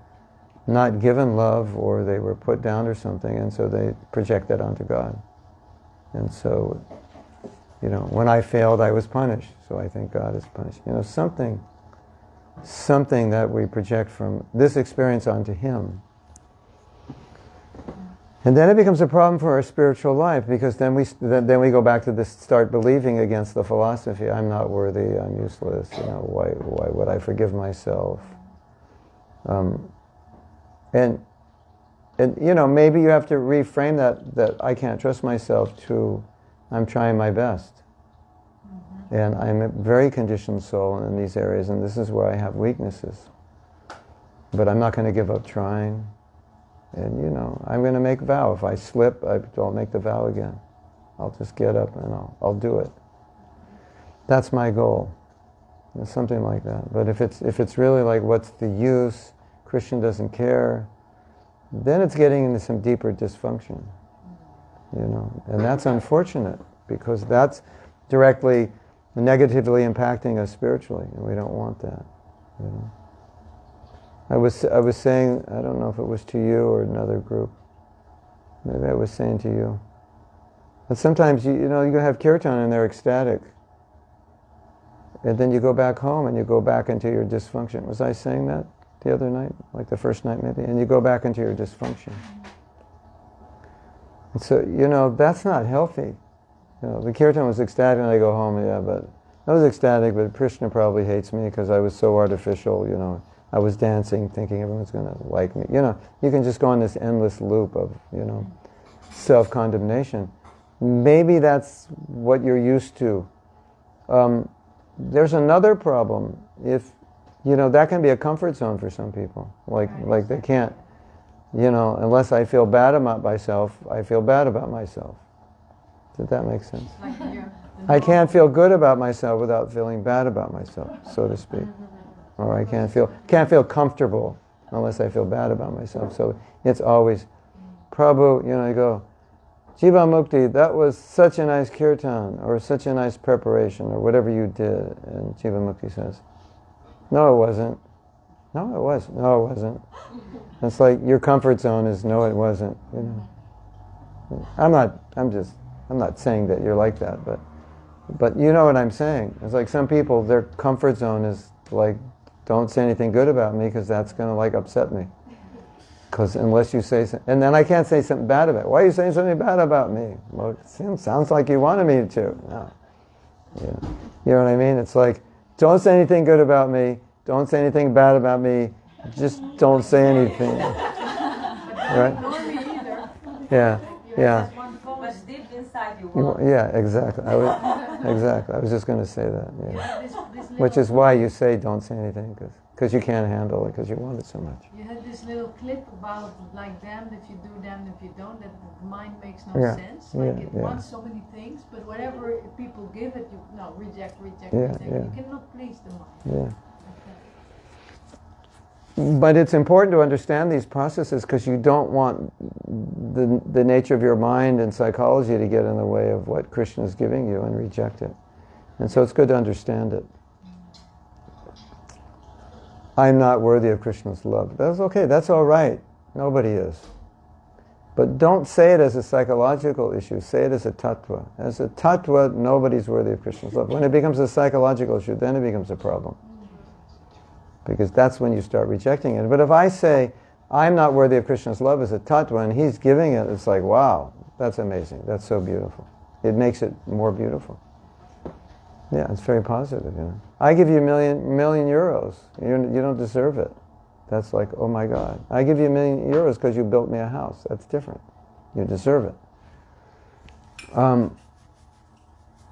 not given love, or they were put down or something, and so they project that onto God. And so, you know, when I failed, I was punished. So I think God is punished. You know, something that we project from this experience onto Him. And then it becomes a problem for our spiritual life, because then we go back to this, start believing against the philosophy, I'm not worthy, I'm useless, you know, why would I forgive myself? And you know, maybe you have to reframe that I can't trust myself to I'm trying my best. And I'm a very conditioned soul in these areas, and this is where I have weaknesses. But I'm not going to give up trying. And you know, I'm going to make a vow. If I slip, I'll make the vow again. I'll just get up and I'll do it. That's my goal. It's something like that. But if it's really like, what's the use? Christian doesn't care. Then it's getting into some deeper dysfunction. You know, and that's unfortunate, because that's directly negatively impacting us spiritually, and we don't want that. You know. I was saying, I don't know if it was to you or another group. Maybe I was saying to you. But sometimes you know you have kirtan and they're ecstatic, and then you go back home and you go back into your dysfunction. Was I saying that the other night, like the first night maybe? And you go back into your dysfunction. And so you know that's not healthy. You know, the kirtan was ecstatic, and I go home. Yeah, but I was ecstatic, but Krishna probably hates me because I was so artificial. You know. I was dancing, thinking everyone's going to like me. You know, you can just go on this endless loop of, you know, self-condemnation. Maybe that's what you're used to. There's another problem. If, you know, that can be a comfort zone for some people. Like they can't, you know, unless I feel bad about myself, I feel bad about myself. Did that make sense? I can't feel good about myself without feeling bad about myself, so to speak. Or I can't feel comfortable unless I feel bad about myself. So it's always, Prabhu, you know, you go, Jiva Mukti, that was such a nice kirtan, or such a nice preparation, or whatever you did. And Jiva Mukti says, no, it wasn't. No, it was. No, it wasn't. It's like your comfort zone is no, it wasn't. You know, I'm not saying that you're like that, but you know what I'm saying. It's like some people, their comfort zone is like, don't say anything good about me because that's going to like upset me. Because unless you say something, and then I can't say something bad about it. Why are you saying something bad about me? Well, it sounds like you wanted me to. No. Yeah. You know what I mean? It's like, don't say anything good about me. Don't say anything bad about me. Just don't say anything. Right? Yeah. Yeah. But deep inside you want. Yeah, exactly. I was just going to say that. Yeah. Which is why you say don't say anything, because because you can't handle it, because you want it so much. You had this little clip about like damned if you do, damned if you don't, that the mind makes no Yeah, sense. Like yeah, it yeah. wants so many things, but whatever people give it, you no, reject, Yeah, reject. yeah. You cannot please the mind. Yeah. Like that. But it's important to understand these processes because you don't want the nature of your mind and psychology to get in the way of what Krishna is giving you and reject it. And so it's good to understand it. I'm not worthy of Krishna's love. That's okay, that's all right. Nobody is. But don't say it as a psychological issue, say it as a tattva. As a tattva, nobody's worthy of Krishna's love. When it becomes a psychological issue, then it becomes a problem. Because that's when you start rejecting it. But if I say, I'm not worthy of Krishna's love as a tattva, and he's giving it, it's like, wow, that's amazing, that's so beautiful. It makes it more beautiful. Yeah, it's very positive, you know. I give you a million euros. You don't deserve it. That's like, oh my God. I give you €1,000,000 because you built me a house. That's different. You deserve it.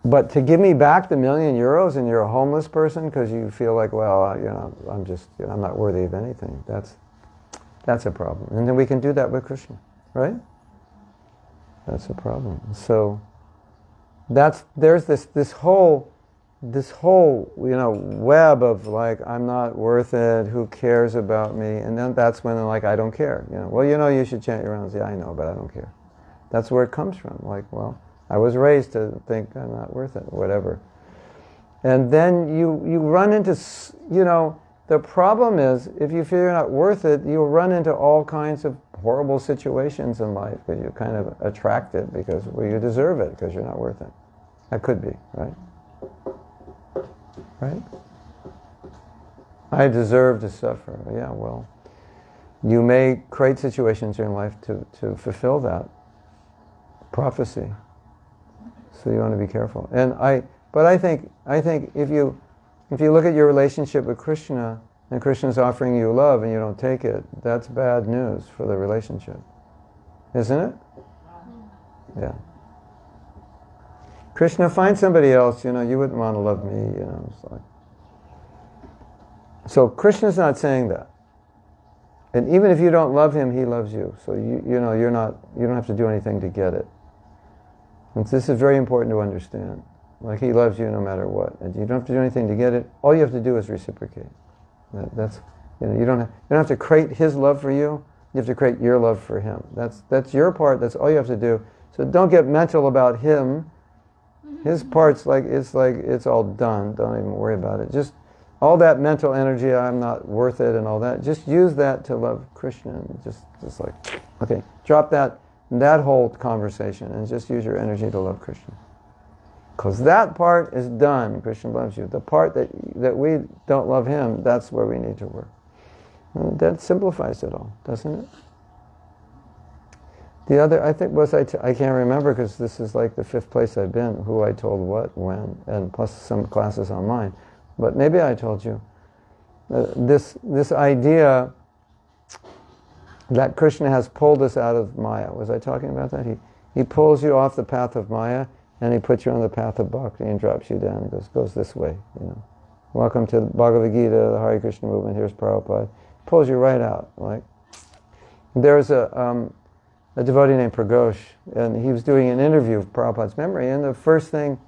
But to give me back the €1,000,000 and you're a homeless person because you feel like, well, you know, I'm not worthy of anything. That's a problem. And then we can do that with Krishna, right? That's a problem. So there's this whole web of like, I'm not worth it, who cares about me? And then that's when they're like, I don't care. Well, you should chant your rounds. Yeah, I know, but I don't care. That's where it comes from. Like, well, I was raised to think I'm not worth it, whatever. And then you run into, the problem is, if you feel you're not worth it, you'll run into all kinds of horrible situations in life because you kind of attract it because, well, you deserve it because you're not worth it. That could be, right? Right? I deserve to suffer. Yeah, well, you may create situations in your life to fulfill that prophecy. So you want to be careful. But I think if you look at your relationship with Krishna and Krishna's offering you love and you don't take it, that's bad news for the relationship. Isn't it? Yeah. Krishna, find somebody else, you wouldn't want to love me, it's like. So Krishna's not saying that. And even if you don't love him, he loves you. So you don't have to do anything to get it. And this is very important to understand. Like, he loves you no matter what. And you don't have to do anything to get it. All you have to do is reciprocate. You don't have to create his love for you. You have to create your love for him. That's your part. That's all you have to do. So don't get mental about him. His part's like it's all done. Don't even worry about it. Just all that mental energy, I'm not worth it and all that, just use that to love Krishna. And just like, okay, drop that whole conversation and just use your energy to love Krishna. Because that part is done. Krishna loves you. The part that we don't love him, that's where we need to work. And that simplifies it all, doesn't it? The other, I think, I can't remember because this is like the 5th place I've been, who I told what, when, and plus some classes online. But maybe I told you this idea that Krishna has pulled us out of Maya. Was I talking about that? He pulls you off the path of Maya and he puts you on the path of Bhakti and drops you down and goes this way. Welcome to Bhagavad Gita, the Hare Krishna movement. Here's Prabhupada. Pulls you right out. Like, there's a devotee named Pragosh, and he was doing an interview of Prabhupada's memory, and the first thing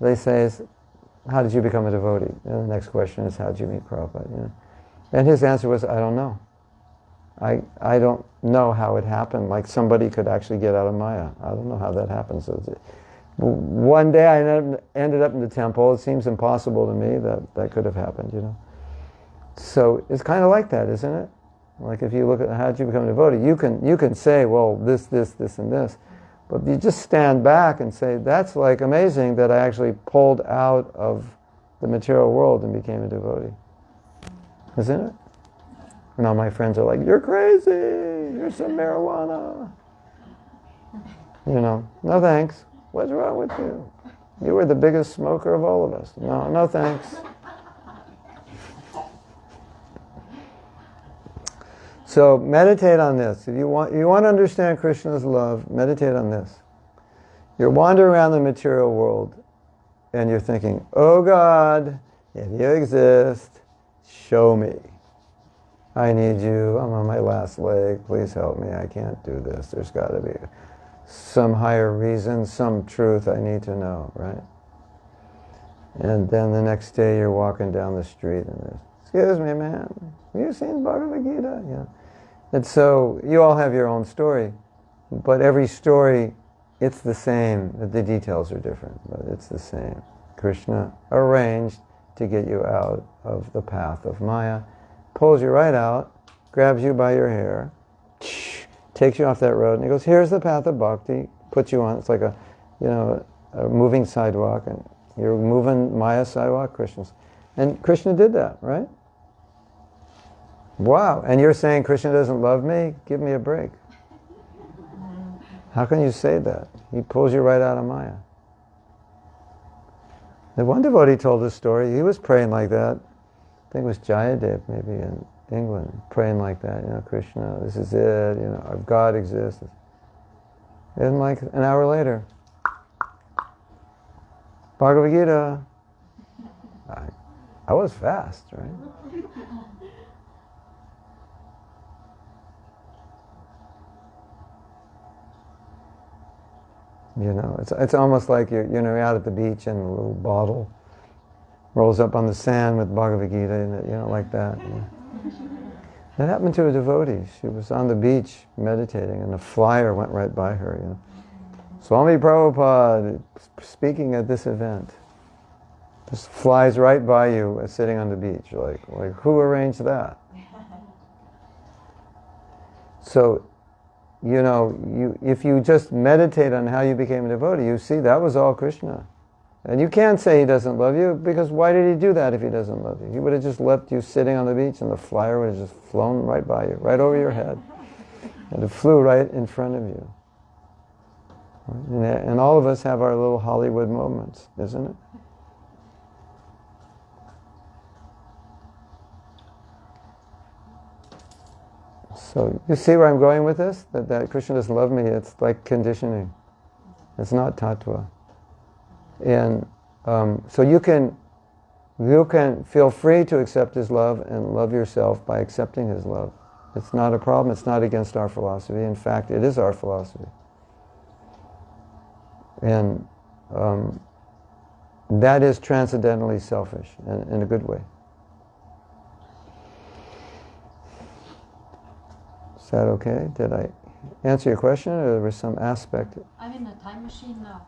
they say is, how did you become a devotee? And the next question is, how did you meet Prabhupada? And his answer was, I don't know. I don't know how it happened. Like, somebody could actually get out of Maya. I don't know how that happens. One day I ended up in the temple. It seems impossible to me that could have happened, So it's kind of like that, isn't it? Like, if you look at how did you become a devotee, you can say, well, this, and this. But you just stand back and say, that's like amazing that I actually pulled out of the material world and became a devotee. Isn't it? And all my friends are like, you're crazy, you're some marijuana. No thanks. What's wrong with you? You were the biggest smoker of all of us. No thanks. So meditate on this. If you want to understand Krishna's love, meditate on this. You're wandering around the material world and you're thinking, oh God, if you exist, show me. I need you, I'm on my last leg, please help me, I can't do this. There's got to be some higher reason, some truth I need to know, right? And then the next day you're walking down the street and there's, excuse me, man, have you seen Bhagavad Gita? Yeah. And so you all have your own story, but every story, it's the same. The details are different, but it's the same. Krishna arranged to get you out of the path of Maya, pulls you right out, grabs you by your hair, takes you off that road, and he goes, here's the path of bhakti, puts you on, it's like a, a moving sidewalk, and you're moving Maya's sidewalk, Krishna's. And Krishna did that, right? Wow, and you're saying Krishna doesn't love me? Give me a break. How can you say that? He pulls you right out of Maya. The one devotee told this story, he was praying like that. I think it was Jayadev maybe in England, praying like that, Krishna, this is it, our God exists. And like an hour later, Bhagavad Gita. I was fast, right? It's almost like you're out at the beach and a little bottle rolls up on the sand with Bhagavad Gita in it, like that. That happened to a devotee. She was on the beach meditating and a flyer went right by her, Swami Prabhupada speaking at this event. Just flies right by you sitting on the beach. Like who arranged that? So, if you just meditate on how you became a devotee, you see that was all Krishna. And you can't say he doesn't love you, because why did he do that if he doesn't love you? He would have just left you sitting on the beach and the flyer would have just flown right by you, right over your head. And it flew right in front of you. And all of us have our little Hollywood moments, isn't it? So you see where I'm going with this? That Krishna doesn't love me, it's like conditioning. It's not tattva. And so you can feel free to accept his love and love yourself by accepting his love. It's not a problem, it's not against our philosophy. In fact, it is our philosophy. And that is transcendentally selfish, in a good way. Is that okay? Did I answer your question, or there was some aspect? I'm in a time machine now.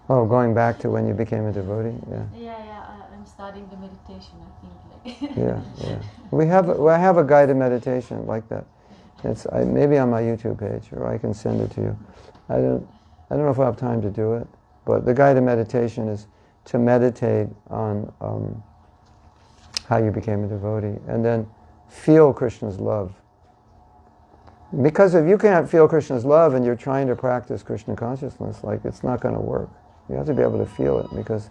Oh, going back to when you became a devotee? Yeah. Yeah, I'm starting the meditation, I think. Yeah. I have a guided meditation like that. It's maybe on my YouTube page, or I can send it to you. I don't know if I have time to do it, but the guided meditation is to meditate on how you became a devotee, and then feel Krishna's love. Because if you can't feel Krishna's love and you're trying to practice Krishna consciousness, it's not going to work. You have to be able to feel it, because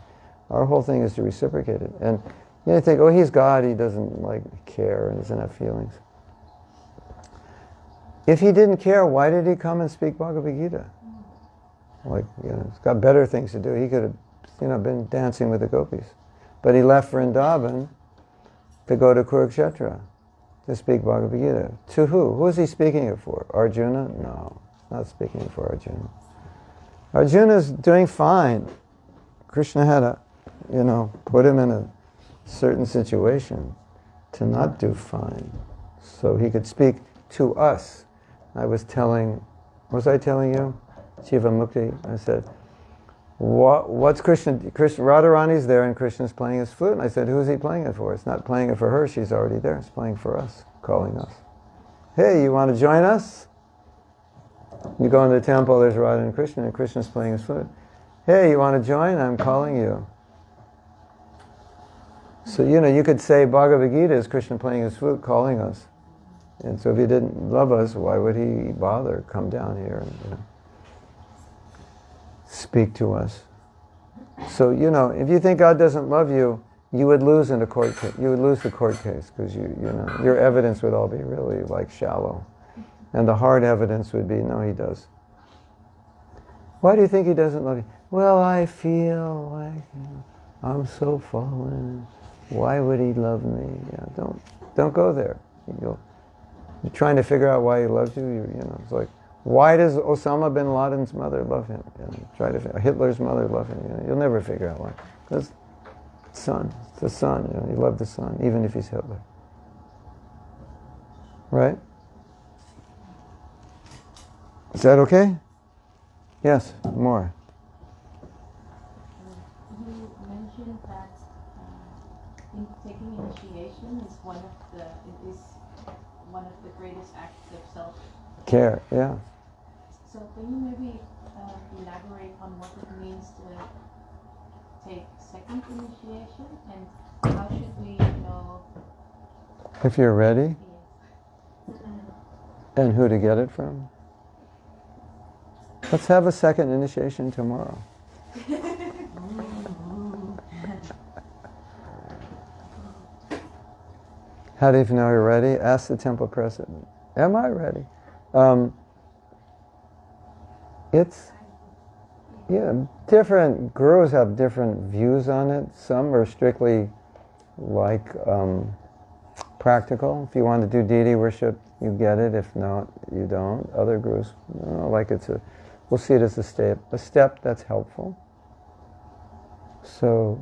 our whole thing is to reciprocate it. And you think, oh, he's God, he doesn't care and doesn't have feelings. If he didn't care, why did he come and speak Bhagavad Gita? He's got better things to do. He could have, been dancing with the gopis. But he left Vrindavan to go to Kurukshetra to speak Bhagavad Gita. To who? Who is he speaking it for? Arjuna? No, not speaking it for Arjuna. Arjuna's doing fine. Krishna had to, put him in a certain situation to not do fine, so he could speak to us. Was I telling you? Shiva Mukti, I said, what's Krishna? Radharani's there and Krishna's playing his flute. And I said, who's he playing it for? It's not playing it for her, she's already there. It's playing for us, calling us. Hey, you want to join us? You go in the temple, there's Radha and Krishna's playing his flute. Hey, you want to join? I'm calling you. So, you could say Bhagavad Gita is Krishna playing his flute, calling us. And so if he didn't love us, why would he bother? Come down here and speak to us. So, if you think God doesn't love you, you would lose in a court case. You would lose the court case, because your evidence would all be really shallow. And the hard evidence would be, no, he does. Why do you think he doesn't love you? Well, I feel like I'm so fallen. Why would he love me? Don't go there. You're trying to figure out why he loves you. It's like, why does Osama bin Laden's mother love him? Try to Hitler's mother love him. You'll never figure out why. Because son, it's the son. You love the son, even if he's Hitler. Right? Is that okay? Yes, more. You mentioned that taking initiation is one of the greatest acts of self-care. Yeah. So can you maybe elaborate on what it means to take second initiation, and how should we know if you're ready? Yes. And who to get it from? Let's have a second initiation tomorrow. How do you know you're ready? Ask the temple president. Am I ready? Different gurus have different views on it. Some are strictly like practical. If you want to do deity worship, you get it. If not, you don't. Other gurus, we'll see it as a step that's helpful. So,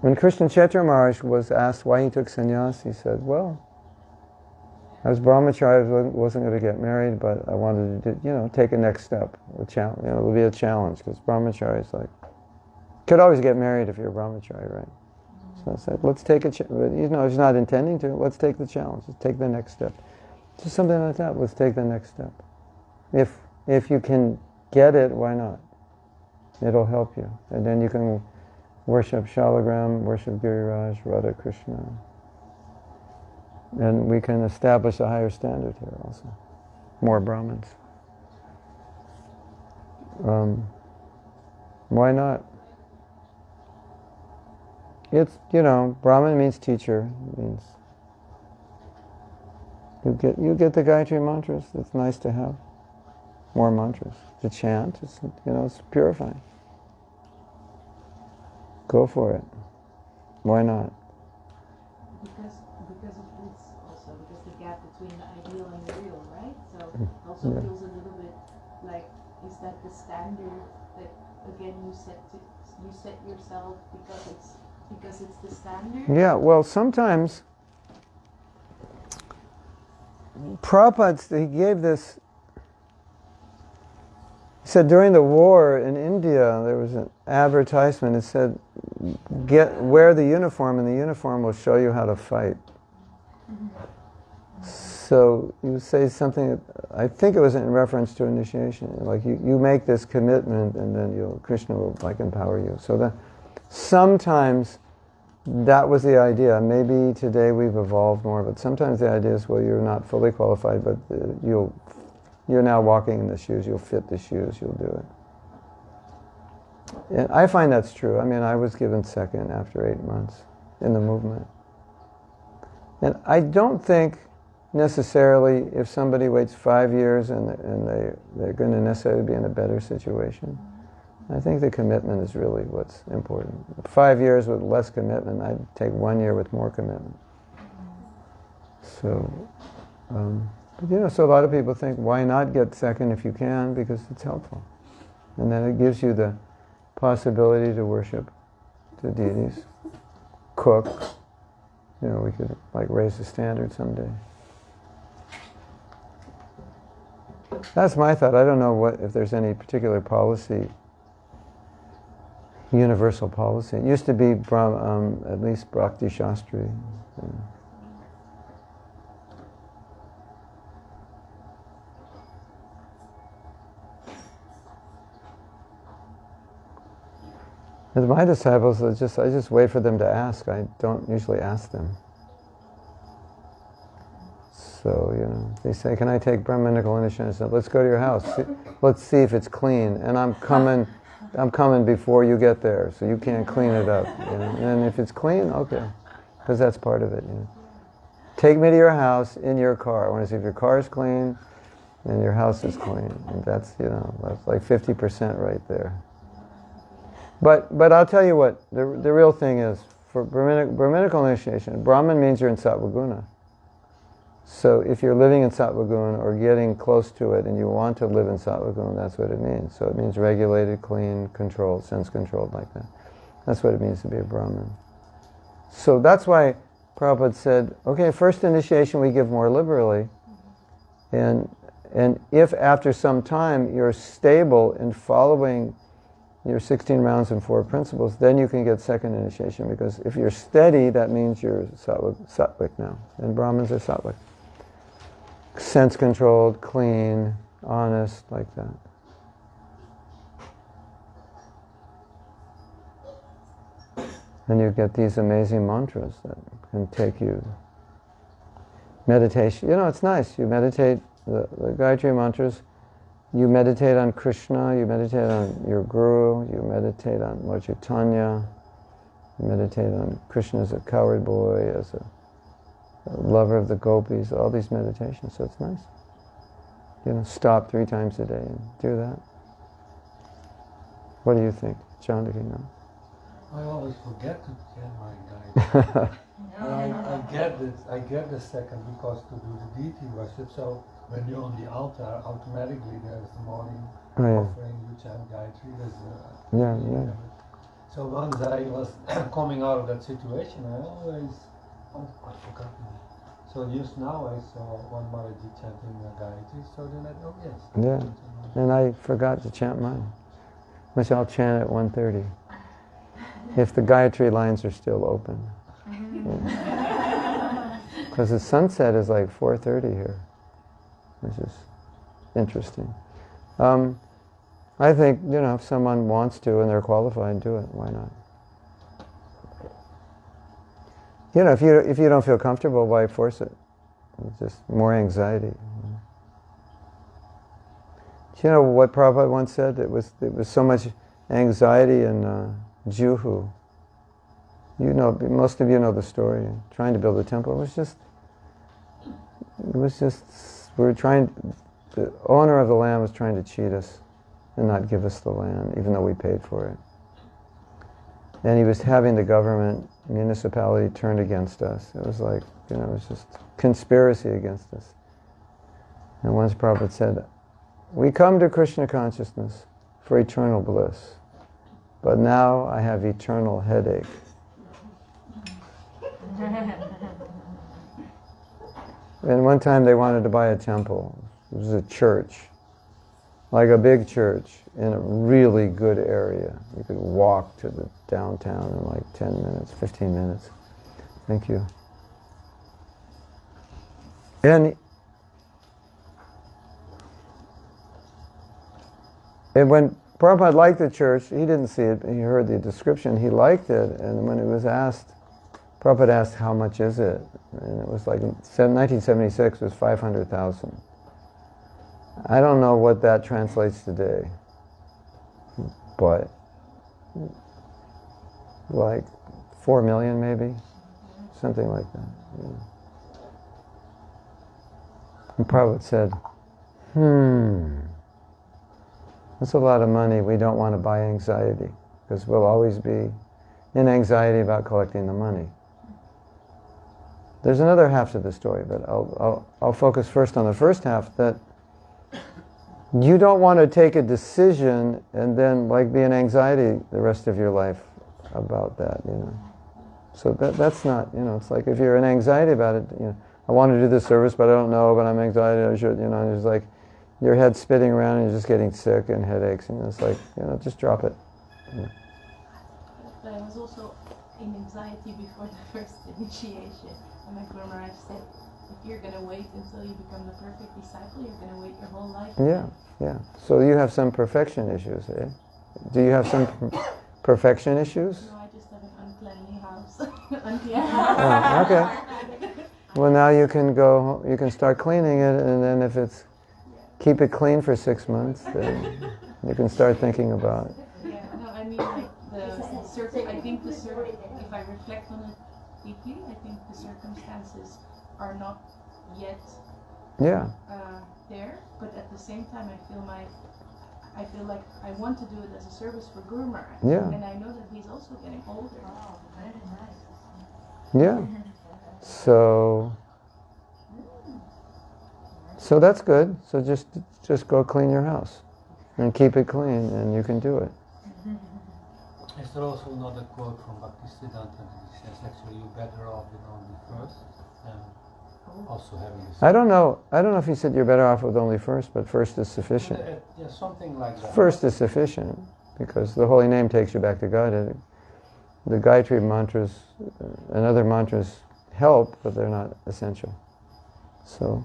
when Krishna Chaitra Maharaj was asked why he took sannyas, he said, well, I was brahmachari, I wasn't going to get married, but I wanted to, take a next step. It'll be a challenge, because brahmachari is like, could always get married if you're a brahmachari, right? So I said, let's take a challenge. He's not intending to, let's take the challenge. Let's take the next step. Just something like that, let's take the next step. If you can get it, why not? It'll help you. And then you can worship Shalagram, worship Giriraj, Radha Krishna. And we can establish a higher standard here also. More Brahmins. Why not? It's, Brahmin means teacher. It means you get the Gayatri mantras. It's nice to have more mantras to chant. It's purifying. Go for it. Why not? Because the gap between the ideal and the real, right? So it also feels a little bit like, is that the standard that again you set yourself because it's the standard? Yeah, well, sometimes Prabhupada, he gave this. He said during the war in India, there was an advertisement. It said, wear the uniform, and the uniform will show you how to fight. So you say something, I think it was in reference to initiation, like you make this commitment, and then Krishna will empower you. So that sometimes that was the idea. Maybe today we've evolved more, but sometimes the idea is, well, you're not fully qualified, but you're now walking in the shoes, you'll fit the shoes, you'll do it. And I find that's true. I mean, I was given second after 8 months in the movement. And I don't think necessarily if somebody waits 5 years and they're going to necessarily be in a better situation. I think the commitment is really what's important. 5 years with less commitment, I'd take 1 year with more commitment. So, so a lot of people think, why not get second if you can? Because it's helpful. And then it gives you the possibility to worship the deities, cook. We could raise the standard someday. That's my thought. I don't know if there's any particular policy, universal policy. It used to be at least Bhakti Shastri. With my disciples, I just wait for them to ask. I don't usually ask them. So, they say, can I take Brahminical initiation? I said, let's go to your house. Let's see if it's clean. And I'm coming before you get there, so you can't clean it up. And if it's clean, okay. Because that's part of it. Take me to your house in your car. I want to see if your car is clean and your house is clean. And that's, that's like 50% right there. But I'll tell you what, the real thing is, for Brahminical initiation, Brahman means you're in Sattva Guna. So if you're living in Sattva Guna or getting close to it and you want to live in Sattva Guna, that's what it means. So it means regulated, clean, controlled, sense-controlled like that. That's what it means to be a Brahmin. So that's why Prabhupada said, okay, first initiation we give more liberally. And if after some time you're stable in following your 16 rounds and 4 principles, then you can get second initiation. Because if you're steady, that means you're sattvic now. And Brahmins are sattvic. Sense-controlled, clean, honest, like that. And you get these amazing mantras that can take you. Meditation, it's nice. You meditate the Gayatri mantras. You meditate on Krishna, you meditate on your Guru, you meditate on Lord Chaitanya, you meditate on Krishna as a coward boy, as a lover of the gopis, all these meditations, so it's nice. Stop 3 times a day and do that. What do you think, John? Do you know? I always forget to chant my Gayatri. I get the second because to do the deity worship, so when you're on the altar, automatically there's the morning offering, you chant Gayatri. Yeah. So once I was coming out of that situation, I always, I forgot. So just now I saw one Maharaji chanting Gayatri, so then I thought, yes. Yeah, and I forgot to chant mine, which I'll chant at 1:30. If the Gayatri lines are still open. Because the sunset is like 4:30 here, which is interesting. I think, if someone wants to and they're qualified, do it. Why not? If you don't feel comfortable, why force it? It's just more anxiety. Do you know what Prabhupada once said? It was so much anxiety in Juhu. Most of you know the story. Trying to build a temple the owner of the land was trying to cheat us and not give us the land, even though we paid for it. And he was having the government, municipality turned against us. It was like, it was just conspiracy against us. And once Prabhupada said, we come to Krishna consciousness for eternal bliss, but now I have eternal headache. And one time they wanted to buy a temple. It was a church, like a big church in a really good area. You could walk to the downtown in like 10 minutes, 15 minutes. Thank you. And when Prabhupada liked the church, he didn't see it, he heard the description, he liked it, and when it was asked, Prabhupada asked, how much is it? And it was like, 1976 was 500,000. I don't know what that translates today, but like 4 million maybe, something like that. Yeah. And Prabhupada said, that's a lot of money. We don't want to buy anxiety, because we'll always be in anxiety about collecting the money. There's another half to the story, but I'll focus first on the first half, that you don't want to take a decision and then be in anxiety the rest of your life about that, So that's not, it's like if you're in anxiety about it, I want to do this service, but I don't know, but I'm anxiety, I should, it's like your head's spinning around and you're just getting sick and headaches, and it's like, just drop it. But I was also in anxiety before the first initiation. And my Guru Maharaj said, if you're going to wait until you become the perfect disciple, you're going to wait your whole life. Yeah. So you have some perfection issues, eh? Do you have some perfection issues? No, I just have an uncleanly house. Oh, okay. Well, now you can start cleaning it, and then if it's, keep it clean for 6 months, then you can start thinking about it. Yeah, no, I mean, if I reflect on it deeply, I think the circumstances are not yet there, but at the same time I feel I feel like I want to do it as a service for Guru Maharaj. Yeah. And I know that he's also getting older. Oh, very nice. Yeah. So that's good. So just go clean your house and keep it clean, and you can do it. Is there also another quote from Bhaktisiddhanta that says actually you're better off with only first and also having this? I don't know if he said you're better off with only first, but first is sufficient. Yeah, something like that. First is sufficient, because the holy name takes you back to God. The Gayatri mantras and other mantras help, but they're not essential. So,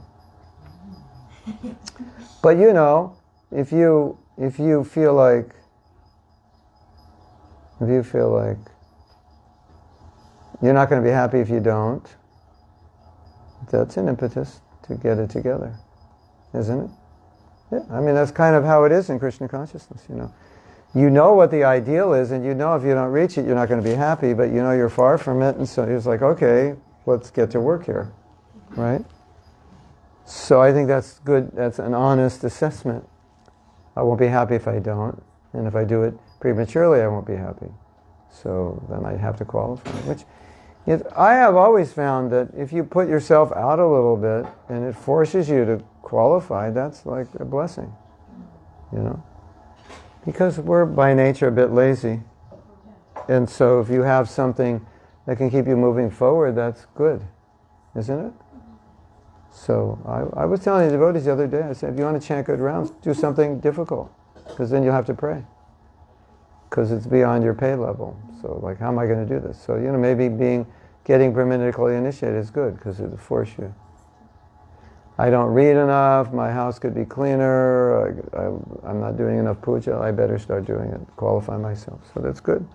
but if you feel like you're not going to be happy if you don't, that's an impetus to get it together, isn't it? Yeah, I mean, that's kind of how it is in Krishna consciousness, You know what the ideal is, and if you don't reach it, you're not going to be happy, but you're far from it, and so it's like, okay, let's get to work here, right? So I think that's good. That's an honest assessment. I won't be happy if I don't, and if I do it prematurely, I won't be happy. So then I have to qualify, which I have always found that if you put yourself out a little bit and it forces you to qualify, that's like a blessing, Because we're by nature a bit lazy. And so if you have something that can keep you moving forward, that's good, isn't it? So I was telling the devotees the other day, I said, if you want to chant good rounds, do something difficult, because then you'll have to pray. Because it's beyond your pay level. So like, how am I going to do this? So, maybe getting Brahmanically initiated is good, because it'll force you. I don't read enough, my house could be cleaner, I'm not doing enough puja, I better start doing it, qualify myself. So that's good.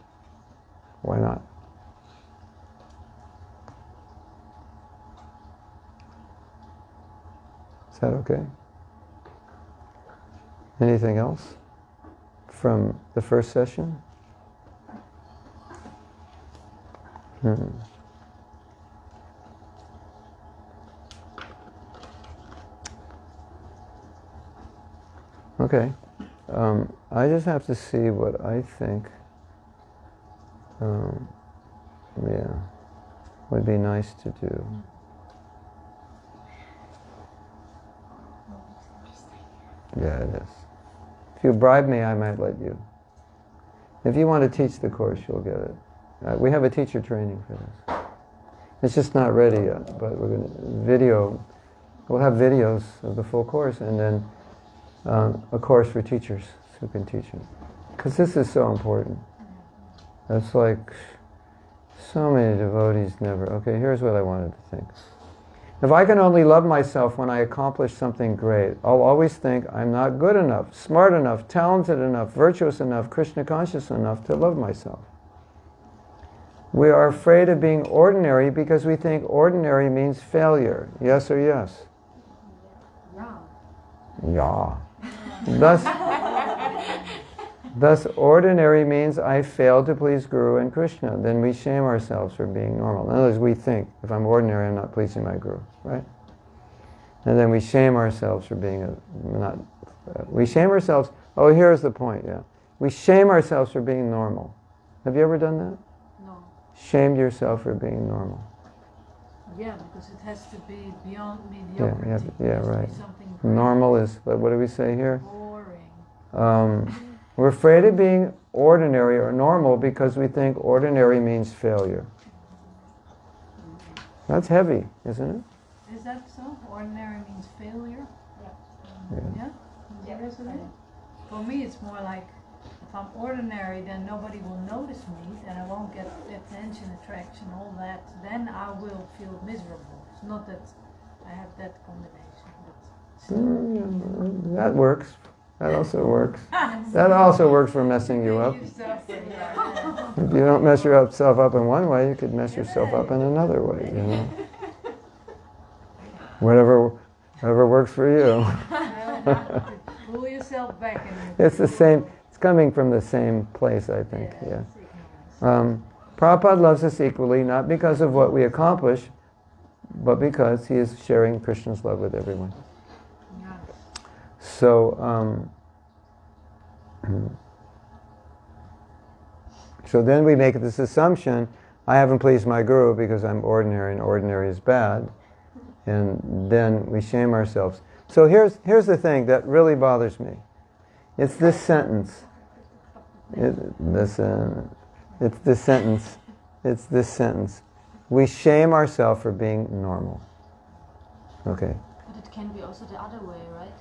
Why not? Is that okay? Anything else from the first session? Okay. I just have to see what I think would be nice to do. Yeah, it is. If you bribe me, I might let you. If you want to teach the course, you'll get it. We have a teacher training for this. It's just not ready yet, but we're going to we'll have videos of the full course, and then a course for teachers who can teach it. Because this is so important. That's like, so many devotees never... Okay, here's what I wanted to think. If I can only love myself when I accomplish something great, I'll always think I'm not good enough, smart enough, talented enough, virtuous enough, Krishna conscious enough to love myself. We are afraid of being ordinary because we think ordinary means failure. Yes or yes? Yeah. Thus, ordinary means I failed to please Guru and Krishna. Then we shame ourselves for being normal. In other words, we think, if I'm ordinary, I'm not pleasing my Guru, right? And then we shame ourselves for being we shame ourselves, here's the point, yeah. We shame ourselves for being normal. Have you ever done that? No. Shamed yourself for being normal. Yeah, because it has to be beyond mediocrity. Yeah, right. Something Normal is, what do we say here? boring. We're afraid of being ordinary or normal because we think ordinary means failure. That's heavy, isn't it? Is that so? Ordinary means failure? Yeah? Yes. For me, it's more like, if I'm ordinary, then nobody will notice me, then I won't get attention, attraction, all that. Then I will feel miserable. It's not that I have that combination. But that works. That also works. That also works for messing you up. If you don't mess yourself up in one way, you could mess yourself up in another way, Whatever works for you. Pull yourself back. It's the same. It's coming from the same place, I think. Yeah. Prabhupada loves us equally, not because of what we accomplish, but because he is sharing Krishna's love with everyone. So, So then we make this assumption, I haven't pleased my guru because I'm ordinary and ordinary is bad. And then we shame ourselves. So here's the thing that really bothers me. It's this sentence. It's this sentence. It's this sentence. We shame ourselves for being normal. Okay. But it can be also the other way, right?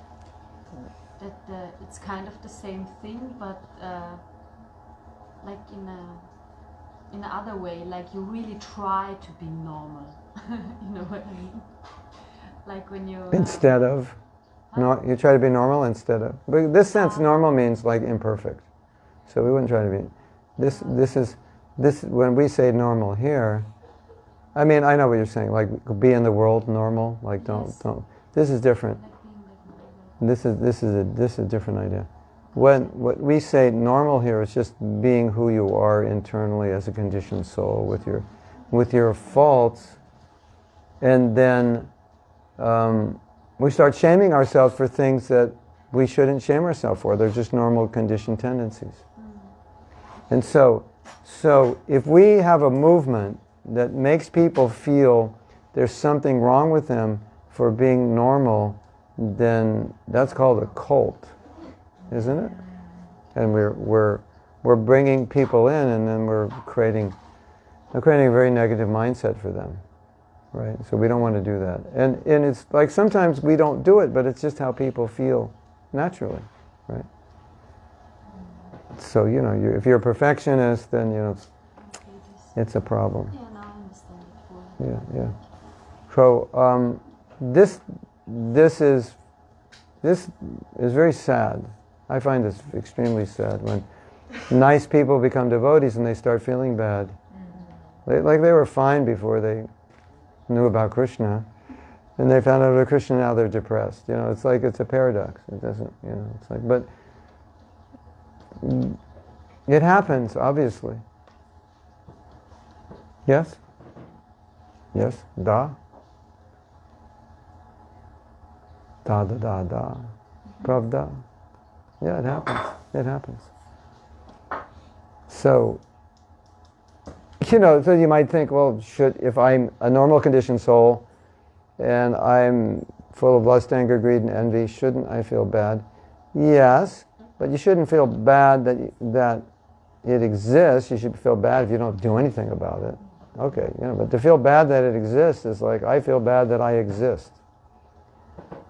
That it's kind of the same thing, but like in the other way, like you really try to be normal. You know what I mean? Like when you Instead of, no, you try to be normal instead of. But in this sense, normal means like imperfect. So we wouldn't try to be. This when we say normal here. I mean, I know what you're saying. Like be in the world normal. Like don't. This is different. This is a different idea. When what we say normal here is just being who you are internally as a conditioned soul with your faults, and then we start shaming ourselves for things that we shouldn't shame ourselves for. They're just normal conditioned tendencies. And so if we have a movement that makes people feel there's something wrong with them for being normal, then that's called a cult, isn't it? And we're bringing people in, and then we're creating a very negative mindset for them, right? So we don't want to do that. And it's like sometimes we don't do it, but it's just how people feel naturally, right? So if you're a perfectionist, then it's a problem. Yeah, now I understand it fully. Yeah. So this is very sad. I find this extremely sad when nice people become devotees and they start feeling bad. They were fine before they knew about Krishna, and they found out about Krishna, now they're depressed. It's like it's a paradox. It doesn't. It's like, but it happens, obviously. Yes. Yes. Da. Da. Pravda. Yeah, it happens. It happens. So, so you might think, well, if I'm a normal conditioned soul and I'm full of lust, anger, greed, and envy, shouldn't I feel bad? Yes, but you shouldn't feel bad that it exists. You should feel bad if you don't do anything about it. Okay, but to feel bad that it exists is like, I feel bad that I exist.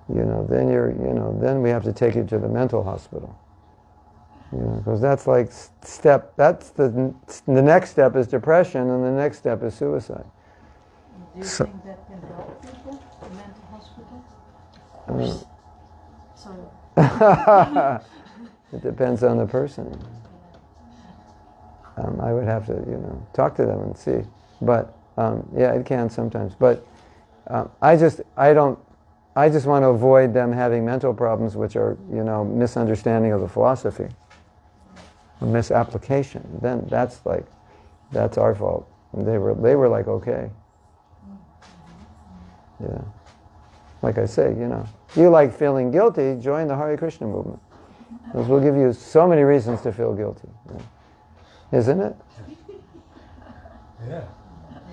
Then we have to take you to the mental hospital. Because that's like that's the next step is depression, and the next step is suicide. Do you think that can help people, the mental hospitals? Sorry. It depends on the person. I would have to, talk to them and see. But yeah, it can sometimes. But I just want to avoid them having mental problems, which are, misunderstanding of the philosophy, misapplication. Then that's our fault. And they were like, okay. Yeah. Like I say, you like feeling guilty, join the Hare Krishna movement. Because we'll give you so many reasons to feel guilty. Isn't it? Yeah.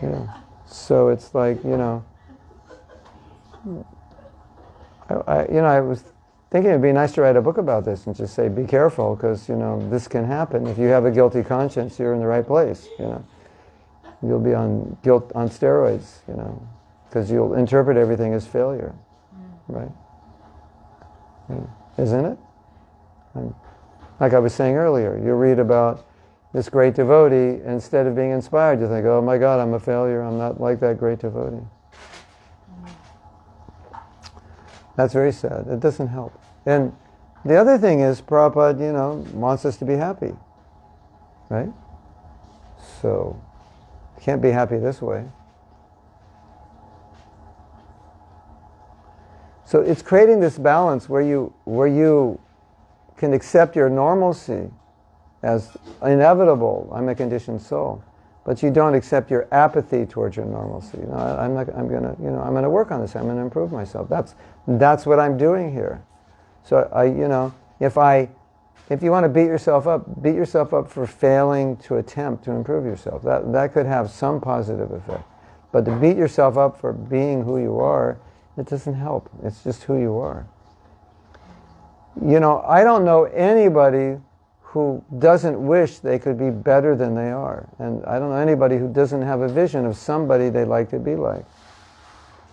Yeah. So it's like, I was thinking it'd be nice to write a book about this and just say, be careful, because, this can happen. If you have a guilty conscience, you're in the right place, You'll be on steroids, because you'll interpret everything as failure, right? Yeah. Isn't it? Like I was saying earlier, you read about this great devotee, instead of being inspired, you think, oh my God, I'm a failure, I'm not like that great devotee. That's very sad. It doesn't help. And the other thing is, Prabhupada, wants us to be happy, right? So, you can't be happy this way. So it's creating this balance where you can accept your normalcy as inevitable. I'm a conditioned soul, but you don't accept your apathy towards your normalcy. I'm gonna work on this. I'm gonna improve myself. That's what I'm doing here. So if I if you want to beat yourself up for failing to attempt to improve yourself. That could have some positive effect. But to beat yourself up for being who you are, it doesn't help. It's just who you are. You know, I don't know anybody who doesn't wish they could be better than they are. And I don't know anybody who doesn't have a vision of somebody they'd like to be like.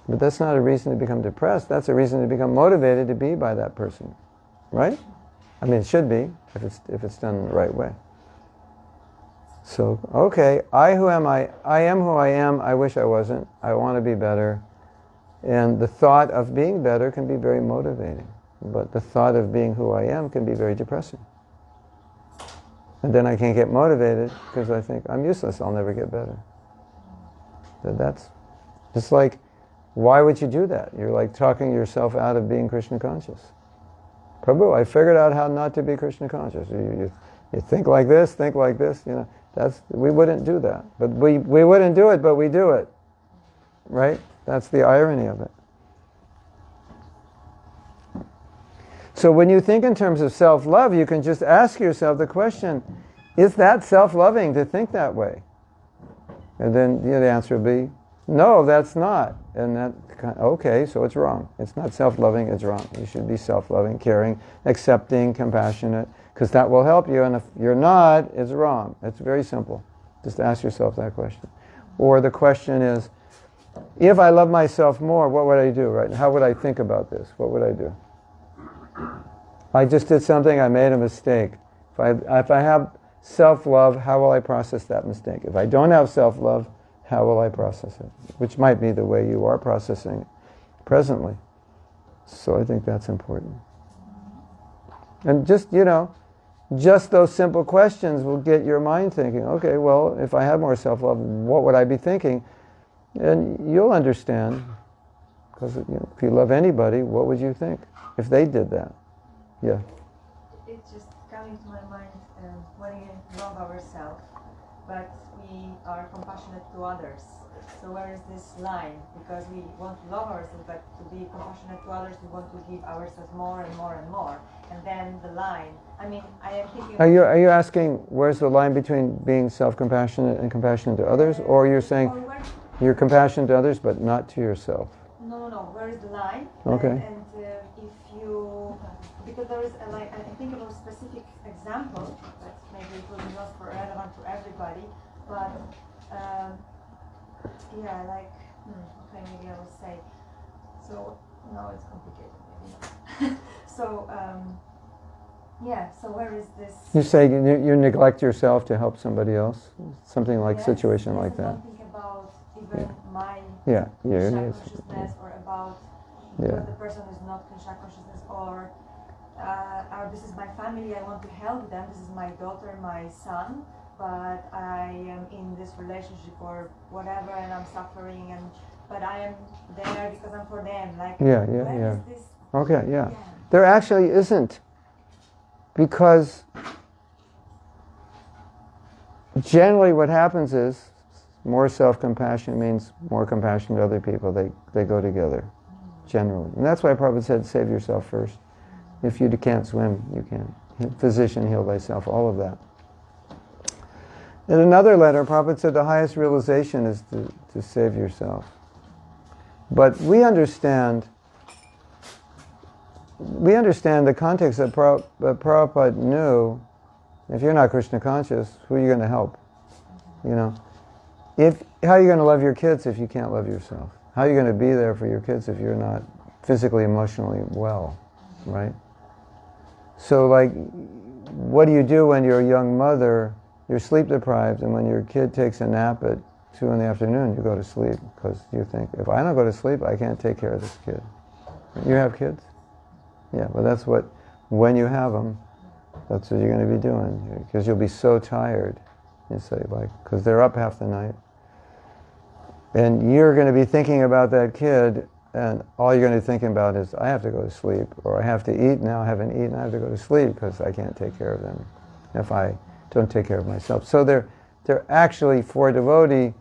But that's not a reason to become depressed. That's a reason to become motivated to be by that person. Right? I mean, it should be, if it's done in the right way. So, okay, I am who I am, I wish I wasn't, I want to be better. And the thought of being better can be very motivating. But the thought of being who I am can be very depressing. And then I can't get motivated because I think, I'm useless, I'll never get better. That's just like, why would you do that? You're like talking yourself out of being Krishna conscious. Prabhu, I figured out how not to be Krishna conscious. You think like this, you know. We wouldn't do that. But we wouldn't do it, but we do it. Right? That's the irony of it. So when you think in terms of self-love, you can just ask yourself the question, is that self-loving to think that way? And then the answer would be, no, that's not. And okay, so it's wrong. It's not self-loving, it's wrong. You should be self-loving, caring, accepting, compassionate, because that will help you. And if you're not, it's wrong. It's very simple. Just ask yourself that question. Or the question is, if I love myself more, what would I do, right? How would I think about this? What would I do? I just did something, I made a mistake. If I have self-love, how will I process that mistake? If I don't have self-love, how will I process it? Which might be the way you are processing it presently. So I think that's important. And just those simple questions will get your mind thinking, okay, well, if I had more self-love, what would I be thinking? And you'll understand, because if you love anybody, what would you think if they did that? Yeah. It's just coming to my mind when we love ourselves, but we are compassionate to others. So where is this line? Because we want to love ourselves, but to be compassionate to others, we want to give ourselves more and more and more. And then the line. I mean, I am thinking. Are you asking where's the line between being self-compassionate and compassionate to others, or you're saying you're compassionate to others but not to yourself? No. Where is the line? Okay. And if you, because there is I think about a specific example that maybe it will be not relevant to everybody, but okay, maybe I will say. So no, it's complicated, maybe not. So so where is this? You say you neglect yourself to help somebody else, something like situation like that. Don't think about even my Krishna consciousness, or about the person who's not Krishna consciousness, or this is my family, I want to help them, this is my daughter, my son, but I am in this relationship or whatever and I'm suffering, but I am there because I'm for them. Like, where is this? Okay, There actually isn't, because generally what happens is more self-compassion means more compassion to other people. They go together, generally. And that's why Prabhupada said, save yourself first. If you can't swim, you can't. Physician, heal thyself, all of that. In another letter, Prabhupada said the highest realization is to save yourself. But we understand the context that Prabhupada knew. If you're not Krishna conscious, who are you going to help? How are you going to love your kids if you can't love yourself? How are you going to be there for your kids if you're not physically, emotionally well, right? So what do you do when you're a young mother, you're sleep deprived, and when your kid takes a nap at 2 p.m, you go to sleep because you think, if I don't go to sleep, I can't take care of this kid. You have kids? Yeah, well that's when you have them, that's what you're going to be doing, because you'll be so tired, you say, because they're up half the night. And you're going to be thinking about that kid, and all you're going to be thinking about is, I have to go to sleep, or I have to eat, now I haven't eaten, I have to go to sleep because I can't take care of them if I don't take care of myself. So they're actually, for a devotee,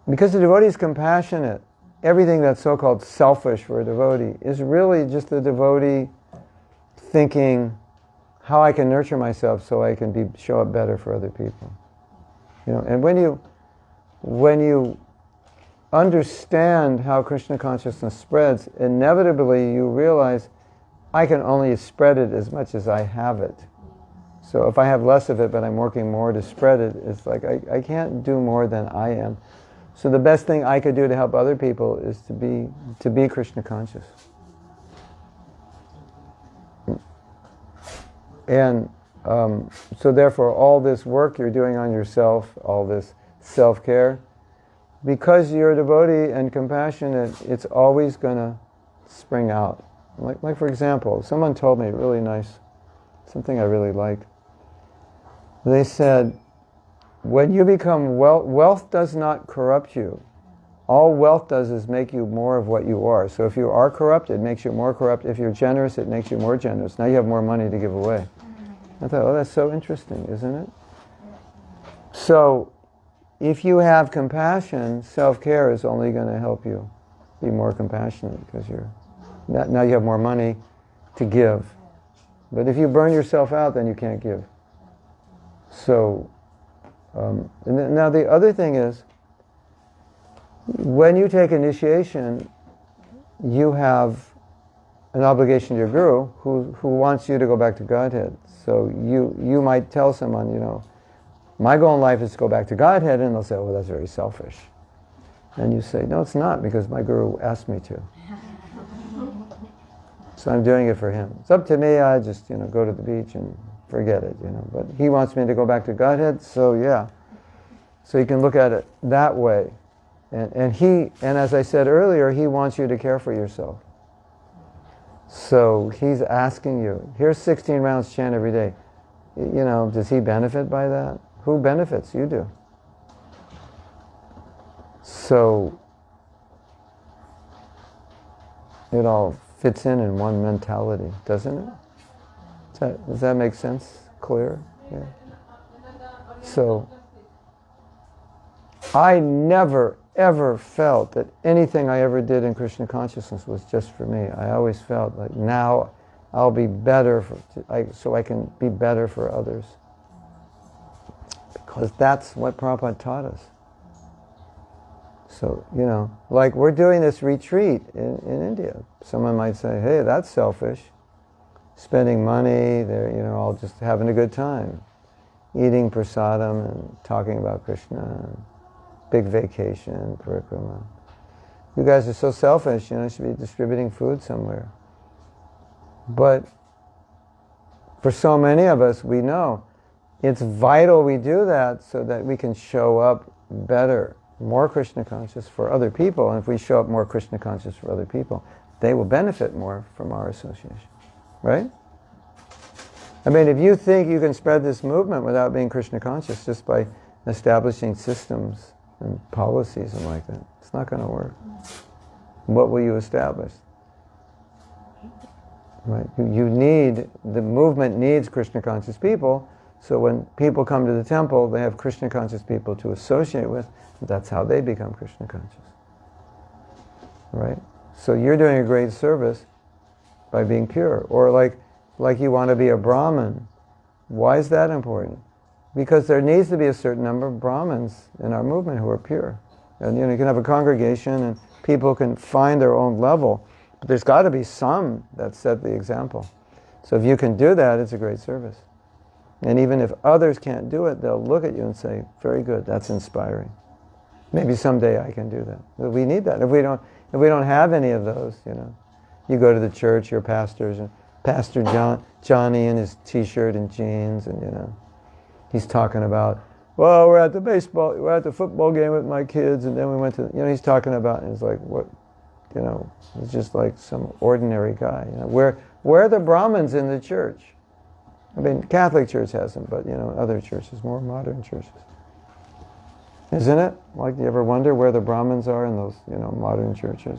because the devotee is compassionate, everything that's so-called selfish for a devotee is really just the devotee thinking, how I can nurture myself so I can show up better for other people. And when you understand how Krishna consciousness spreads, inevitably you realize I can only spread it as much as I have it. So if I have less of it, but I'm working more to spread it, it's like I can't do more than I am. So the best thing I could do to help other people is to be Krishna conscious. And so therefore all this work you're doing on yourself, all this self-care, because you're a devotee and compassionate, it's always going to spring out. Like for example, someone told me really nice, something I really liked. They said, when you become wealth does not corrupt you. All wealth does is make you more of what you are. So if you are corrupt, it makes you more corrupt. If you're generous, it makes you more generous. Now you have more money to give away. I thought, that's so interesting, isn't it? So if you have compassion, self-care is only going to help you be more compassionate because now you have more money to give. But if you burn yourself out, then you can't give. So, now the other thing is, when you take initiation, you have an obligation to your guru who wants you to go back to Godhead. So you might tell someone, my goal in life is to go back to Godhead, and they'll say, oh, that's very selfish. And you say, no, it's not, because my guru asked me to. So I'm doing it for him. It's up to me, I just, go to the beach and forget it, But he wants me to go back to Godhead, so yeah. So you can look at it that way. And as I said earlier, he wants you to care for yourself. So he's asking you, here's 16 rounds chant every day. Does he benefit by that? Who benefits? You do. So it all fits in one mentality, doesn't it? Does that make sense? Clear? Yeah. So I never ever felt that anything I ever did in Krishna consciousness was just for me. I always felt like now I'll be better so I can be better for others. Because that's what Prabhupada taught us. So, like we're doing this retreat in India. Someone might say, hey, that's selfish. Spending money, they're, all just having a good time. Eating prasadam and talking about Krishna. Big vacation, parikrama. You guys are so selfish, you should be distributing food somewhere. But for so many of us, we know it's vital we do that so that we can show up better, more Krishna conscious for other people. And if we show up more Krishna conscious for other people, they will benefit more from our association. Right? I mean, if you think you can spread this movement without being Krishna conscious just by establishing systems and policies and like that, it's not going to work. What will you establish? Right? The movement needs Krishna conscious people, so when people come to the temple, they have Krishna conscious people to associate with. That's how they become Krishna conscious. Right? So you're doing a great service by being pure. Or like you want to be a Brahmin. Why is that important? Because there needs to be a certain number of Brahmins in our movement who are pure. And you can have a congregation and people can find their own level. But there's got to be some that set the example. So if you can do that, it's a great service. And even if others can't do it, they'll look at you and say, very good, that's inspiring. Maybe someday I can do that. But we need that. If we don't have any of those, you go to the church, your pastors, and Pastor Johnny in his t-shirt and jeans, and he's talking about, well, we're at the football game with my kids, and then we went to, he's talking about, and it's like, what, he's just like some ordinary guy. Where are the Brahmins in the church? I mean, Catholic Church has them, but other churches, more modern churches. Isn't it? Like, you ever wonder where the Brahmins are in those, modern churches?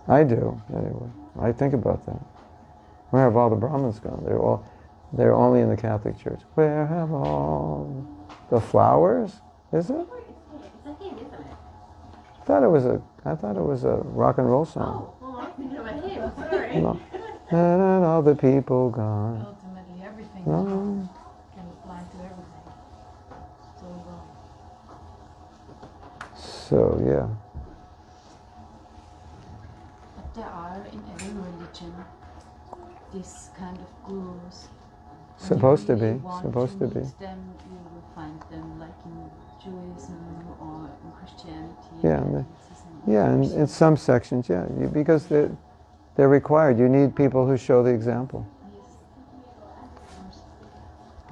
I do, anyway. I think about that. Where have all the Brahmins gone? They're only in the Catholic Church. Where have all the flowers? Is it? It's a hymn, isn't it? I thought it was a rock and roll song. Oh, well, I'm thinking of a hymn, sorry. No. and all the people gone. Ultimately, everything Oh. can apply to everything. It's all wrong. So, yeah. But there are in every religion this kind of gurus. When Supposed you to really be, want supposed to meet be. them, you will find them like in Judaism or in Christianity. Yeah, and and Buddhism, Yeah, and in some sections, yeah, because they're required. You need people who show the example. Yes, of course.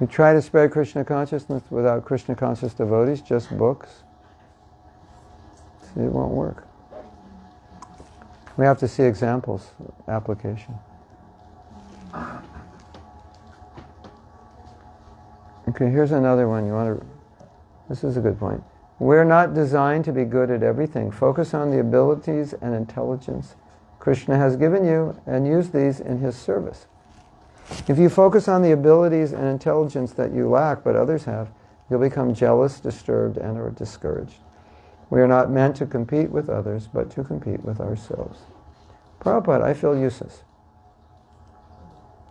You try to spread Krishna consciousness without Krishna conscious devotees, just books, it won't work. We have to see examples, application. Okay, here's another one. This is a good point. We're not designed to be good at everything. Focus on the abilities and intelligence Krishna has given you and use these in His service. If you focus on the abilities and intelligence that you lack but others have, you'll become jealous, disturbed, and or discouraged. We are not meant to compete with others, but to compete with ourselves. Prabhupada, I feel useless.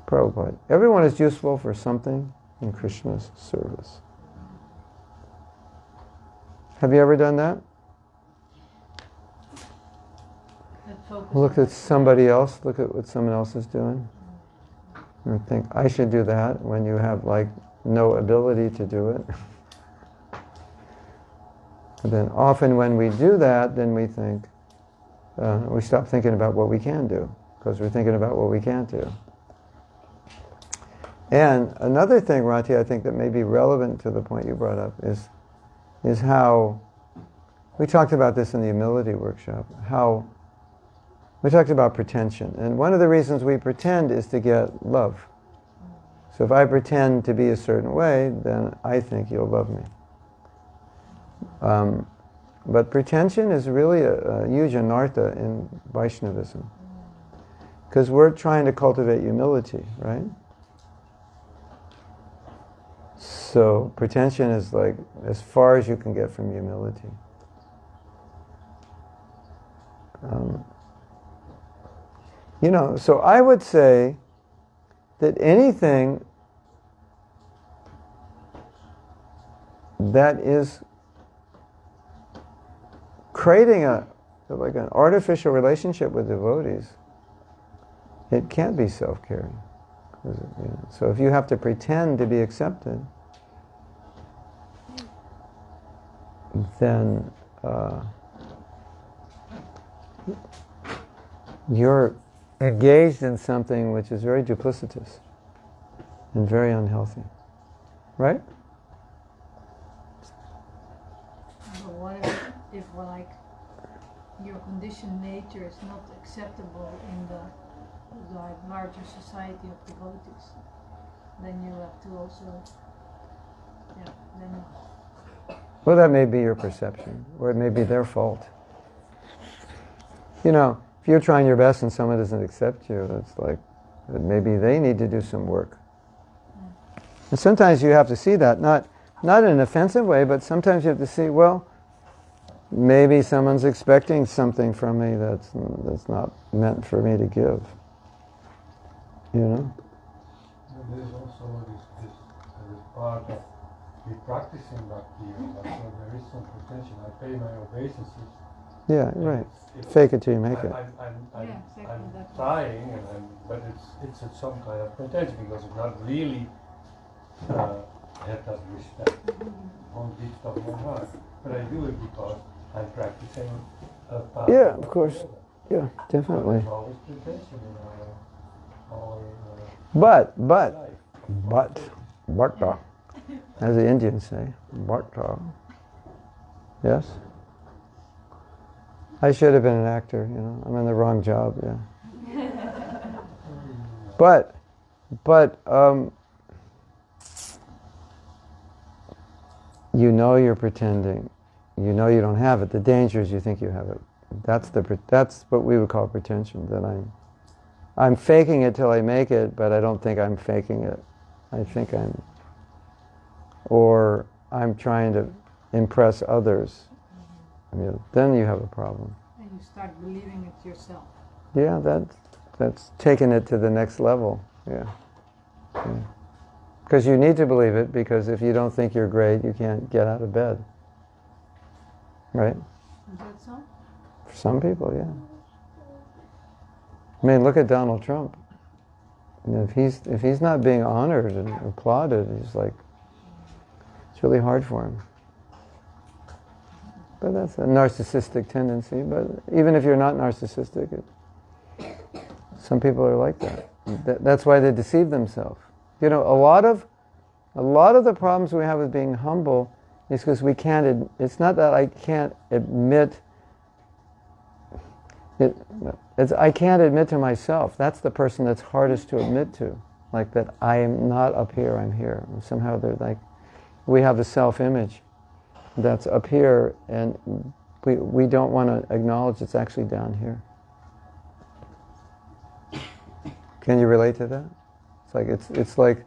Prabhupada, everyone is useful for something in Krishna's service. Have you ever done that? Look at somebody else, look at what someone else is doing, and think, I should do that, when you have like no ability to do it. And then often when we do that, then we think, we stop thinking about what we can do, because we're thinking about what we can't do. And another thing, Rati, I think that may be relevant to the point you brought up is how, we talked about this in the humility workshop, how we talked about pretension. And one of the reasons we pretend is to get love. So if I pretend to be a certain way, then I think you'll love me. But pretension is really a huge anartha in Vaishnavism. Because we're trying to cultivate humility, right? So pretension is like as far as you can get from humility. So I would say that anything that is creating an artificial relationship with devotees, it can't be self-caring. So if you have to pretend to be accepted, then you're engaged in something which is very duplicitous and very unhealthy. Right? But what if like your conditioned nature is not acceptable in the larger society of devotees? Then you have to also, then. Well, that may be your perception, or it may be their fault. If you're trying your best and someone doesn't accept you, it's like maybe they need to do some work. And sometimes you have to see that, not in an offensive way, but sometimes you have to see, well, maybe someone's expecting something from me that's not meant for me to give. And there's also this part of the practicing bhakti, so there is some potential. I pay my obeisances. Yeah, right. Fake it till you make it. I'm trying, but it's some kind of pretension because it's not really that respect on deep stuff of my heart. But I do it because I'm practicing a path. Yeah, of course. Yeah, definitely. There's always pretension in our But, bhakta, as the Indians say, bhakta. Yes? I should have been an actor, I'm in the wrong job, yeah. But, you're pretending. You don't have it. The danger is you think you have it. That's what we would call pretension, that I'm faking it till I make it, but I don't think I'm faking it. I think or I'm trying to impress others. Then you have a problem. And you start believing it yourself. Yeah, that's taken it to the next level. Yeah. Because you need to believe it, because if you don't think you're great, you can't get out of bed. Right? Is that so? For some people, yeah. I mean, look at Donald Trump. And if he's not being honored and applauded, he's like, it's really hard for him. But that's a narcissistic tendency. But even if you're not narcissistic, some people are like that. That's why they deceive themselves. You know, a lot of the problems we have with being humble is because we can't. It's not that I can't admit. I can't admit to myself. That's the person that's hardest to admit to. Like that I am not up here, I'm here. And somehow they're like, we have a self-image that's up here, and we don't want to acknowledge it's actually down here. Can you relate to that? It's like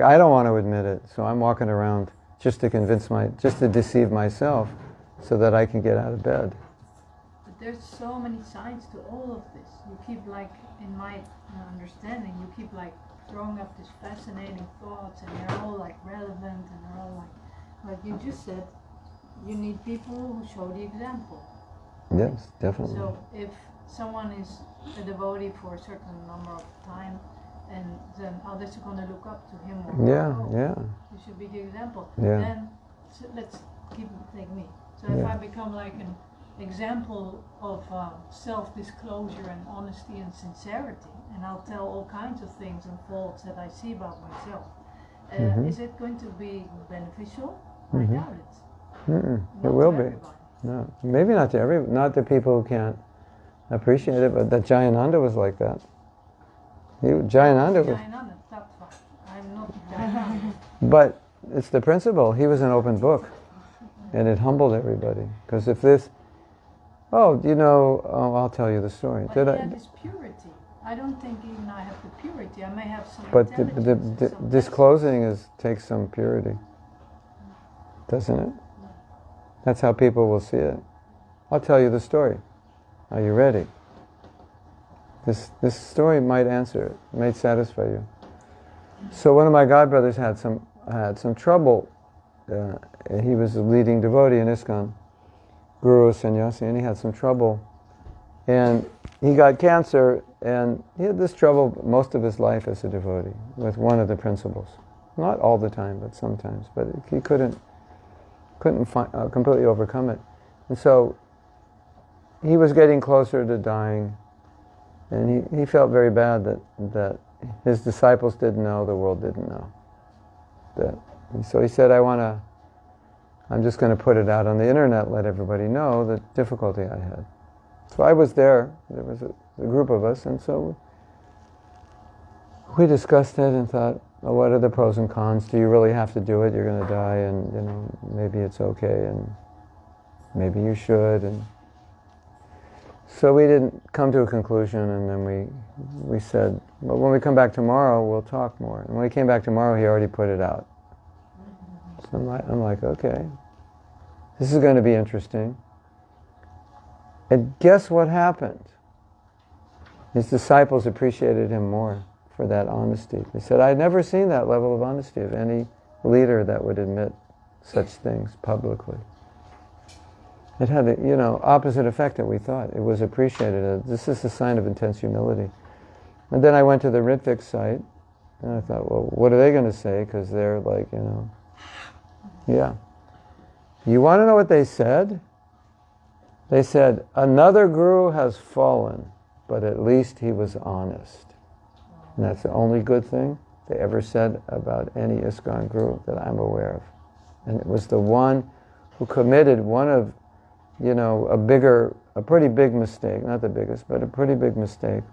I don't want to admit it, so I'm walking around just to deceive myself, so that I can get out of bed. But there's so many sides to all of this. You keep in my understanding, you keep throwing up these fascinating thoughts, and they're all relevant, and they're all like you just said, you need people who show the example. Yes, definitely. So if someone is a devotee for a certain number of time, and then others are going to look up to him or her, you should be the example. Yeah. Then let's take me. So if I become an example of self-disclosure and honesty and sincerity, and I'll tell all kinds of things and faults that I see about myself, is it going to be beneficial? I doubt it. It will be. Everybody. No, maybe not to people who can't appreciate it, but that Jayananda was like that. Jayananda was. Jayananda, that's fine. I'm not Jayananda. But it's the principle. He was an open book, and it humbled everybody. Because if this, I'll tell you the story. But he had this purity. I don't think even I have the purity. I may have some. But the disclosing takes some purity, doesn't it? That's how people will see it. I'll tell you the story. Are you ready? This story might answer it, might satisfy you. So one of my godbrothers had some trouble. He was a leading devotee in ISKCON, guru sannyasi, and he had some trouble. And he got cancer, and he had this trouble most of his life as a devotee with one of the principles. Not all the time, but sometimes. But he couldn't completely overcome it. And so he was getting closer to dying, and he felt very bad that his disciples didn't know, the world didn't know. And so he said, I'm just going to put it out on the internet, let everybody know the difficulty I had. So I was there was a group of us, and so we discussed it and thought, what are the pros and cons? Do you really have to do it? You're going to die, and maybe it's okay, and maybe you should. And so we didn't come to a conclusion, and then we said, well, when we come back tomorrow, we'll talk more. And when we came back tomorrow, he already put it out. So I'm like, okay, this is going to be interesting. And guess what happened? His disciples appreciated him more for that honesty. They said, I'd never seen that level of honesty of any leader that would admit such things publicly. It had the opposite effect that we thought. It was appreciated. This is a sign of intense humility. And then I went to the Ritvik site, and I thought, well, what are they going to say? Because they're like, yeah. You want to know what they said? They said, another guru has fallen, but at least he was honest. And that's the only good thing they ever said about any ISKCON guru that I'm aware of. And it was the one who committed one of, a pretty big mistake, not the biggest, but a pretty big mistake.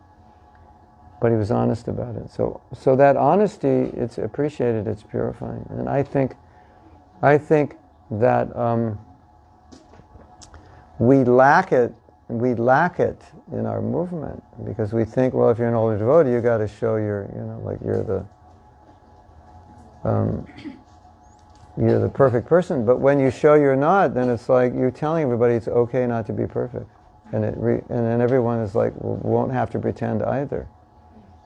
But he was honest about it. So that honesty, it's appreciated, it's purifying. And I think that we lack it in our movement, because we think, well, if you're an older devotee, you got to show you're the perfect person. But when you show you're not, then it's like you're telling everybody it's okay not to be perfect. And and then everyone is like, well, won't have to pretend either.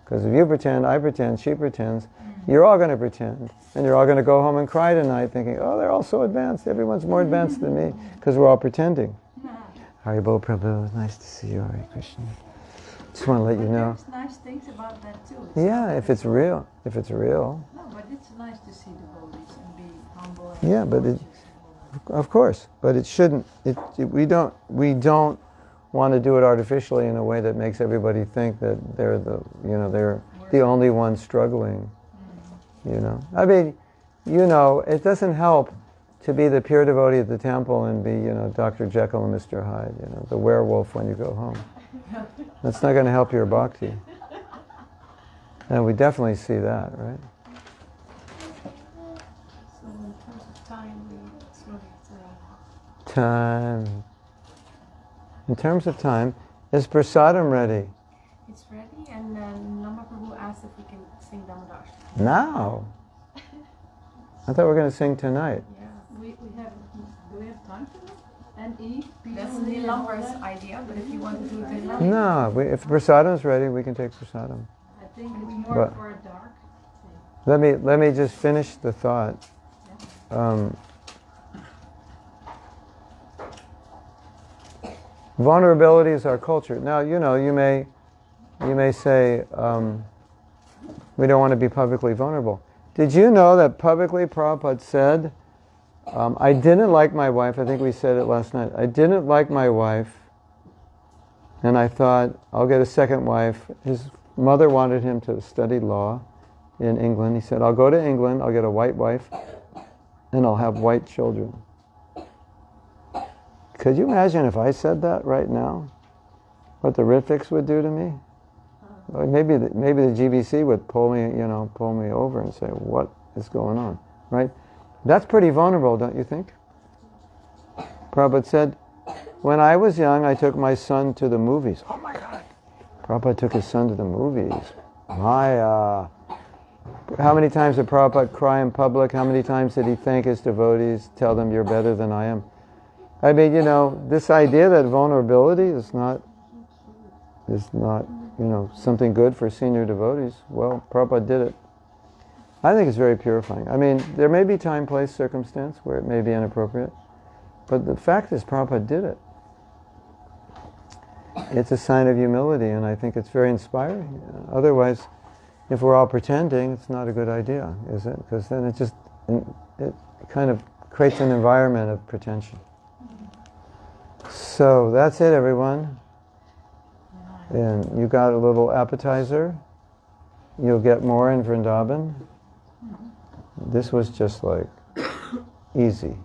Because if you pretend, I pretend, she pretends, you're all going to pretend. And you're all going to go home and cry tonight thinking, oh, they're all so advanced. Everyone's more advanced than me. Because we're all pretending. Haribol Prabhu, nice to see you. Hare Krishna. Just want to let you know. There's nice things about that too. Yeah, if it's real. If it's real. No, but it's nice to see devotees and be humble. And Yeah, but of course. But it shouldn't. We don't want to do it artificially in a way that makes everybody think that they're the only ones struggling. I mean, it doesn't help to be the pure devotee at the temple and be, Dr. Jekyll and Mr. Hyde, the werewolf when you go home. That's not going to help your bhakti. And we definitely see that, right? So in terms of time, Time. In terms of time, is prasadam ready? it's ready, and Lama Prabhu asked if we can sing Damodar. Now? I thought we were going to sing tonight. Yeah. Do we have time for that? And eat? That's the Lama's idea, but if you want to do it tonight. No, if prasadam's ready, we can take prasadam. I think it's more But- for a dark thing. Let me just finish the thought. Vulnerability is our culture. Now, you may say we don't want to be publicly vulnerable. Did you know that publicly Prabhupada said, I didn't like my wife, I think we said it last night, I didn't like my wife, and I thought, I'll get a second wife. His mother wanted him to study law in England. He said, I'll go to England, I'll get a white wife, and I'll have white children. Could you imagine if I said that right now? What the Ritviks would do to me? Or maybe the GBC would pull me over and say, what is going on? Right? That's pretty vulnerable, don't you think? Prabhupada said, when I was young, I took my son to the movies. Oh my God. Prabhupada took his son to the movies. How many times did Prabhupada cry in public? How many times did he thank his devotees, tell them you're better than I am? I mean, this idea that vulnerability is not something good for senior devotees. Well, Prabhupada did it. I think it's very purifying. I mean, there may be time, place, circumstance where it may be inappropriate, but the fact is Prabhupada did it. It's a sign of humility, and I think it's very inspiring. Otherwise, if we're all pretending, it's not a good idea, is it? Because then it kind of creates an environment of pretension. So that's it, everyone. And you got a little appetizer. You'll get more in Vrindavan. This was just like easy.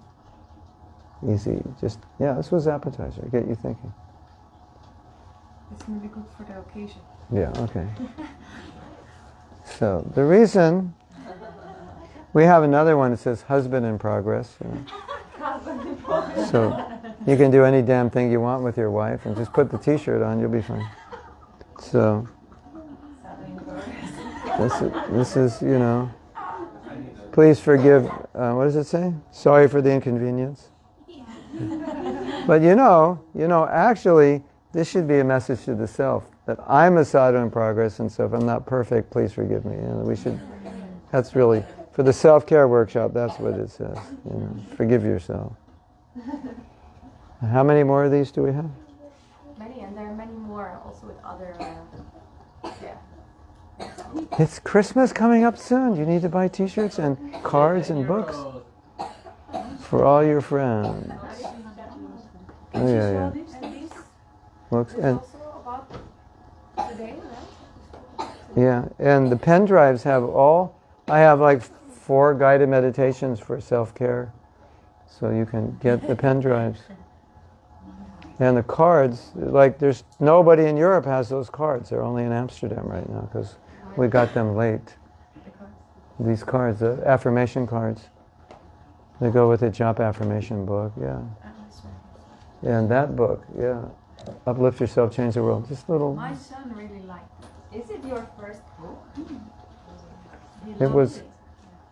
This was appetizer. Get you thinking. It's going to be good for the occasion. Yeah, okay. So the reason we have another one that says husband in progress. So you can do any damn thing you want with your wife and just put the t-shirt on, you'll be fine. So this is, please forgive, what does it say? Sorry for the inconvenience. But actually, this should be a message to the self, that I'm a sadhu in progress, and so if I'm not perfect, please forgive me. That's really, for the self-care workshop, that's what it says. Forgive yourself. How many more of these do we have? Many, and there are many more also with other, It's Christmas coming up soon. You need to buy t-shirts and cards and books for all your friends. Oh, yeah. Books and yeah, and the pen drives have I have like 4 guided meditations for self-care, so you can get the pen drives. And the cards, like there's nobody in Europe has those cards. They're only in Amsterdam right now because we got them late. These cards, the affirmation cards, they go with the japa affirmation book, yeah. And that book, yeah. Uplift Yourself, Change the World. Just little. My son really liked it. Is it your first book? It was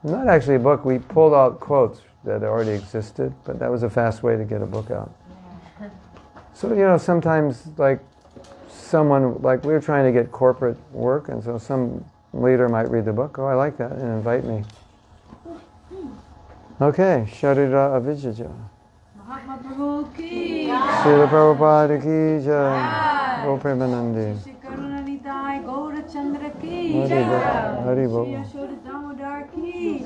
not actually a book. We pulled out quotes that already existed, but that was a fast way to get a book out. So, you know, sometimes like someone, like we were trying to get corporate work, and so some leader might read the book, oh, I like that, and invite me. Okay, Sharira Avijaja. Mahatma Prabhu ki Srila Prabhupada ki jai. Go Premanandi. Shri Karunanitai Gaura Chandra ki Hari Bol. Shri Yashoda Damodar ki